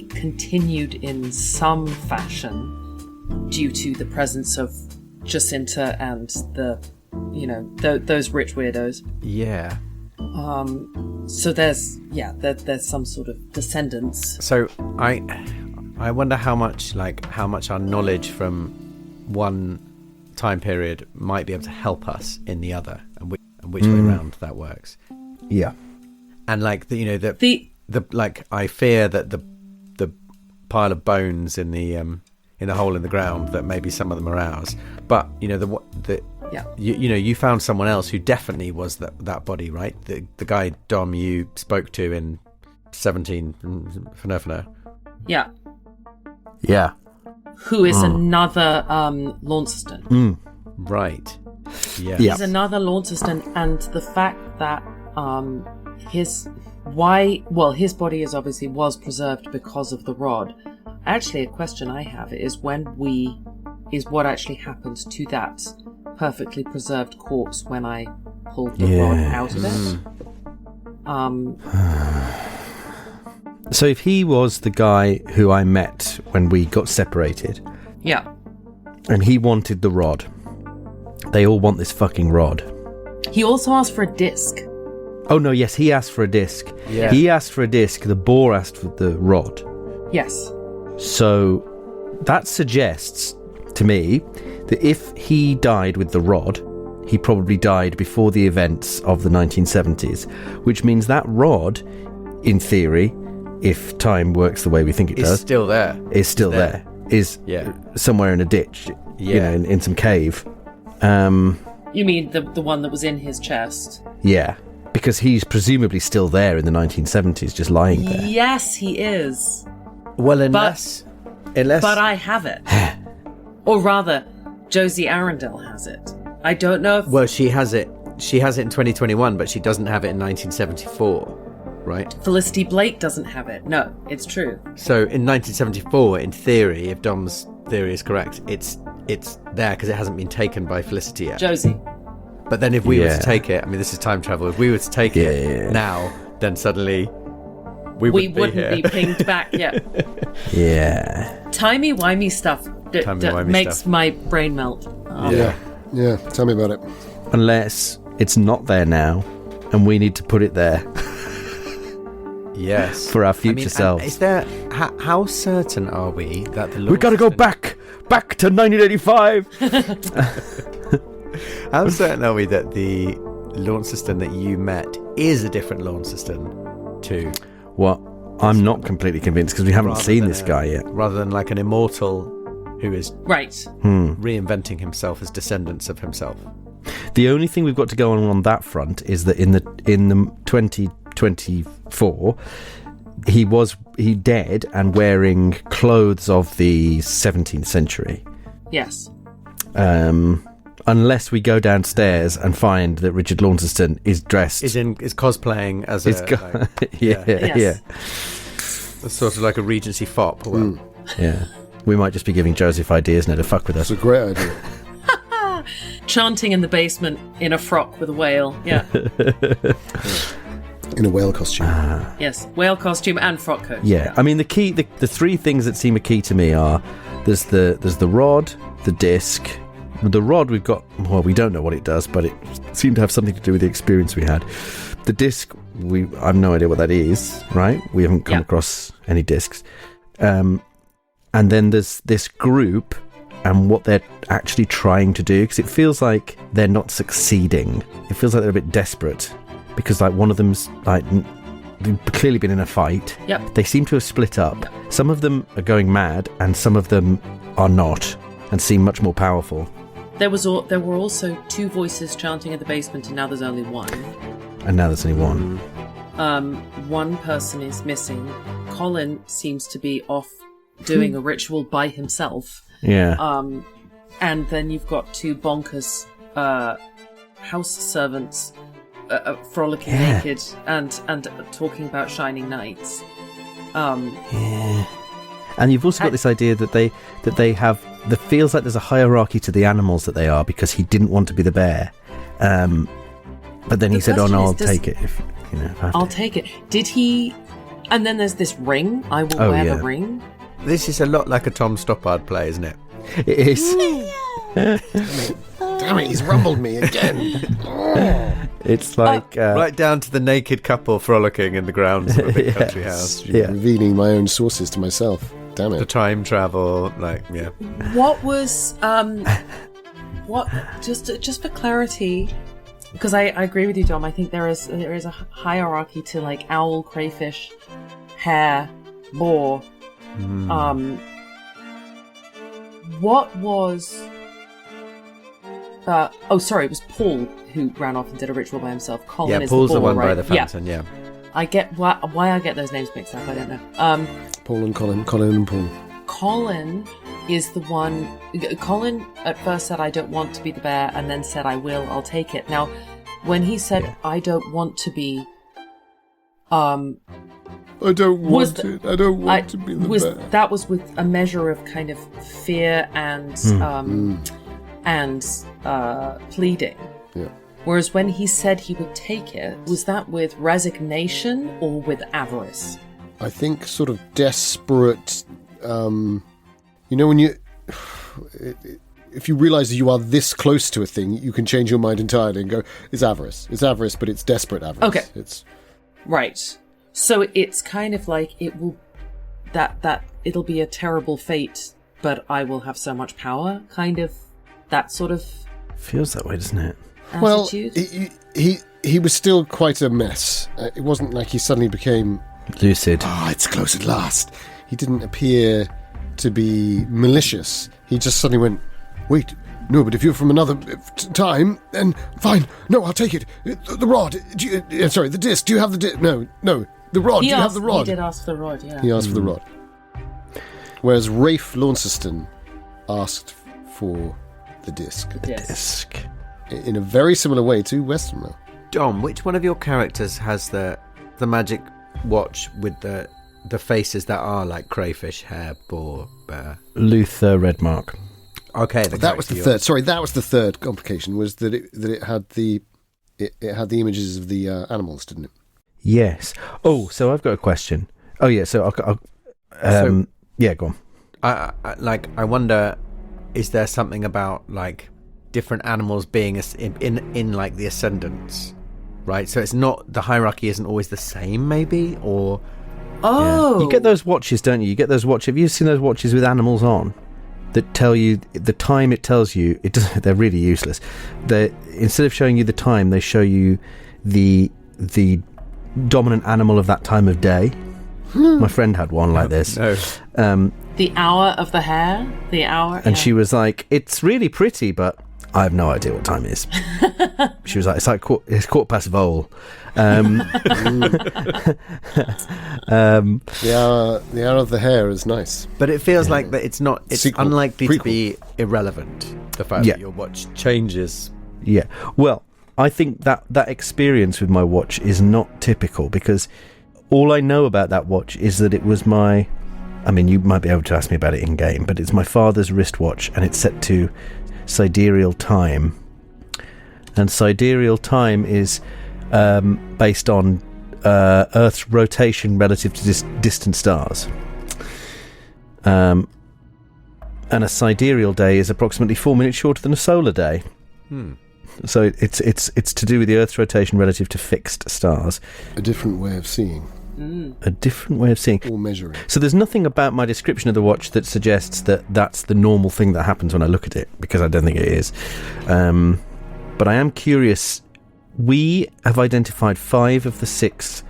[SPEAKER 2] continued in some fashion due to the presence of Jacinta and those rich weirdos.
[SPEAKER 3] Yeah.
[SPEAKER 2] So there's some sort of descendants.
[SPEAKER 3] So I wonder how much our knowledge from one time period might be able to help us in the other, and which way around that works.
[SPEAKER 4] Yeah.
[SPEAKER 3] And like I fear that the pile of bones in the hole in the ground, that maybe some of them are ours. But you found someone else who definitely was that body, right? The guy Dom you spoke to in 17 Fnurfner.
[SPEAKER 2] Yeah.
[SPEAKER 4] Yeah.
[SPEAKER 2] Who is another Launceston.
[SPEAKER 3] Right. Yeah.
[SPEAKER 2] He's another Launceston, and the fact that his body was preserved because of the rod. Actually, a question I have is what actually happens to that perfectly preserved corpse when I pulled the rod out of it.
[SPEAKER 4] So if he was the guy who I met when we got separated,
[SPEAKER 2] Yeah.
[SPEAKER 4] and he wanted the rod, they all want this fucking rod.
[SPEAKER 2] He also asked for a disc.
[SPEAKER 4] Oh no, yes, he asked for a disc.
[SPEAKER 3] Yeah.
[SPEAKER 4] He asked for a disc, the boar asked for the rod.
[SPEAKER 2] Yes.
[SPEAKER 4] So that suggests to me that if he died with the rod, he probably died before the events of the 1970s, which means that rod, in theory, if time works the way we think it
[SPEAKER 3] It's
[SPEAKER 4] does,
[SPEAKER 3] still there.
[SPEAKER 4] is still there. Is somewhere in a ditch, you know, in some cave.
[SPEAKER 2] You mean the one that was in his chest?
[SPEAKER 4] Yeah, because he's presumably still there in the 1970s, just lying there.
[SPEAKER 2] Yes, he is.
[SPEAKER 3] Well, unless
[SPEAKER 2] But I have it. Or rather, Josie Arundel has it. I don't know if...
[SPEAKER 3] Well, she has it. She has it in 2021, but she doesn't have it in 1974, right?
[SPEAKER 2] Felicity Blake doesn't have it. No, it's true.
[SPEAKER 3] So in 1974, in theory, if Dom's theory is correct, it's there because it hasn't been taken by Felicity yet.
[SPEAKER 2] Josie.
[SPEAKER 3] But then if we were to take it, I mean, this is time travel. If we were to take it now, then suddenly we
[SPEAKER 2] wouldn't be pinged back yet.
[SPEAKER 4] Yeah.
[SPEAKER 2] Timey-wimey stuff makes my brain melt.
[SPEAKER 1] Yeah, tell me about it.
[SPEAKER 4] Unless it's not there now, and we need to put it there.
[SPEAKER 3] Yes.
[SPEAKER 4] For our future selves.
[SPEAKER 3] Is there... How certain are we that the...
[SPEAKER 4] We gotta go back to 1985!
[SPEAKER 3] How certain are we that the Launceston that you met is a different Launceston to...
[SPEAKER 4] Well, I'm not completely convinced because we haven't seen this guy yet.
[SPEAKER 3] Rather than like an immortal who is reinventing himself as descendants of himself.
[SPEAKER 4] The only thing we've got to go on that front is that in the 2024, he dead and wearing clothes of the 17th century.
[SPEAKER 2] Yes.
[SPEAKER 4] Unless we go downstairs and find that Richard Launceston is dressed...
[SPEAKER 3] Is cosplaying as a...
[SPEAKER 4] yeah.
[SPEAKER 3] It's sort of like a Regency fop. Well.
[SPEAKER 4] Yeah. We might just be giving Joseph ideas now to fuck with us.
[SPEAKER 1] It's a great idea.
[SPEAKER 2] Chanting in the basement in a frock with a whale. Yeah.
[SPEAKER 1] In a whale costume.
[SPEAKER 2] Yes. Whale costume and frock coat.
[SPEAKER 4] Yeah. I mean, the three things that seem a key to me are there's the rod, the disc. The rod we've got, well, we don't know what it does, but it seemed to have something to do with the experience we had. The disc, I have no idea what that is, right? We haven't come across any discs. And then there's this group and what they're actually trying to do, because it feels like they're not succeeding. It feels like they're a bit desperate, because like one of them's like they've clearly been in a fight.
[SPEAKER 2] Yep.
[SPEAKER 4] They seem to have split up. Some of them are going mad, and some of them are not, and seem much more powerful.
[SPEAKER 2] There were also two voices chanting in the basement, and now there's only one.
[SPEAKER 4] And now there's only one.
[SPEAKER 2] One person is missing. Colin seems to be off doing a ritual by himself.
[SPEAKER 4] Yeah.
[SPEAKER 2] And then you've got two bonkers house servants frolicking naked and talking about shining nights.
[SPEAKER 4] Yeah. And you've also got this idea that they have. That feels like there's a hierarchy to the animals that they are, because he didn't want to be the bear, but then he said, "Oh no, I'll take it." If you know,
[SPEAKER 2] I'll take it. Did he? And then there's this ring. I will wear the ring.
[SPEAKER 3] This is a lot like a Tom Stoppard play, isn't it?
[SPEAKER 4] It is.
[SPEAKER 1] Damn it, he's rumbled me again.
[SPEAKER 4] It's like
[SPEAKER 3] right down to the naked couple frolicking in the grounds of a big country house.
[SPEAKER 1] Revealing my own sources to myself. Damn it.
[SPEAKER 3] The time travel,
[SPEAKER 2] What was what? Just for clarity, because I agree with you, Dom. I think there is a hierarchy to like owl, crayfish, hare, boar. What was? It was Paul who ran off and did a ritual by himself. Colin is
[SPEAKER 3] Paul's
[SPEAKER 2] the boar,
[SPEAKER 3] one
[SPEAKER 2] right?
[SPEAKER 3] by the fountain. Yeah.
[SPEAKER 2] I get why I get those names mixed up. I don't know.
[SPEAKER 1] Paul and Colin and Paul.
[SPEAKER 2] Colin is the one. Colin at first said, "I don't want to be the bear," and then said, "I'll take it." Now, when he said, "I don't want to be,"
[SPEAKER 1] I don't want to be the bear.
[SPEAKER 2] That was with a measure of kind of fear and pleading.
[SPEAKER 1] Yeah.
[SPEAKER 2] Whereas when he said he would take it, was that with resignation or with avarice?
[SPEAKER 1] I think, sort of desperate. When you, if you realise that you are this close to a thing, you can change your mind entirely and go, "It's avarice. It's avarice, but it's desperate avarice."
[SPEAKER 2] Okay.
[SPEAKER 1] It's
[SPEAKER 2] right. So it's kind of like it will that it'll be a terrible fate, but I will have so much power. Kind of that sort of
[SPEAKER 4] Feels that way, doesn't it?
[SPEAKER 2] attitude.
[SPEAKER 1] Well, he was still quite a mess. It wasn't like he suddenly became
[SPEAKER 4] Lucid.
[SPEAKER 1] it's close at last. He didn't appear to be malicious. He just suddenly went, wait, no, but if you're from another time, then fine. No, I'll take it. The rod. The disc. Do you have the disc? No, the rod. Do you have the rod?
[SPEAKER 2] He did ask for the rod, yeah.
[SPEAKER 1] He asked for the rod. Whereas Rafe Launceston asked for the disc.
[SPEAKER 4] Disc.
[SPEAKER 1] In a very similar way to Westenra.
[SPEAKER 3] Dom, which one of your characters has the magic watch with the faces that are like crayfish, hare, boar, bear?
[SPEAKER 4] Luther Redmark.
[SPEAKER 3] Okay,
[SPEAKER 1] That was the third. Sorry, that was the third complication. Was that it had the images of the animals, didn't it?
[SPEAKER 4] Yes. Oh, so I've got a question. Oh, yeah. So yeah, go on.
[SPEAKER 3] I wonder, is there something about like different animals being in like the ascendants, right? So it's not, the hierarchy isn't always the same, maybe, or
[SPEAKER 2] Oh,
[SPEAKER 4] You get those watches, don't you? You get those watches. Have you seen those watches with animals on that tell you the time? It tells you it doesn't. They're really useless. Instead of showing you the time, they show you the dominant animal of that time of day. My friend had one like this.
[SPEAKER 3] no.
[SPEAKER 2] the hour of the hare, the hour,
[SPEAKER 4] And she was like, "It's really pretty, but I have no idea what time it is." She was like, "It's like it's 4:15."
[SPEAKER 1] The hour of the hare is nice.
[SPEAKER 3] But it feels like that it's not. It's
[SPEAKER 1] Sequel.
[SPEAKER 3] unlikely
[SPEAKER 1] Prequel.
[SPEAKER 3] to be irrelevant. The fact that your watch changes.
[SPEAKER 4] Yeah. Well, I think that experience with my watch is not typical, because all I know about that watch is that it was my... I mean, you might be able to ask me about it in-game, but it's my father's wristwatch, and it's set to sidereal time. And sidereal time is based on Earth's rotation relative to distant stars. And a sidereal day is approximately 4 minutes shorter than a solar day. So it's to do with the Earth's rotation relative to fixed stars.
[SPEAKER 1] A different way of seeing.
[SPEAKER 4] A different way of seeing.
[SPEAKER 1] Or measuring.
[SPEAKER 4] So there's nothing about my description of the watch that suggests that that's the normal thing that happens when I look at it, because I don't think it is. But I am curious. We have identified 5 of the 6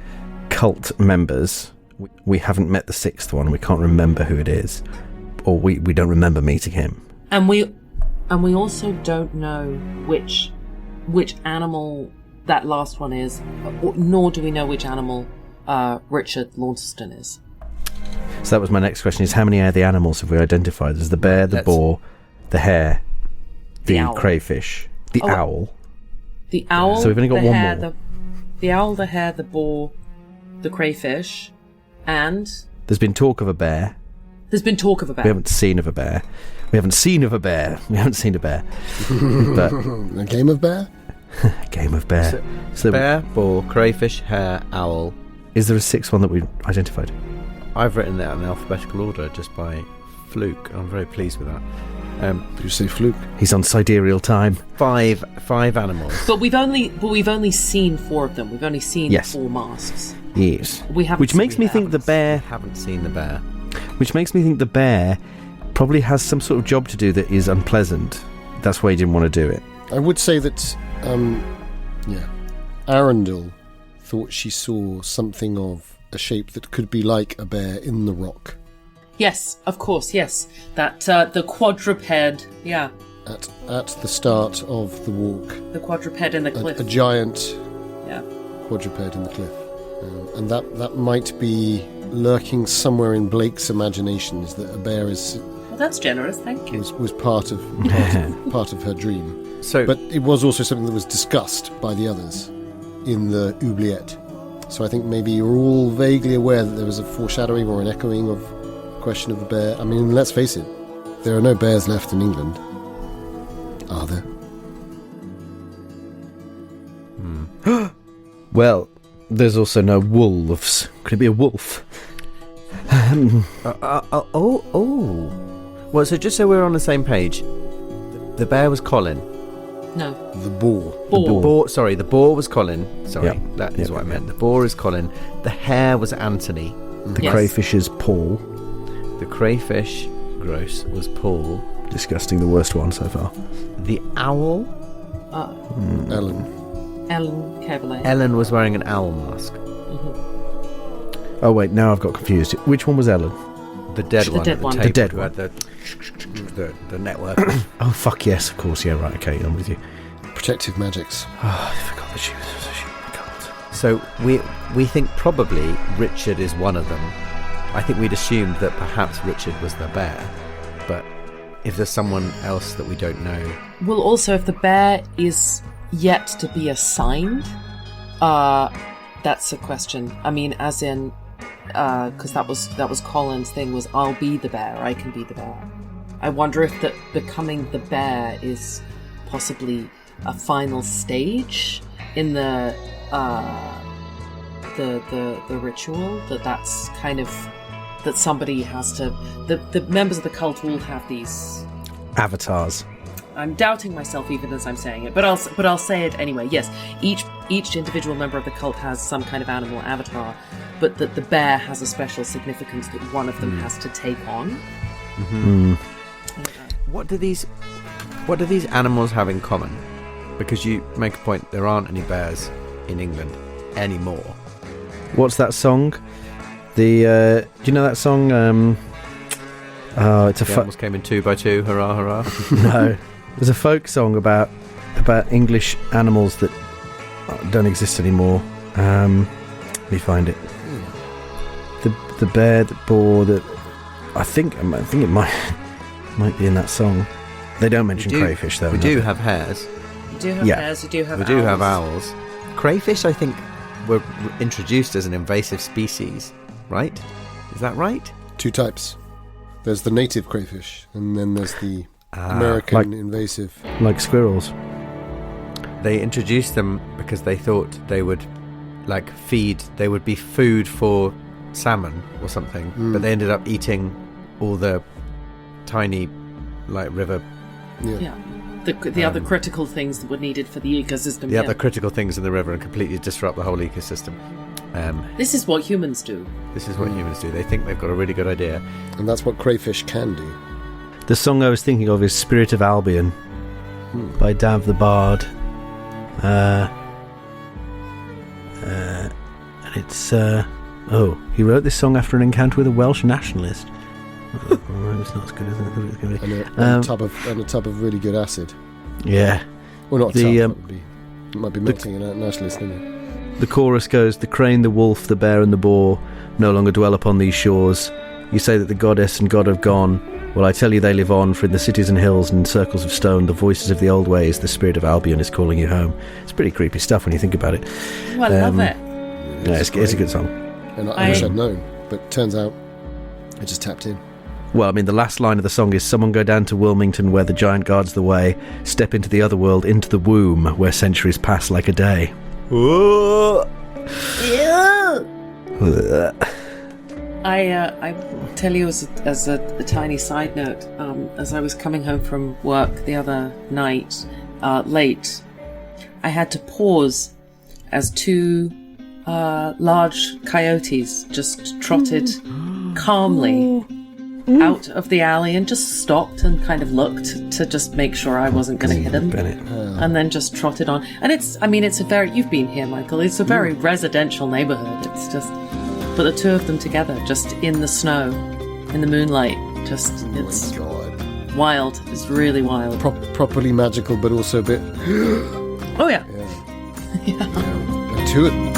[SPEAKER 4] cult members. We haven't met the 6th one. We can't remember who it is, or we don't remember meeting him.
[SPEAKER 2] and we also don't know which animal that last one is, nor do we know which animal Richard Launceston is.
[SPEAKER 4] So that was my next question: is how many of the animals have we identified? There's the bear, the boar, the hare, the
[SPEAKER 2] owl.
[SPEAKER 4] crayfish, the owl.
[SPEAKER 2] The owl.
[SPEAKER 4] So we've only got
[SPEAKER 2] the
[SPEAKER 4] one
[SPEAKER 2] hare,
[SPEAKER 4] more.
[SPEAKER 2] The owl, the hare, the boar, the crayfish, and
[SPEAKER 4] There's been talk of a bear.
[SPEAKER 2] there's been talk of a bear.
[SPEAKER 4] We haven't seen of a bear. We haven't seen a bear. But
[SPEAKER 1] A game of bear?
[SPEAKER 4] a game of bear. So
[SPEAKER 3] Bear, boar, crayfish, hare, owl.
[SPEAKER 4] is there a 6th one that we've identified?
[SPEAKER 3] I've written that in alphabetical order just by fluke. I'm very pleased with that.
[SPEAKER 1] Did you say fluke?
[SPEAKER 4] He's on sidereal time.
[SPEAKER 3] 5 animals.
[SPEAKER 2] But we've only seen 4 of them. We've only seen
[SPEAKER 4] Yes.
[SPEAKER 2] 4 masks.
[SPEAKER 4] Yes.
[SPEAKER 2] We haven't.
[SPEAKER 4] Which makes me think the bear.
[SPEAKER 3] Haven't seen the bear.
[SPEAKER 4] Which makes me think the bear probably has some sort of job to do that is unpleasant. That's why he didn't want to do it.
[SPEAKER 1] I would say that, Arundel thought she saw something of a shape that could be like a bear in the rock.
[SPEAKER 2] Yes, of course. Yes, that the quadruped. Yeah,
[SPEAKER 1] At the start of the walk.
[SPEAKER 2] the quadruped in the cliff.
[SPEAKER 1] A giant
[SPEAKER 2] Yeah.
[SPEAKER 1] quadruped in the cliff. And that might be lurking somewhere in Blake's imagination, is that a bear
[SPEAKER 2] Well, that's generous. Thank you.
[SPEAKER 1] was part of her dream.
[SPEAKER 3] So,
[SPEAKER 1] But it was also something that was discussed by the others in the oubliette. So I think maybe you're all vaguely aware that there was a foreshadowing or an echoing of the question of the bear. I mean, let's face it, there are no bears left in England. Are there?
[SPEAKER 4] Well, there's also no wolves. Could it be a wolf?
[SPEAKER 3] Well, so just so we're on the same page, the bear was Colin.
[SPEAKER 2] No.
[SPEAKER 1] The boar.
[SPEAKER 3] The boar was Colin. Sorry,
[SPEAKER 4] Yep.
[SPEAKER 3] that is what I meant. The boar is Colin. The hare was Anthony.
[SPEAKER 4] The
[SPEAKER 2] Yes.
[SPEAKER 4] crayfish is Paul.
[SPEAKER 3] The crayfish, gross, was Paul.
[SPEAKER 4] Disgusting, the worst one so far.
[SPEAKER 3] The owl,
[SPEAKER 1] Ellen.
[SPEAKER 2] Ellen Cavalier.
[SPEAKER 3] Ellen was wearing an owl mask.
[SPEAKER 4] Oh wait, now I've got confused. Which one was Ellen?
[SPEAKER 3] The dead
[SPEAKER 2] The
[SPEAKER 3] one.
[SPEAKER 2] dead
[SPEAKER 3] at the
[SPEAKER 2] one.
[SPEAKER 3] table
[SPEAKER 4] The dead
[SPEAKER 3] who
[SPEAKER 4] one.
[SPEAKER 3] had the network.
[SPEAKER 4] Oh fuck yes, of course. Yeah, right. Okay, I'm with you.
[SPEAKER 1] Protective magics.
[SPEAKER 4] Oh, I forgot that she was. I can't.
[SPEAKER 3] So we think probably Richard is one of them. I think we'd assumed that perhaps Richard was the bear, but if there's someone else that we don't know,
[SPEAKER 2] Well, also, if the bear is yet to be assigned, that's a question. I mean, as in, because that was Colin's thing, was I'll be the bear, I can be the bear. I wonder if that becoming the bear is possibly a final stage in the ritual, that's kind of, that somebody has to, the members of the cult all have these.
[SPEAKER 4] Avatars.
[SPEAKER 2] I'm doubting myself even as I'm saying it, but I'll say it anyway. Yes, each individual member of the cult has some kind of animal avatar, but that the bear has a special significance that one of them has to take on.
[SPEAKER 3] what do these animals have in common? Because you make a point, there aren't any bears in England anymore.
[SPEAKER 4] What's that song? Do you know that song? It's a
[SPEAKER 3] They almost came in 2 by 2. Hurrah, hurrah!
[SPEAKER 4] no. There's a folk song about English animals that don't exist anymore. Let me find it. The bear, the boar, I think it might be in that song. They don't mention crayfish though.
[SPEAKER 3] We do have hares.
[SPEAKER 2] We do have
[SPEAKER 4] Yeah.
[SPEAKER 2] bears, we do have
[SPEAKER 3] We do have owls. Crayfish, I think, were introduced as an invasive species, right? Is that right?
[SPEAKER 1] 2 types. There's the native crayfish, and then there's the American
[SPEAKER 4] like-
[SPEAKER 1] invasive.
[SPEAKER 4] Like squirrels.
[SPEAKER 3] They introduced them because they thought they would they would be food for salmon or something, but they ended up eating all the tiny river,
[SPEAKER 2] Yeah. The other critical things that were needed for the ecosystem.
[SPEAKER 3] the other critical things in the river, and completely disrupt the whole ecosystem.
[SPEAKER 2] This is what humans do.
[SPEAKER 3] This is what humans do. They think they've got a really good idea.
[SPEAKER 1] And that's what crayfish can do.
[SPEAKER 4] The song I was thinking of is Spirit of Albion by Dav the Bard. And it's he wrote this song after an encounter with a Welsh nationalist. It's not as good as I thought it was going to be.
[SPEAKER 1] And a tub of really good acid.
[SPEAKER 4] Yeah.
[SPEAKER 1] Well, not a
[SPEAKER 4] The,
[SPEAKER 1] tub. It might be melting a nationalist, isn't it?
[SPEAKER 4] The chorus goes, the crane, the wolf, the bear and the boar no longer dwell upon these shores. You say that the goddess and god have gone. Well, I tell you they live on, for in the cities and hills and in circles of stone, the voices of the old ways, the spirit of Albion is calling you home. It's pretty creepy stuff when you think about it.
[SPEAKER 2] Oh, I love it.
[SPEAKER 4] Yeah, it's a good song.
[SPEAKER 1] And I wish I'd known, but turns out I just tapped in.
[SPEAKER 4] Well, I mean, the last line of the song is, someone go down to Wilmington where the giant guards the way, step into the other world, into the womb where centuries pass like a day.
[SPEAKER 2] I tell you as a tiny side note, as I was coming home from work the other night, late, I had to pause as 2 large coyotes just trotted calmly out of the alley and just stopped and kind of looked to just make sure I wasn't going to hit them, and then just trotted on. And it's a very, you've been here, Michael, it's a very residential neighborhood. It's just, but the 2 of them together, just in the snow, in the moonlight, just, it's
[SPEAKER 1] God.
[SPEAKER 2] wild. It's really wild.
[SPEAKER 1] Properly magical, but also a bit.
[SPEAKER 2] Oh yeah.
[SPEAKER 1] And 2 of them.